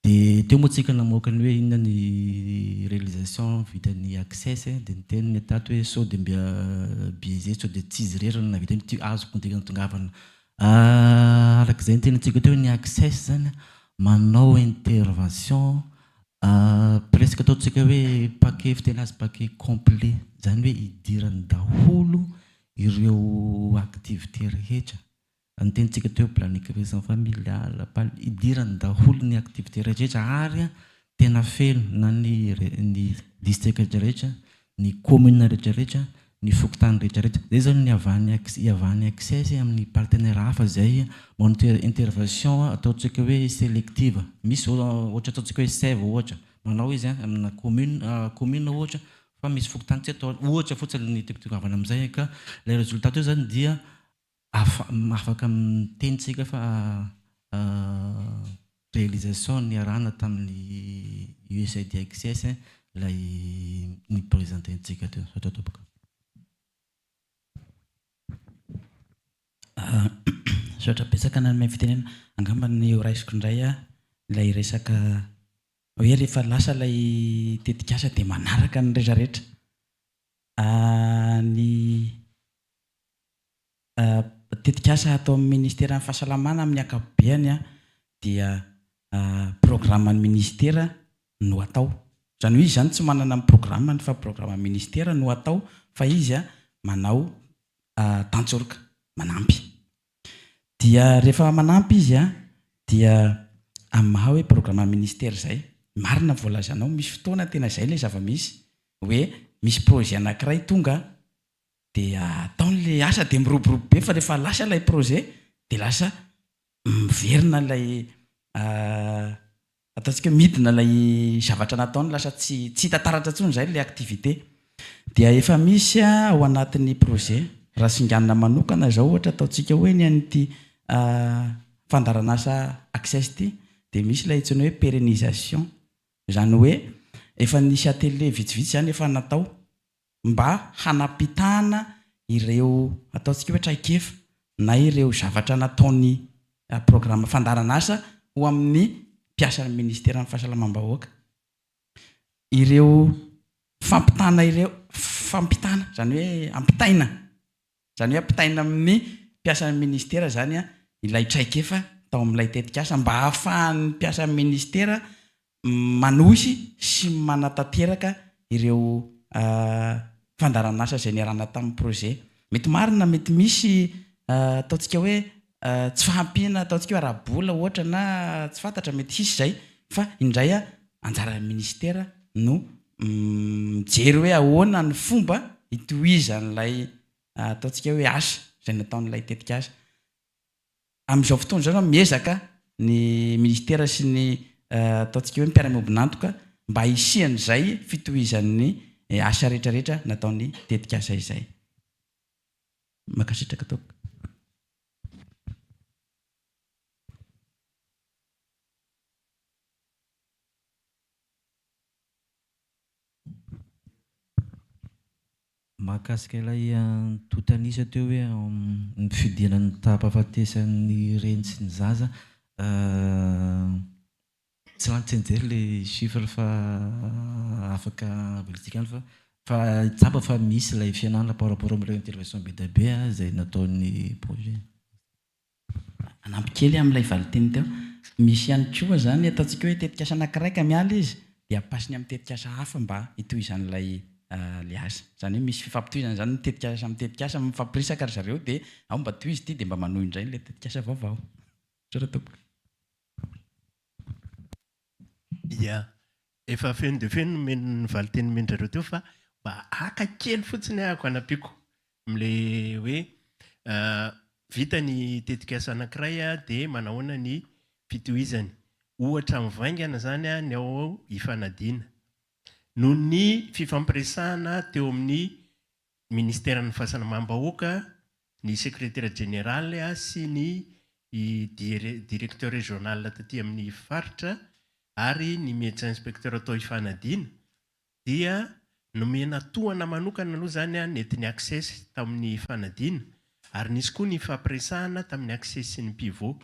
Dia teo moa tsika namoaka ny hoe inona ny réalisation vitan'ny access dia ny teniny atato hoe sao dia mbia biaisé sao dia tsy izy rerana na vitany ty azoko ntekana tongavana. Arak'izay ny tenantsika teo ny access zany manao intervention presque ataontsika hoe paquet fiteny azy paquet complet zany hoe idirany daholo ireo activité rehetra. Ny tenantsika teo planification familiale idirany daholo ny activité rehetra ary tena feno na ny district rehetrarehetra, ny commune rehetrarehetra, ny fokotany rehetrarehetra. Zay zany ny avany accès amin'ny partenaire hafa zay manao intervention ataontsika hoe sélective. Misy ohatra ataontsika hoe sève ohatra manao izy amina commune ohatra fa misy fokotany tsy atao ohatra fotsiny ny tekotokavana amin'izay ka le résultat teo zany dia afaka mitenitsika fa réalisation ny arahana tamin'ny USAID access lay ny présententsika teo sotra tompoko. Sotra betsaka nanome fitenena angamba ny raisiko indray ilay resaka hoe rehefa lasa ilay tetikasa dia manaraka ny rehetrarehetra. Ny tetikasa atao amin'ny ministère ny fahasalamana amin'ny akapobeany dia programme ministère no atao. Zany hoe izy zany tsy manana amin'ny programme fa programme ministère no atao fa izy manao tantsoroka manampy. Dia rehefa manampy izy dia amin'ny maha hoe programme ministère zay marina voalazanao misy fotoana tena zay ilay zava-misy hoe misy projet anankiray tonga dia ataon'le asa dia miroborobo be fa rehefa lasa ilay projet dia lasa miverina ilay ataontsika midina lay zavatra nataony lasa tsy tantaratra ntsony zay la activité dia efa misy ao anatin'ny projet raha singanina manokana zao ohatra ataontsika hoe ny an'ity fandaranasa access ty dia misy ilay intsony hoe pérennisation zany hoe efa nisy atelier vitsivitsy zany efa natao mba hanampitana ireo ataontsika hoe traikefa na ireo zavatra nataony programme fandaranasa ho amin'ny mpiasan'ny ministera amin'ny fahasalamam-bahoaka ireo fampitana zany hoe ampitaina zany hoe ampitaina amin'ny mpiasan'ny ministera zany ilay traikefa tao amin'ilay tetikasa mba hahafahan'ny mpiasan'ny ministera manosy sy manatanteraka ireo fandaranasa zay niarana tamin'ny projet mety marina mety misy ataontsika hoe tsy fahampiana ataontsika hoe arabola ohatra na tsy fantatra mety hisy zay fa indray anjaran'ny ministera no mijery hoe ahoana ny fomba hitohizan'ilay ataontsika hoe asa zay nataon'ilay tetikasa amin'izao fotoana zao miezaka ny ministera sy ny ataontsika hoe mpiara-miombinantoka mba hisian'izay fitohizan'ny asa rehetrarehetra nataon'ny tetikasa izay makasitraka ataoko mahakasika ilay totanisa teo hoe ny fidinan'ny tapahafatesan'ny reny sy ny zaza tsy lantsenjery le chiffre fa afaka politika any fa tsapa fa misy ilay fianana par rapport amin'ireo intervention be da be zay nataon'ny projet anampy kely amin'ilay valiteny teo misy ihany koa zany ataontsika hoe tetikasa anakiraika miala izy dia ampasiny amin'ny tetikasa hafa mba hitohizan'ilay le asa zany hoe misy fifampitohizana zany ny tetikasa amin'ny tetikasa mifampirisaka ry zareo dia ao mba tohizy ity dia mba manohy indray le tetikasa vaovao saratoko ia efa feno de feno ny valiteny mendrareo teo fa mba aka kely fotsiny ahako anampiako am'le hoe vita ny tetikasa anankiray dia manahoana ny fitohizany ohatra mivaingana zany ny ao hifanadiana noho ny fifampiresahana teo amin'ny ministeran'ny fahasalamam-bahoaka ny secrétaire général sy ny directeur régional taty amin'ny faritra ary ny médecin inspecteur atao hifanadiana dia nomena tohana manokana aloha zany netiny access tamin'ny fanadiana ary nisy koa ny fampiresahana tamin'ny access sy ny pivot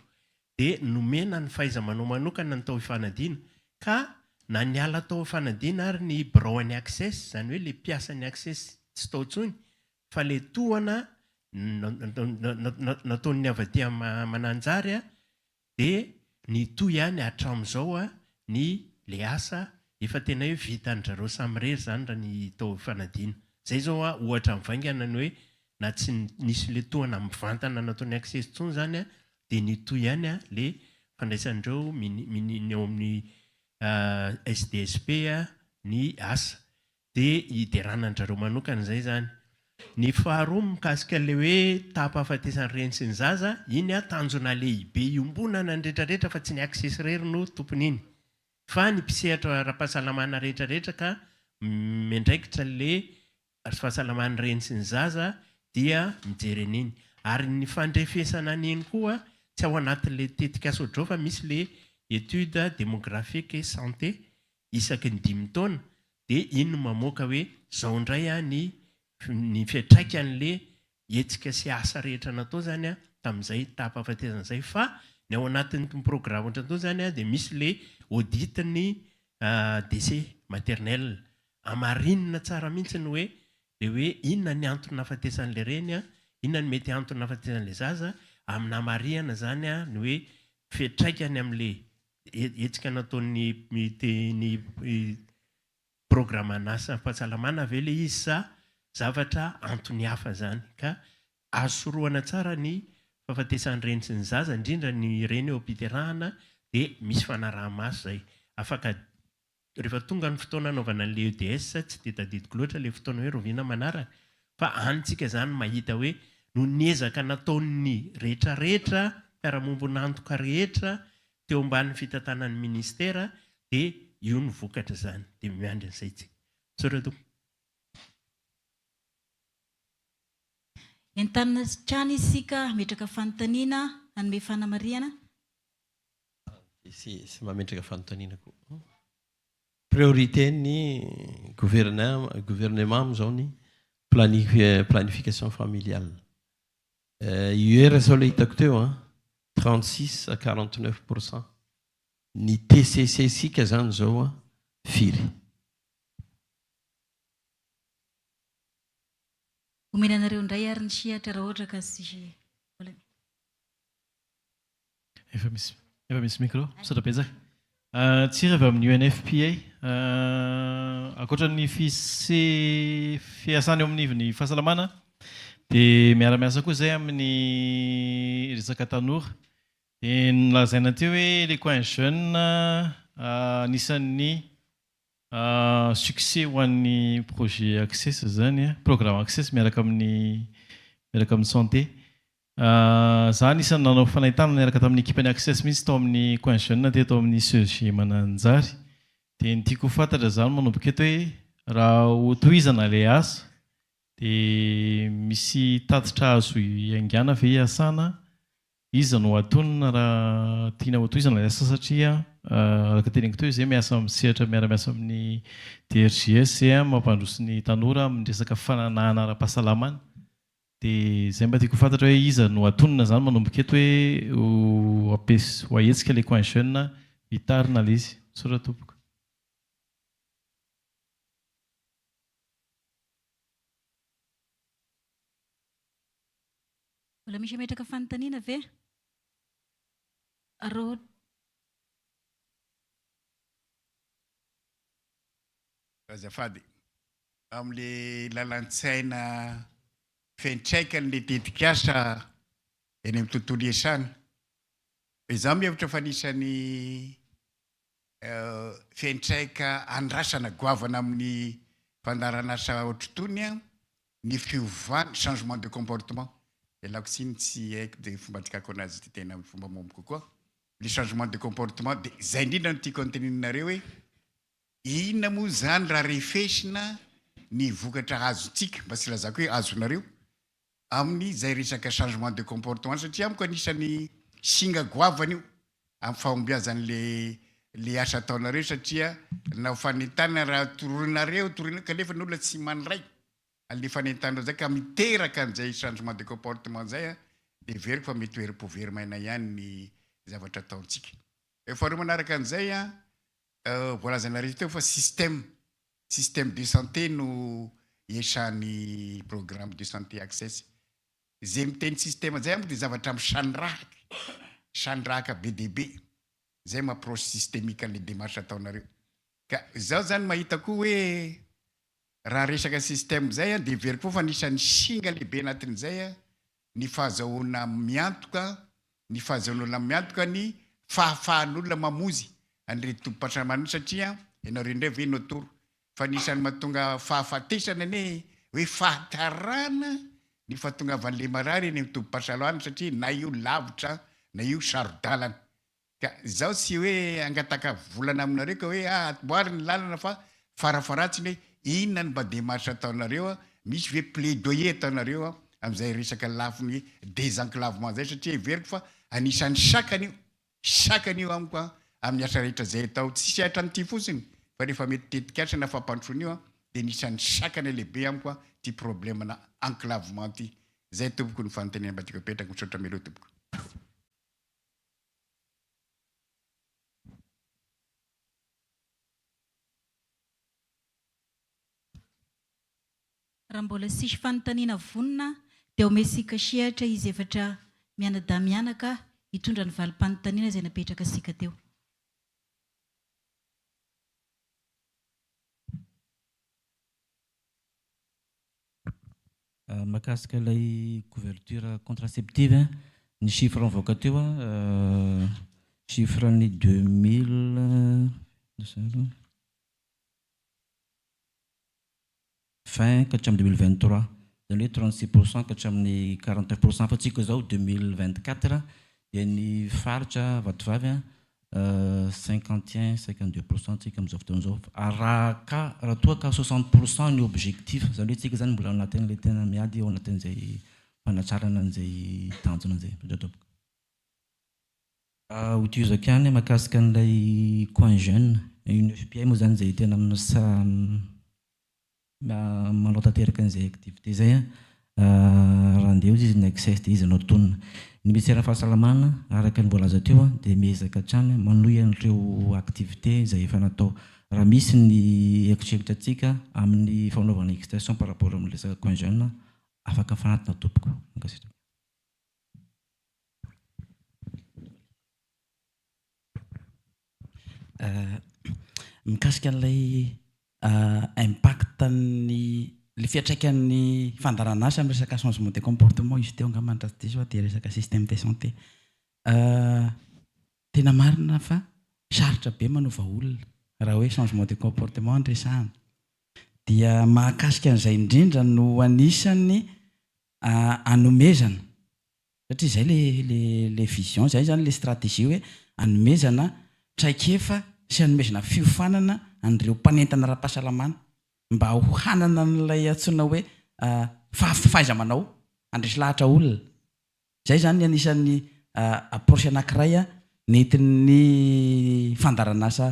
dia nomena ny fahaiza-manao manokana ny tao hifanadiana ka na niala tao fanadiana ary ny braony access zany hoe le mpiasan'ny access tsy tao ntsony fa le tohana nataon'ny avaty mananjary dia ny toy ihany hatramin'izao ny le asa efa tena hoe vitan-drareo samirery zany raha ny tao fanadiana zay zao ohatra mivaingana ny hoe na tsy nisy le tohana mivantana nataon'ny access ntsony zany dia ny toy ihany le fandraisandreo eo amin'ny SDSP ny asa dia hideranandrareo manokana zay zany ny faharoa mikasika le hoe tapahafatesan'ny reny sy ny zaza iny tanjona lehibe iombonana ny rehetrarehetra fa tsy ny access rery no tompony iny fa ny mpisehatra ara-pahasalamana rehetrarehetra ka mendraikitra le fahasalamana reny sy ny zaza dia mijery an'iny ary ny fandrefesana an'iny koa tsy ao anatin'le tetikasa ohatrao fa misy le étude démographique et santé isaky ny 5 taona dia iny no mamoaka hoe zao indray ny fiatraikan'le hetsika sy asa rehetra natao zany tamin'izay tapahafatezan'izay fa ny ao anatin'ny programme ohatra tao zany dia misy le audit ny décès maternel amarinina tsara mihitsy ny hoe le hoe inona ny antony nahafatesan'le reny inona ny mety antony nahafatesan'le zaza amina mariana zany ny hoe fiatraikany amin'le hetsika nataon'ny programme anasa fahasalamana ve le izy sa zavatra antony hafa zany ka azo soroana tsara ny fahafatesan'ny reny sy ny zaza indrindra ny reny eo ampiterahana dia misy fanaraha-maso zay afaka rehefa tonga ny fotoana anaovana an'le EDS tsy dia tadidiko loatra le fotoana hoe roviana manaraka fa anytsika zany mahita hoe no niezaka nataon'ny rehetrarehetra mpiara-mombonantoka rehetra teo ambanin'ny fitantanan'ny ministera dia io ny vokatra zany dia miandry an'izay tsika soratompo. entanina trany isika metraka fanontaniana hanome fanamariana. Sy mametraka fanontaniana koa. Priorité ny gouvernement amin'izao ny planification familiale. UR zao le hitako teo 36 à 49%. Ny TCC sika zany zao firy. Omenanareo indray ary ny sihatra raha ohatra ka sy efa misy micro satra betsaka. Tsira avy amin'ny UNFPA ankoatra ny fiasany eo amin'ny fahasalamana dia miara-miasa koa izay amin'ny resaka tanora. Dia nolazaina teo hoe les coins jeunes anisan'ny succès ho an'ny projet access zany programme access miaraka amin'ny santé. Za anisan'ny nanao fanahitana miaraka tamin'ny ekipany access mihitsy tao amin'ny coins jeunes dia tao amin'ny CEG Mananjary. Dia ny tiako fantatra zany manomboka eto hoe raha ho tohizana ilay asa dia misy tatitra azo iangana ve hiasana, iza no atonina raha tiana ho tohizana ilay asa satria araka teneniko teo izay miasa misehatra miara-miasa amin'ny DRGS mampandroso ny tanora amin'ny resaka fananana ara-pahasalamana. Dia izay mba tiako fantatra hoe iza no atonina zany manomboka eto hoe ho ahetsika ilay coins jeunes hitarina ilay izy soratompoka. Mbola misy metraka fanontaniana ve? Arô azafady amin'le lalantsaina fiantraikany le tetikasa eny amin'ny tontolo iasana. Izaho mihevitra fa anisan'ny fiantraika andrasana goavana amin'ny fandaran'asa ohatrotony ny fiovana changement de comportement. Ialako tsiny tsy haiko dia fomba tsikako anazy ty tena amin'ny fomba mombo kokoa. Le changement de comportement dia izay indrindra no tiako anteneninareo hoe inona moa zany raha refesina ny vokatra azontsika mba tsy lazako hoe azonareo amin'ny izay resaka changement de comportement satria amiko anisan'ny singa goavana io amin'ny fahombiazan'le asa ataonareo satria na fanentana raha tororinareo kanefa ny olona tsy mandray an'le fanentanareo zay ka miteraka an'izay changement de comportement zay dia veriko fa mety hoerim-poverymaina ihany ny zavatra ataontsika. Faharoa manaraka an'izay voalazanareo teo fa système de santé no iasany programme de santé access. Zay miteny système zay amiko dia zavatra sandrahaka be dia be zay maapproche systémique an'le démarche ataonareo. Ka zaho zany mahita koa hoe raha resaka système zay dia veriko fa anisan'ny singa lehibe anatin'izay ny fahazahoana miantoka ny fahafahan'olona mamozy an'ireo tompo-pahasalamana satria ianareo indray ve notoro fa anisan'ny mahatonga fahafatesana ane hoe fahatarana ny fahatongavan'le marary eny amin'ny tompo-pahasalamana satria na io lavitra na io sarodalana. Ka zaho tsy hoe angataka volana aminareo ka hoe amboary ny lalana fa farafaratsiny hoe inona ny mba démarche ataonareo misy hoe plaidoyer ataonareo amin'izay resaka lafiny désenclavement zay satria veriko fa anisan'ny sakany io amiko amin'ny asa rehetra zay atao tsy sihatra n'ity fotsiny fa rehefa mety tetikasa na fampandrosoana io dia anisan'ny sakany lehibe amiko ty problème na enclavement ty. Zay tompoko ny fanontaniana mba tiako apetraka misaotra melo tompoko. raha mbola sisy fanontaniana vonona dia omesika sihatra izy efatra mianadamianaka hitondra ny valim-panontaniana izay napetraka sika teo. Mahakasika ilay couverture contraceptive ny chiffre mivoaka teo chiffre ny 2000 fin ka hatramin'ny 2023 zany hoe 36% ka hatramin'ny 49% fa tsika zao 2024 dia ny faritra vatovavy 51 52% tsika amin'izao fotoan'izao ary raha toa ka 60% ny objectif zany hoe tsika zany mbola ao anatin'ilay tena miady ao anatin'izay fanatsarana an'izay tanjona an'izay hotoizako ihany mahakasika an'ilay coin jeune UNFPA moa zany zay tena manao tanteraka an'izay activité zay raha andeha izy ny access dia izy anao tonona ny ministère fahasalamana araka ny voalaza teo dia miezaka hatrany manohy an'ireo activité izay efa natao raha misy ny eritreritry atsika amin'ny fanaovana extension par rapport amin'ny resaka coin jeune afaka fanatona tompoko mikasika an'ilay impactny le fiatraikan'ny fandaran'asa amin'ny resaka changement de comportement izy teo angamba mandradiso dia resaka système de santé tena marina fa sarotra be manova olona raha hoe changement de comportement andresahana dia mahakasika an'izay indrindra no anisany anomezana satria zay le vision zay zany le stratégie hoe anomezana traikefa sy anomezana fiofanana an'ireo mpanentana ara-pahasalamana mba ho hanana n'ilay antsoina hoe fahaiza-manao andresy lahatra olona zay zany anisan'ny approche anankiray nentin'ny fandaran'asa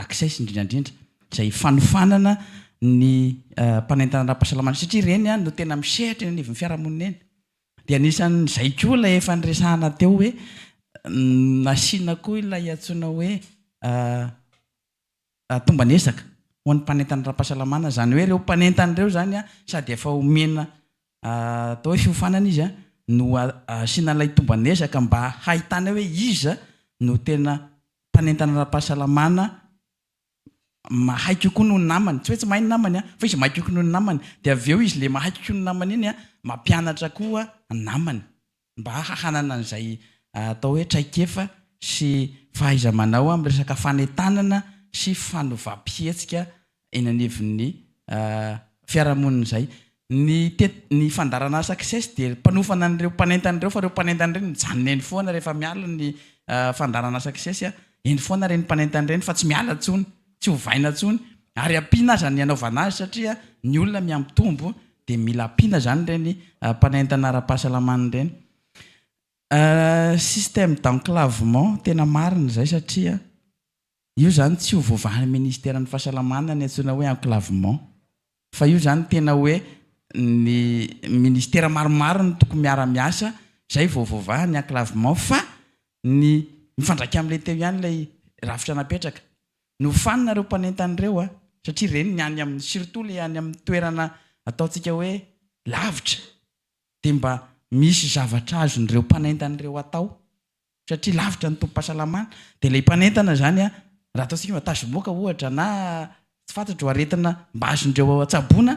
access indrindrandrindra zay fanofanana ny mpanentana ara-pahasalamana satria ireny no tena misehatra eny anivon'ny fiarahamonina eny dia anisan'ny zay koa ilay efa niresahana teo hoe nasiana koa ilay antsoina hoe tombanesaka ho an'ny mpanentana ara-pahasalamana zany hoe ireo mpanentan'ireo zany sady efa omena atao hoe fiofanana izy no asiana ilay tombanesaka mba hahitana hoe iza no tena mpanentana ara-pahasalamana mahaiky koa noho ny namany tsy hoe tsy mahay ny namany fa izy mahaiky koa noho ny namany dia avy eo izy le mahaiky koa ny namany iny mampianatra koa ny namany mba hahanana an'izay atao hoe traikefa sy fahaiza-manao amin'ny resaka fanentanana sy fanovam-pihetsika eny anivon'ny fiarahamonina izay ny fandaran'asa access dia mpanofana an'ireo mpanentan'ireo fa ireo mpanentan'ireny mijanona eny foana rehefa miala ny fandaran'asa access eny foana reny mpanentan'ireny fa tsy miala ntsony tsy hovaina ntsony ary ampiana azy ny anaovana azy satria ny olona miampitombo dia mila ampiana zany reny mpanentana ara-pahasalamana reny système d'enclavement tena marina zay satria io zany tsy ho voavahan'ny ministère ny fahasalamana ny antsoina hoe enclavement fa io zany tena hoe ny ministère maromaro ny tokony miara-miasa zay voavaovahany enclavement fa ny mifandraika amin'ilay teo ihany ilay rafitra napetraka no fanina reo mpanentan'ireo satria ireny ny any amin'ny surtout le any amin'ny toerana ataontsika hoe lavitra dia mba misy zavatra azon'ireo mpanentan'ireo atao satria lavitra ny tompo-pahasalamana dia ilay mpanentana zany raha ataontsika matazomoaka ohatra na tsy fantatro aretina mba azondreo atsaboana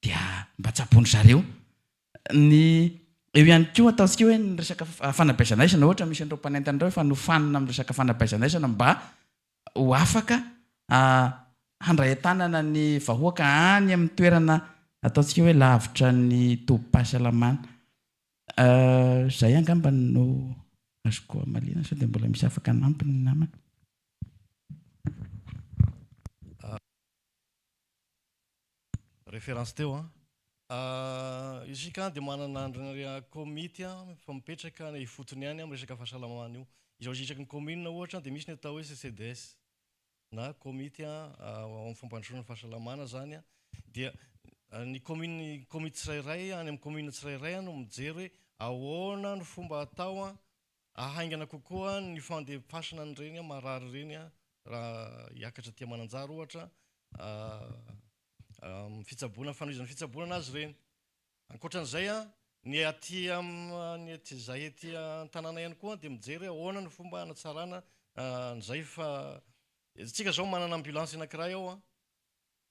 dia mba tsaboany zareo ny eo ihany koa ataontsika hoe ny resaka fanabeazanaisana ohatra misy an'ireo mpanentan'ireo efa nofanina amin'ny resaka fanabeazanaisana mba ho afaka handray an-tanana ny vahoaka any amin'ny toerana ataontsika hoe lavitra ny tompo-pahasalamana zay angamba no azoko malina sao dia mbola misy afaka nampy ny namana référence teo isika dia manana komity fa mipetraka ny fotony ihany amin'ny resaka fahasalamana io izao zitraky ny commune ohatra dia misy ny atao hoe CCDS na komity amin'ny fampandrosoana fahasalamana zany dia ny komity tsirairay any amin'ny commune tsirairay no mijery hoe ahoana ny fomba atao ahaingana kokoa ny fandefasana an'ireny marary ireny raha hiakatra tia mananjara ohatra fitsaboana fanohizana fitsaboana azy ireny ankoatran'izay ny aty zay aty an-tanàna ihany koa dia mijery ahoana ny fomba hanatsarana nizay fa tsika zao manana ambulance anankiray ao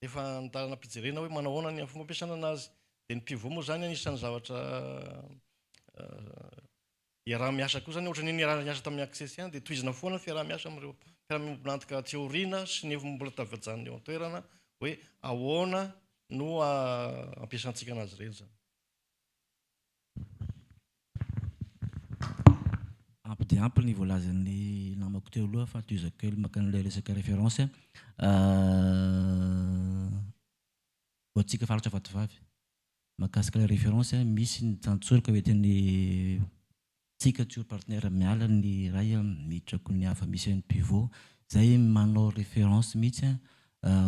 efa nidalana ampijerena hoe manao ahoana ny fomba ampiasana anazy dia ny pivot moa zany anisan'ny zavatra iaraha-miasa koa zany ohatra ny iaraha-miasa tamin'ny access ihany dia tohizina foana fiaraha-miasa amin'ireo fiaraha-miantika teoriana sy ny mbola tavajanony eo an-toerana hoe ahoana no ampiasantsika anazy ireny zany ampy dia ampy ny voalazan'ny namako teo aloha fa toizako kely maka an'ilay resaka référence ho antsika faritra vatovavy mahakasika ilay référence misy ny tantsorika hoentin'ny tsika tsy partenaire miala ny ray mitrako ny hafa misy ny pivot zay manao référence mihitsy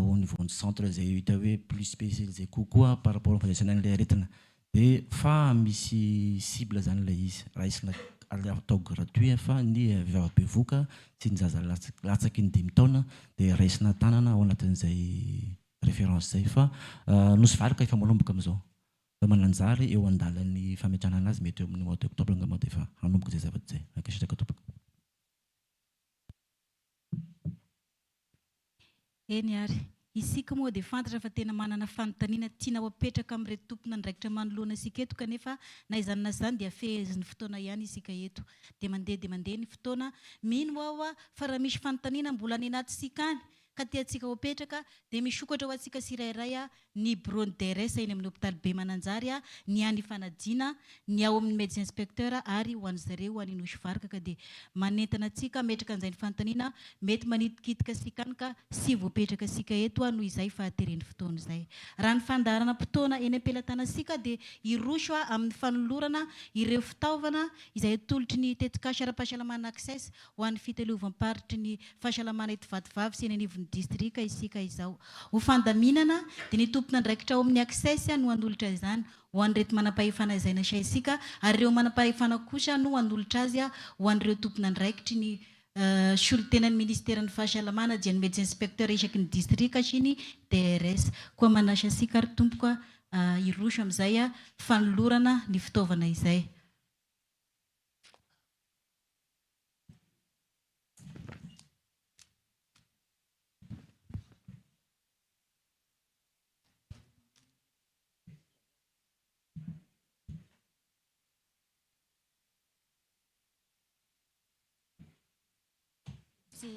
au niveau du centre zay hita hoe plus spécialisé kokoa par rapport am'fandraisana an'ilay aretina dia fa misy cible zany ilay izy raha isina atao gratuit fa ny vava-bevoka sy ny zaza latsaky ny 5 taona dia raisina tanana ao anatin'izay référence zay fa nosy valika efa manomboka amin'izao fa mananjary eo andalan'ny fametrahana anazy mety eo amin'ny mois d'octobre angamba dia efa hanomboka zay zavatra zay akasitraka tompoko. Eny ary isika moa dia fantatra fa tena manana fanontaniana tiana apetraka amin'ireo tompona andraikitra manoloana isika eto kanefa na izany na izany dia fehezin'ny fotoana ihany isika eto dia mandeha ny fotoana mino aho fa raha misy fanontaniana mbola any anaty sika any ka tiantsika hopetraka dia misokatra ho antsika sirairay ny bureau DRS eny amin'ny hôpitaly be Mananjary ny any fanadina ny ao amin'ny médecin inspecteur ary ho an'ny zareo any nosy varika ka dia manentana antsika metraka an'izay ny fanontaniana mety manitikitika sika any ka sy voapetraka sika eto noho izay fahatereny fotoana izay raha ny fandarana fotoana eny am-pelatana sika dia iroso amin'ny fanolorana ireo fitaovana izay tolotry ny tetikasa ara-pahasalamana access ho an'ny fiteleovam-paritry ny fahasalamana eto vatovavy sy eny anivon'ny distrika isika izao ho fandaminana dia ny tompona andraikitra ao amin'ny access no hanolotra izany ho an'ireto manam-pahefana izay nasay isika ary ireo manam-pahefana kosa no hanolotra azy ho an'ireo tompona andraikitry ny solotenan'ny ministeran'ny fahasalamana dia ny médecin inspecteur isaky ny distrika sy ny DRS koa manasa sika ary tompoka iroso amin'izay fanolorana ny fitaovana izay.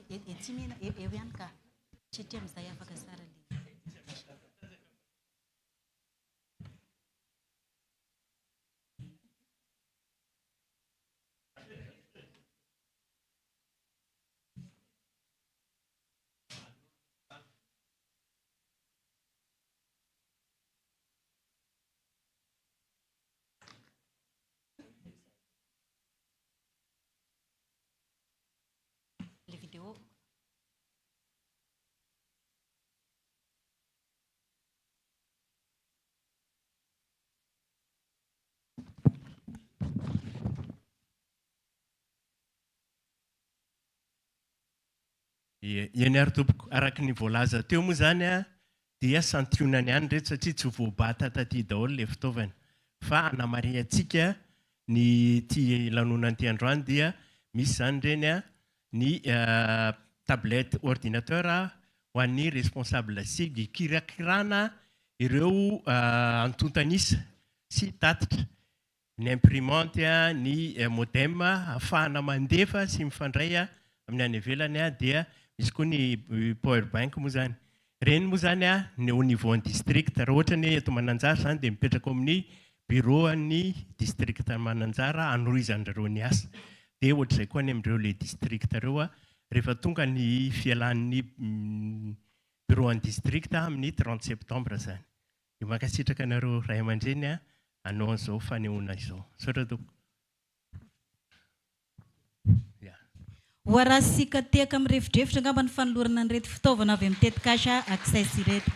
Etsy mena eo ihany ka satria amin'izay afaka sara le vidéo. Eny ary tompoko araka ny voalaza teo moa zany dia santionany ihany reto satria tsy voabata taty daholo le fitaovana fa anamariantsika ny ty lanonan'ity androany dia misy zany reny ny tablette ordinateur ho an'ny responsable SIG kirakirana ireo antontanisa sy tatitra ny imprimante ny modem ahafahana mandefa sy mifandray amin'ny any ivelany dia misy koa ny power bank moa zany reny moa zany ny au niveau ny district raha ohatra ny eto Mananjara zany dia mipetraka amin'ny bureau ny district Mananjara anorizan'ireo ny asa dia ohatr'izay koa ny amin'ireo le district ireo rehefa tonga ny fialan'ny bureau ny district amin'ny 30 septembre zany io mankasitraka anareo ray aman-dreny anao an'izao fanehoana izao soratoko. Ho araha sika tehaka amin'ny revitrevitra angamba ny fanolorana an'ireto fitaovana avy amin'ny tetikasa access ireto.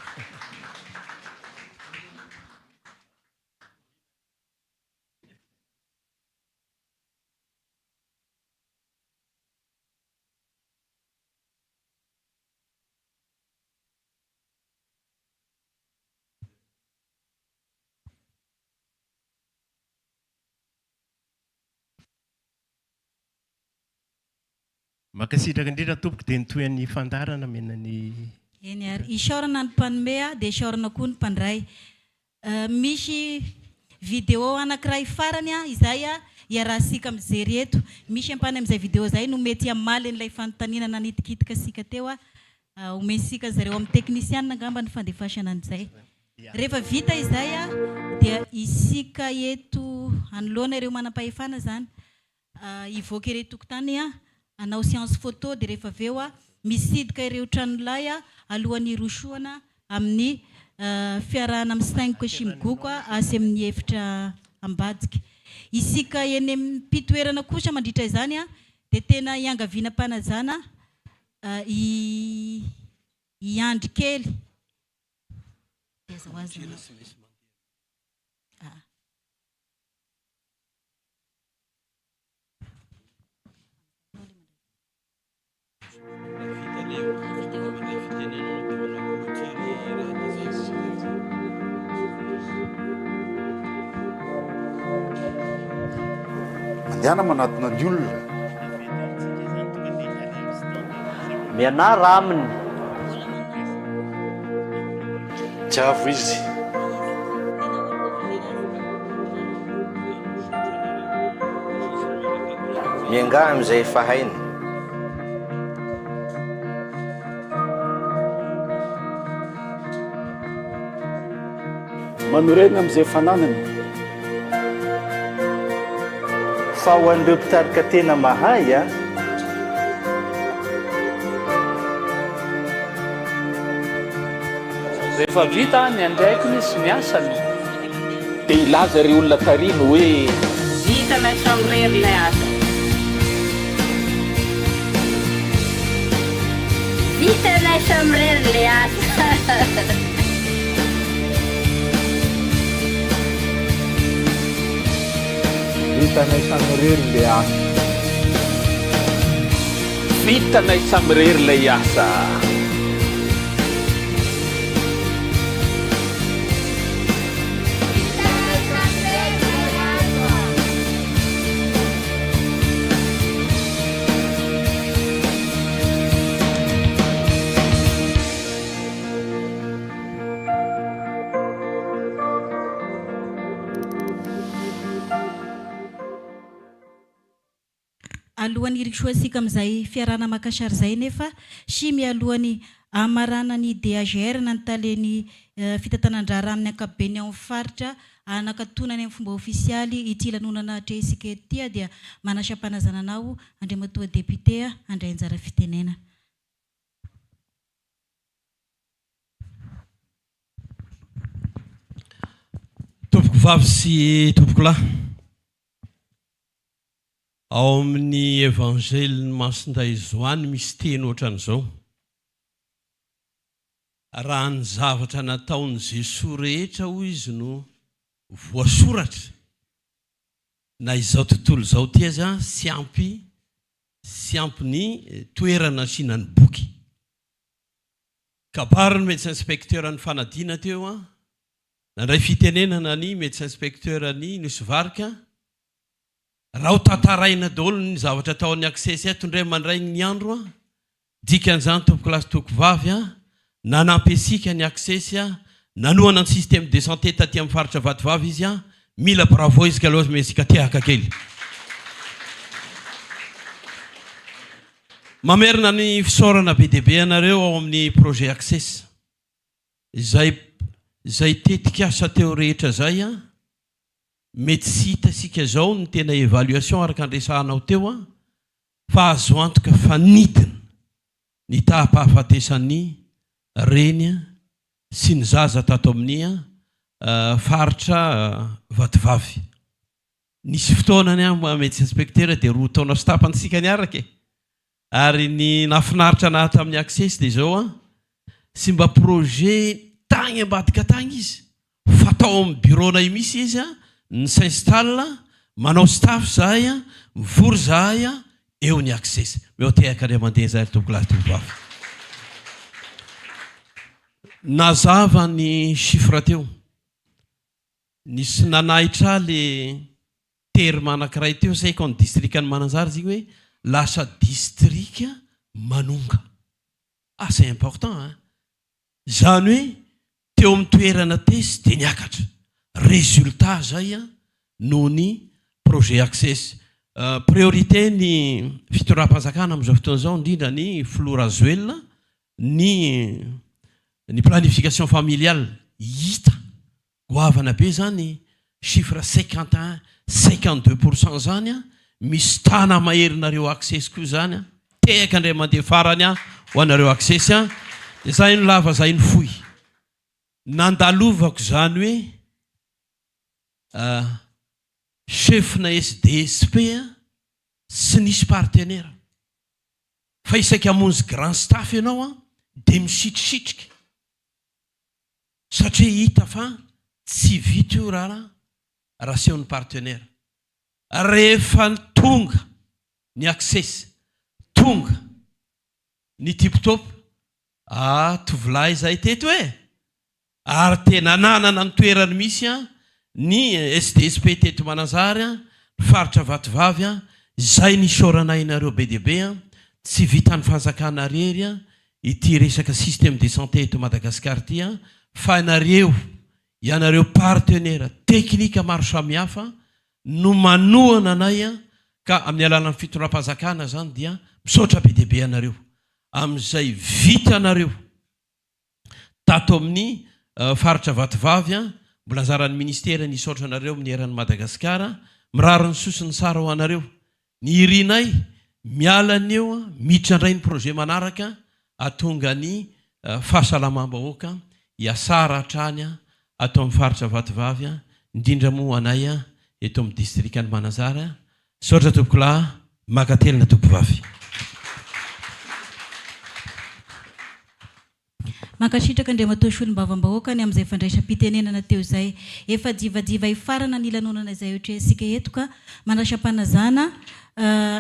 Makasitraka indrindra tompoko dia nitohan'ny fandarana menany eny ary isaorana ny mpanome dia isaorana koa ny mpandray misy vidéo anankiray farany izay iarahasika mijery eto misy ampany amin'izay vidéo zay no mety hamaly an'ilay fanontaniana nanitikitika sika teo omensika zareo amin'ny technicien angamba ny fandefasana an'izay rehefa vita izay dia isika eto anoloana ireo manam-pahefana zany ivoaka ireo tokotany anao séance photo dia rehefa avy eo misidika ireo tranolay alohan'ny rosoana amin'ny fiarahana amin'ny saingo simigoko asy amin'ny efitra ambadika. Isika eny amin'ny mpitoerana kosa mandritra izany dia tena iangaviana mpanajana iandry kely. Mandiana manatona ny olona mianara aminy tiavo izy mianga amin'izay efa hainy manorena amin'izay fananany fa ho an'ireo mpitarika tena mahay rehefa vita ny andraikiny sy miasany dia ilaza ry olona tarino hoe vita ilay famorera ilay asa vita ilay famorera ilay asa vitanay samrery ilay asa vitanay samrery ilay asa alohan'ny irisoasika amin'izay fiarahana makasary zay nefa sy mialohan'ny amarana ny DAGR nantaleny fitantanandrara amin'ny ankapobeny amin'ny faritra anakatonany amin'ny fomba ofisialy ity lanonana atresika ety dia manasa-panazananao andriamatoa député andray anjara fitenena. Tompoko vavy sy tompoko lahy, ao amin'ny evangeliny Masindray Zoany misy teny ohatran'izao: raha ny zavatra nataon'i Jesoa rehetra hoy izy no voasoratra, na izao tontolo izao ty aza sy ampy ny toerana asianany boky. Kabariny médecin inspecteur ny fanadina teo nandray fitenenana ny médecin inspecteur ny Nosivarika: raha ho tantaraina daholo ny zavatra taon'ny accès eto indray mandraigny ny andro dikan'izany tompoko lasy tompoko vavy nanampesika ny accès nanohana ny système de santé taty amin'ny faritra Vatovavy izy mila bravo izy kaloha mesika tehaka kely. Mamerina ny fisaorana be dia be anareo ao amin'ny projet accès izay tetika asa teo rehetra zay mety sy hitasika zao ny tena évaluation araka andresahanao teo fa azo antoka fanidina ny tahapahafatesan'ny reny sy ny zaza tato amin'ny faritra Vatovavy. Nisy fotoanany médecin inspecteur dia 2 taona sy tapantsika ny araka ary ny nafinaritra na tamin'ny accès dia zao sy mba projet tagny ambadika tagny izy fatao amin'ny bureau-na io misy izy ny s'installe manao staff zahay mivory zahay eo ny accès meo tehaka ray mandeha zay tompoko lasy tompoko vavy. Nazava ny chiffre teo nisy nanahitra le terme anankiray teo saiko ny district ny Mananjary zay hoe lasa district Manonga. C'est important zany hoe teo amin'ny toerana test dia niakatra résultat zay noho ny projet accès. Priorité ny fitoram-panjakana amin'izao fotoana izao indrindra ny Florazuel ny planification familiale hita goavana be zany chiffre 51-52% zany misy tana maherinareo access koa zany a tehaka andray mandeha farany a ho anareo access a dia zay no lava zay ny foy nandalovako zany hoe chefna SDSP sy nisy partenaire fa isaky hamonjy grand staff ianao a dia misitrisitrika satria hita fa tsy vita io raha asehon'ny partenaire rehefa tonga ny access tonga ny tiptop tovolahy zay teto ary tena nanana ny toerany misy a ny SDSP teto Mananjary a faritra Vatovavy a zay ny soranay-nareo be dia be a tsy vitan'ny fanjakana rery a ity resaka système de santé eto Madagasikara ity a fa ianareo partenaire teknika maro samihafa no manohana anay a ka amin'ny alalany fitondram-panjakana zany dia misaotra be dia be ianareo amin'izay vita anareo tato amin'ny faritra Vatovavy a mbola anjaran'ny ministera ny isaotra anareo amin'ny eran'ny Madagasikara mirary ny sosiny tsara ho anareo ny irinay mialany eo a miditra indray ny projet manaraka atonga ny fahasalamam-bahoaka hiasara hatrany a atao amin'ny faritra Vatovavy a indrindra moa anay a eto amin'ny distrikany Mananjary a saotra tompoko lahy makatelina tompovavy mankasitraka andriamatoa solombavam-bahoaka ny amin'izay fandraisam-pitenenana teo izay efa divadiva hifarana ny lanonana izay ohatra isika eto ka manasam-panazana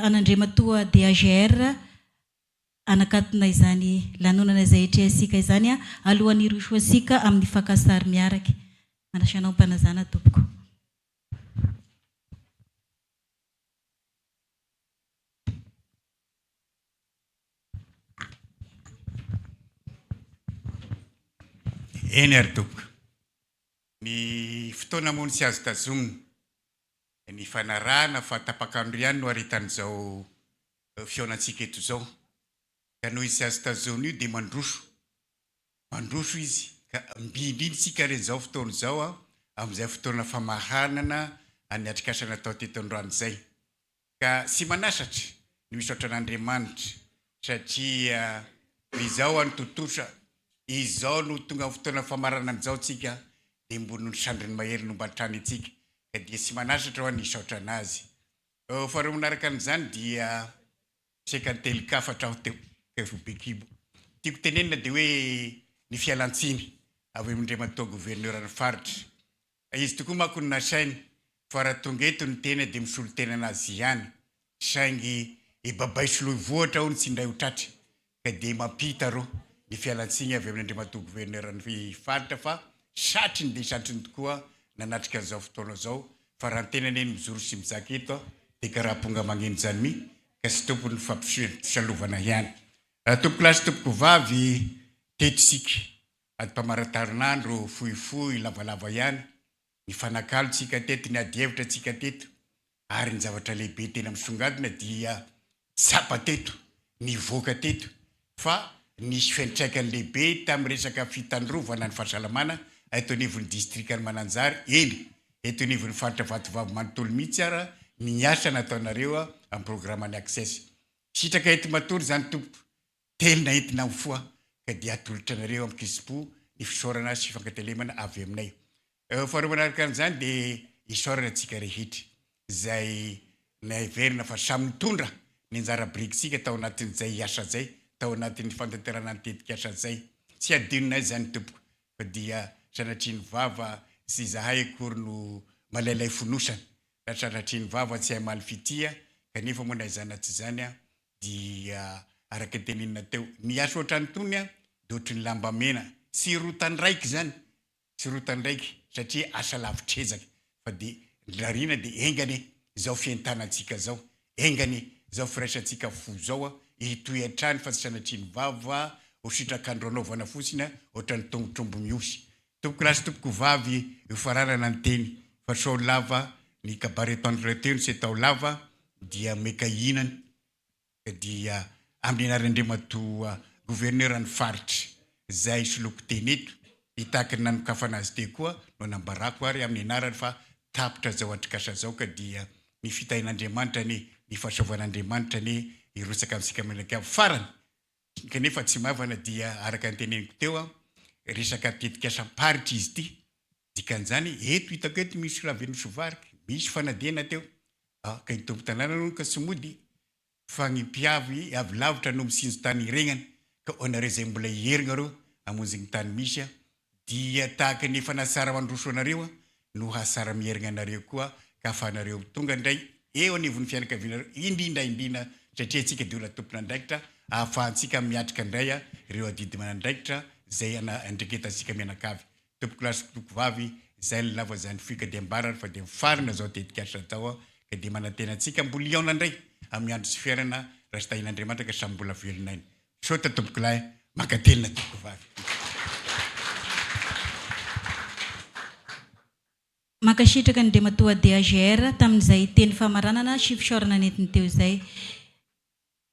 an'andriamatoa DAGR anakatona izany lanonana izay ohatra isika izany a alohan'ny rosoasika amin'ny fakasary miaraka manasanao mpanazana tompoko. Eny ary tompoko ny fotoana moa tsy azo tazomina ny fanarahana fa tapakandro ihany no aritan'izao fionantsika eto zao ka noho izy tsy azo tazomina io dia mandroso izy ka mbindrintsika reny zao fotoana zao a amin'izay fotoana famahanana any atrikasana atao teto androany zay ka sy manasatra ny misaotra an'Andriamanitra satria izao any totosa izao no tonga fotoana famarana an'izao tsika dia mbony ny sandriny mahery no mbatrany itsika ka dia sy manasatra ho any isaotra anazy faharoa manaraka an'izany dia seka nytelikafatra aho teo Bekibo tiako tenenina dia hoe ny fialantsiny avy amin'Andriamatoa gouverneur ny faritra izy tokoa manko ny nasainy fa raha tonga eto ny tena dia misolo tena anazy ihany saingy ibabay soloy voatra ho ny tsy indray ho tratra ka dia mampita rô ny fialantsiny avy amin'Andriamatoa gouverneur ny faritra fa satriny dia satriny tokoa nanatrika an'izao fotoana zao fa raha ny tena neny mizoro sy mizaka eto dia karaha-ponga magneno zany mi ka sy tompony fampisalovana ihany tompoko lahy sy tompoko vavy teto sika ady-pamaratarinandro fohifohy lavalava ihany ny fanakalo tsika teto ny adievitra tsika teto ary ny zavatra lehibe tena misongadina dia tsapa teto ny voaka teto fa nisy fiantraikany lehibe tamin'ny resaka fitandrovana ny fahasalamana eto anivon'ny distrikany Mananjary eny eto anivon'ny faritra Vatovavy manontolo mihitsy ara ny asa nataonareo amin'ny programany access sitraka ety matory zany tompo telona entina mifoa ka dia atolotra anareo amin'ny kisipo ny fisaorana sy fankatelemana avy aminay faharoa manaraka an'izany dia isaorana antsika rehetra zay naheverina fa samy mitondra ny anjara birikitsika tao anatin'izay asa zay tao anatin'ny fantanterana nitetika asa zay tsy adinonay zany tompoko fa dia sanatriny vava sy zahay akory no malailay fonosana raha sanatriny vava tsy hay maly fitia kanefa moa naizana tsy zany a dia araka tenenina teo ny asa ohatrany tony a dia ohatry ny lamba mena sy rotany raiky zany sy rotany raiky satria asa lavitrezaka fa dia rarina dia engany zao fientanantsika zao engany zao firaisantsika fo zao a itoy atrany fa tsy sanatriny vava ho sitrakandro anaovana fotsiny ohatrany tongotrombo miosy tompoko lasy tompoko vavy io faranana ny teny fa sao lava ny kabaretandreteny sy atao lava dia meka hinany dia amin'ny anaran'Andriamatoa gouverneur ny faritra zay soloko teny eto hitahaka ny nanokafana azy te koa no nambarako ary amin'ny anarany fa tapitra zao atrikasa zao ka dia ny fitahin'Andriamanitra ny fahasoavan'Andriamanitra ny irosaka amintsika menaka farany. Kanefa tsy mavana dia araka ny teneniko teo resaka tetikasa-paritra izy ity. Dikan'izany eto hitako eto misy raha venosovariky, misy fanadihana teo. Ka ny tompo tanàna no ka somody fa ny mpiavy avy lavitra no misinjo tany iregnana ka onareo zay mbola hierigna reo hamonjy ny tany misy dia tahaka ny fanasara mandroso anareo no hasara mierigna anareo koa ka afahanareo tonga indray eo anivon'ny fianakavianareo indrindra satria antsika dia olona tompona andraikitra ahafahantsika miatrika indray ireo adidy manandraikitra zay andreketantsika mianakavy. Tompoko lasy toko vavy zay ny lava zany fika dia ambarana fa dia mifarina zao tetikasa tao ka dia manantena antsika mbola iaona indray amin'ny andro sy fiainana raha sy tahin'Andriamanitra ka samy mbola velonainy. Sota tompoko lahy makatelina toko vavy. Mankasitraka ny Ndematoa DAGR tamin'izay teny famaranana sy fisaorana nentiny teo izay.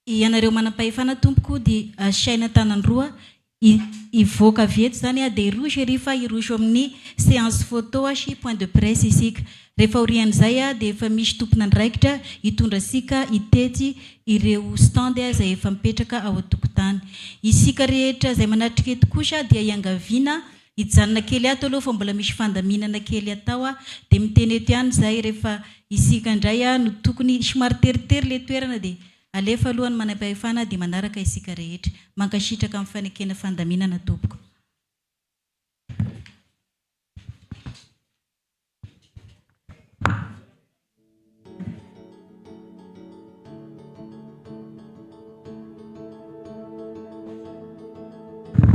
Ianareo manam-pahefana tompoko dia asaina tanandroa ivoaka veto zany dia iroso rehefa iroso amin'ny séance photo sy point de presse isika. Rehefa orian'izay dia efa misy tompona andraikitra hitondra sika hitety ireo stand zay efa mipetraka ao an-tokotany. Isika rehetra zay manatrika eto kosa dia iangaviana hijanona kely ato aloha fa mbola misy fandaminana kely atao dia miteny eto ihany zay rehefa isika indray no tokony somary teritery le toerana dia alefa alohany manam-pahefana dia manaraka isika rehetra. Mankasitraka amin'ny fanekena fandaminana tompoko.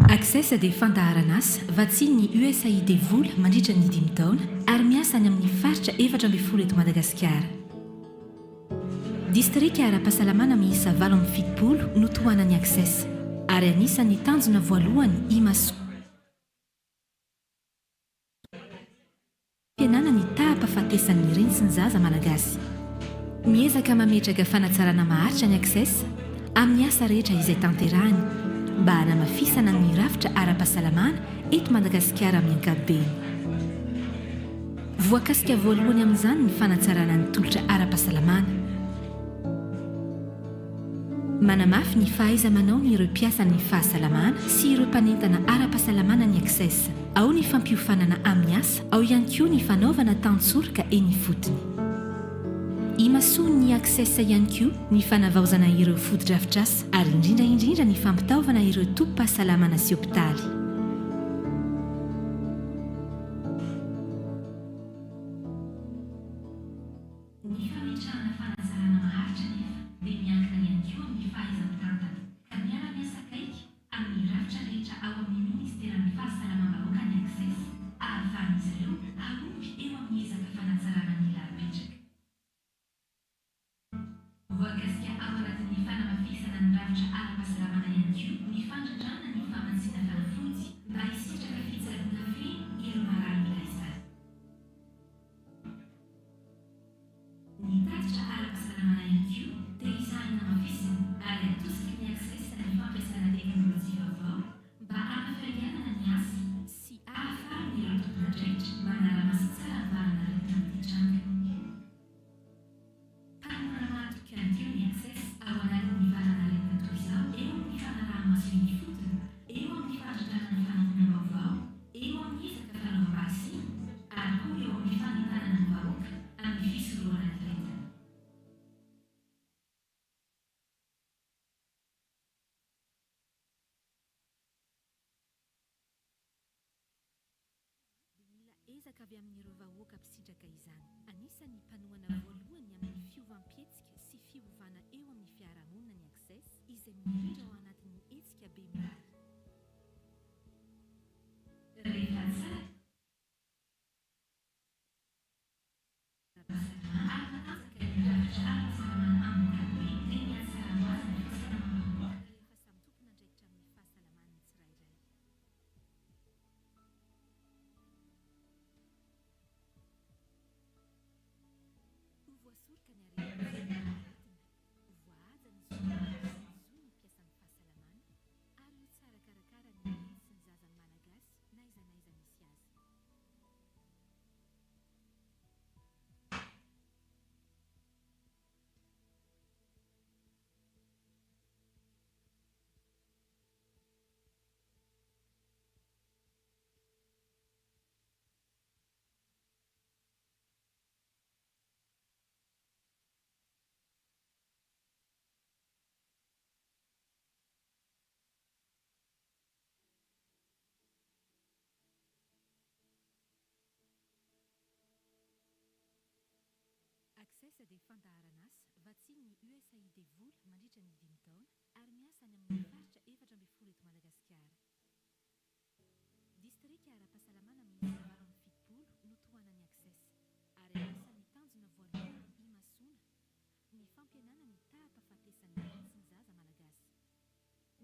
Access dia fandaharana asa vatsiny ny USAID vola mandritra ny 5 taona ary miasa any amin'ny faritra 7 eto Madagasikara. Distrika ara-pahasalamana miisa 7 no tohanany Access ary anisan'ny tanjona voalohany imaso fianana ny taham-pahafatesan'ny reny sy ny zaza malagasy. Miezaka mametraka fanatsarana maharitra ny Access amin'ny asa rehetra izay tanterahany mba hanamafisana ny rafitra ara-pahasalamana eto Madagasikara amin'ny ankapobeny. Voakasika voalohany amin'izany ny fanatsarana ny tolotra ara-pahasalamana. Manamafy ny fahaiza-manao ny ireo mpiasan'ny fahasalamana sy ireo mpanentana ara-pahasalamana ny Access. Ao ny fampiofanana amin'ny asa, ao ihany koa ny fanaovana tantsorika eny fotony. Imasoa ny Access ihany koa ny fanavaozana ireo fotodrafitrasa ary indrindra ny fampitaovana ireo tompo-pahasalamana sy hopitaly. Ny fametrahana fanatsarana maharitra nefa dia miankina ihany koa amin'ny fahaiza-mitantana ka miara-miasa akaiky amin'ny rafitra rehetra ao amin'ny ministeran'ny fahasalamana-bahoaka ny Access ahafahan'izy ireo harompy eo amin'ny ezaka fanatsarana ny lalam-petraka. Voakasika ao anatin'ny fanamafisana ny rafitra ara-pahasalamana ihany koa ny fandratrana ny famantsiana fanafody mba hisitraka fitsaboana feno ireo marary ilaizany. Ny tatitra ara-pahasalamana ihany koa dia isahina mafisina ary atosika ny Access ny fampiasana teknôlôjia vaovao mba hanafainganana ny asa sy ahafahan'ny ireo tompona andraikitra manara-masa tsara avarana rehetra amin'ny trangany. Tanora matoka ihany koa ny Access ao anatin'ny varana rehetra toy izao eo amin'ny fanaraha-maso eny fotony, eo amin'ny fandratrana ny fanampiana vaovao, eo amin'ny ezaka fanaovam-bakisiny ary koa eo amin'ny fanentanana ny vahoaka amin'ny fisorohana ny entana. Ezaka avy amin'ireo vahoaka mpisitraka izany. Anisan'ny mpanohana voalohany amin'ny fiovam-pietsika sy fiovana eo amin'ny fiarahamonina ny Access izay mirindra ao anatin'ny hetsika be maro. Rehefa tsara ary matanjaka ny rafitra ara-pahasalamana amin'ny ankapobeny dia miatsara hoazy ny fahasalamana rehefa samy tompona andraikitra amin'ny fahasalamana ny tsirairay. Voasorika ny aretina voahaja ny zony ny mpiasan'ny fahasalamana ary ho tsara karakara ny reny sy ny zazan'ny malagasy naiza misy azy. Access dia fandaharana asa vatsiny ny USAID vola mandritra ny 5 taona ary miasa any amin'ny faritra 7 eto Madagasikara. Distrika ara-pahasalamana miisa 7 no tohanany Access ary anisan'ny tanjona voalohany imasona ny fampianana ny tahampahafatesan'ny sy ny zaza malagasy.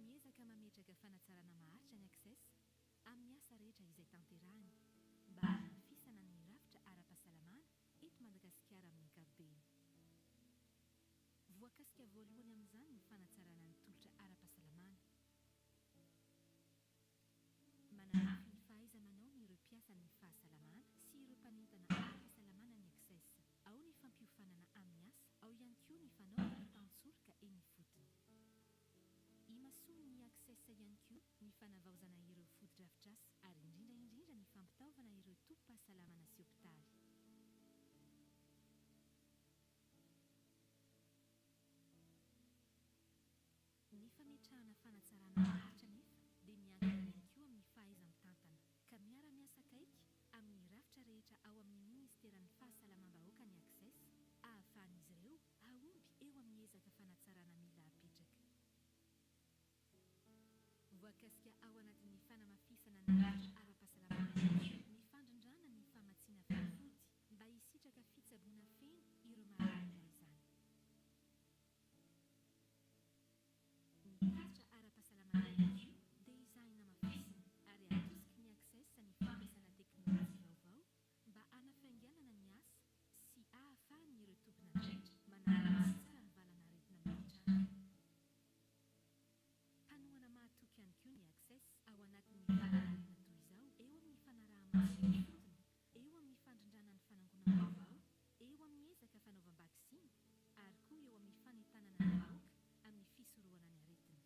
Miezaka mametraka fanatsarana maharitra ny Access amin'ny asa rehetra izay tanterahany mba hanafisana ny rafitra ara-pahasalamana eto Madagasikara amin'ny ankapobeny. Voakasika voalohany amin'izany ny fanatsarana ny tolotra ara-pahasalamana. Mananafy ny fahaiza-manao ny ireo mpiasan'ny fahasalamana sy ireo mpanentana ara-pahasalamana ny Access. Ao ny fampiofanana amin'ny asa, ao ihany koa ny fanaovana tantsorika eny fotony. Imasoa ny Access ihany koa ny fanavaozana ireo foto-drafitr'asa ary indrindra ny fampitaovana ireo tompom-pahasalamana sy hopitaly. Ny fametrahana fanatsarana maharitra nefa dia miankina ihany koa amin'ny fahaiza-mitantana ka miara-miasa akaiky amin'ny rafitra rehetra ao amin'ny ministeran'ny fahasalamam-bahoaka ny Access ahafahan'izy ireo ahomby eo amin'ny ezaka fanatsarana mila apetraka. Voakasika ao anatin'ny fanamafisana ny rafitra ara-pahasalamana ny fandrindrana ny famatsiana fanafody mba hisitraka fitsaboana feno ireo mahalalina izany. Ny rafitra ara-pahasalamana ihany dia izahina mafisina ary atosiky ny Access ny fampiasana teknôlôjia vaovao mba hanafainganana ny asa sy ahafahany ireo tompona rehetra manaraka tsara ny valanaretina mipetrahana. Panoana mahatoky ihany koa ny Access ao anatin'ny valanaretina toy izao eo amin'ny fanaraha-maso ny fotony, eo amin'ny fandrindrana ny fanangonana vaovao, eo amin'ny ezaka fanaovam-bakisiny ary koa eo amin'ny fanentanana ny vahoaka amin'ny fisorohana ny aretina.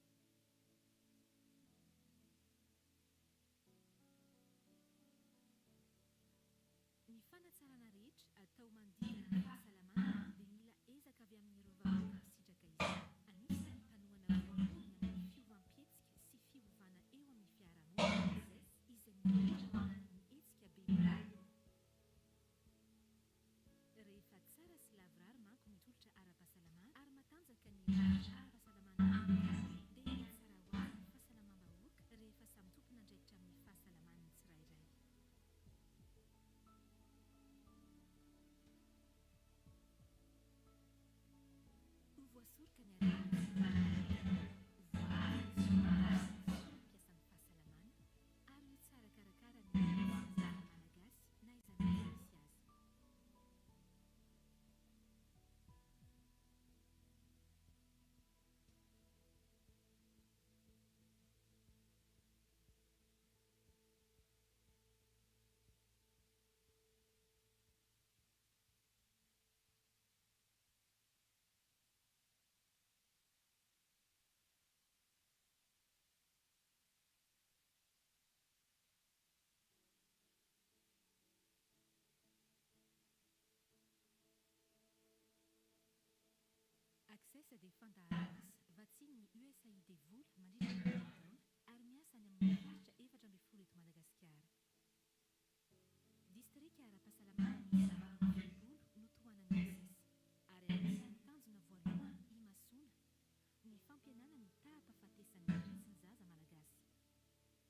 Ny fanatsarana rehetra atao manodidina ny fahasalamana dia mila ezaka avy amin'ireo vahoaka misitraka izany. Anisan'ny panoana voalohany amin'ny fiovam-pietsika sy fiovana eo amin'ny fiarahamonina izay mipetraka ao anatin'ny hetsika be milay. Rehefa tsara sy lavorary manko ny tolotra ara-pahasalamana ary matanjaka ny rafitra ara-pahasalamana dia mihatsara ho azy ny fahasalamam-bahoaka rehefa samy tompona andraikitra amin'ny fahasalaman'ny tsirairay. Voasorika ny aretina mpiasan'ny fahasalamana ary ho tsara karakara ny zaza malagasy na izany misy azy. Access dia fandaharana asa vatsiny ny USAID vola mandritra ny 5 taona ary miasa any amin'ny faritra 7 eto Madagasikara. Distrika ara-pahasalamana miisa 7 no tohanany Access ary anisan'ny tanjona voalohany imasona ny fampianana ny tahampahafatesan'ny sy ny zaza malagasy.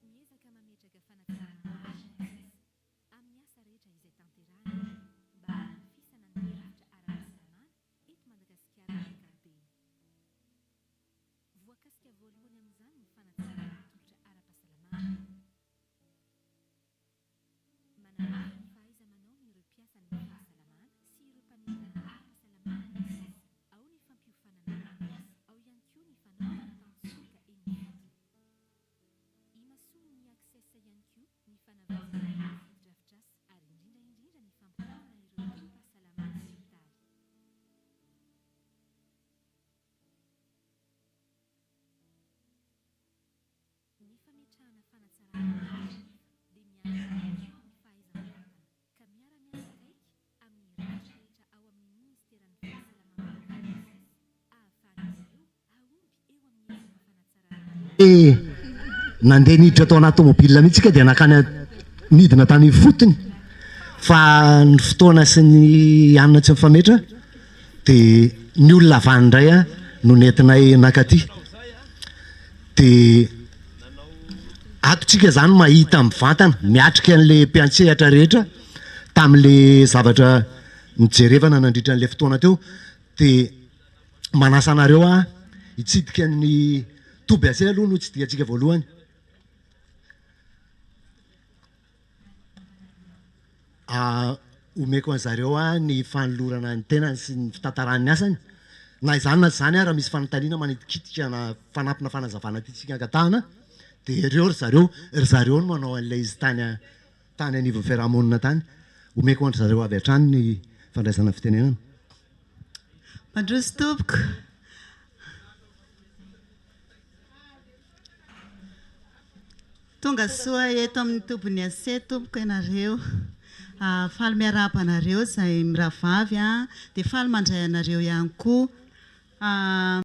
Miezaka mametraka fanatsarana maharitra ny Access amin'ny asa rehetra izay tanterahany mba hanafisana ny rafitra ara-pahasalamana eto Madagasikara amin'ny ankapobeny. Voakasika voalohany amin'izany ny fanatsarana ny tolotra ara-pahasalamana. Mananafy ny fahaiza-manao ny ireo mpiasan'ny fahasalamana sy ireo mpanentana ara-pahasalamana ny Access. Ao ny fampiofanana amin'ny asa, ao ihany koa ny fanaovana tantsorika eny fotony. Imasoa ny Access ihany koa ny fanavaozana ireo foto-drafitr'asa ary indrindra ny fampitaovana ireo tompom-pahasalamana sy hopitaly. Ny fametrahana fanatsarana maharitra dia miankina ihany koa amin'ny fahaiza-mitantana ka miara-miasa akaiky amin'ny rafitra rehetra ao amin'ny ministeran'ny fahasalamam-bahoaka ny Access ahafahan'izy ireo ahomby eo amin'ny ezaka fanatsarana. Nandeha niditra tao anaty tômôbila mihitsy ka dia nakany nidina tany fotony fa ny fotoana sy ny anina tsy mifametra dia ny olona avany indray a no nentinay nakaty dia atontsika zany mahita mivantana miatrika an'la mpiantsehatra rehetra tamin'la zavatra nijerevana nandritra an'la fotoana teo dia manasa anareo a hitsidika ny toby ase aloha no tsidikatsika voalohany. Omeko an'zareo a ny fanolorana ny tenany sy ny fitantaran'ny asany na izany na zany raha misy fanontaniana manitikitika na fanampina fanazavana tytsika angatahana dia ry zareo no manao an'ilay izy tany anivon'ny fiarahamonina tany. Omeko andry zareo avy hatrany ny fandraisana fitenenana. Mandroso tompoko. Tonga soa eto amin'ny tompony ase tompoko ianareo. Faly miarapa anareo izay miravavy dia faly mandray anareo ihany koa.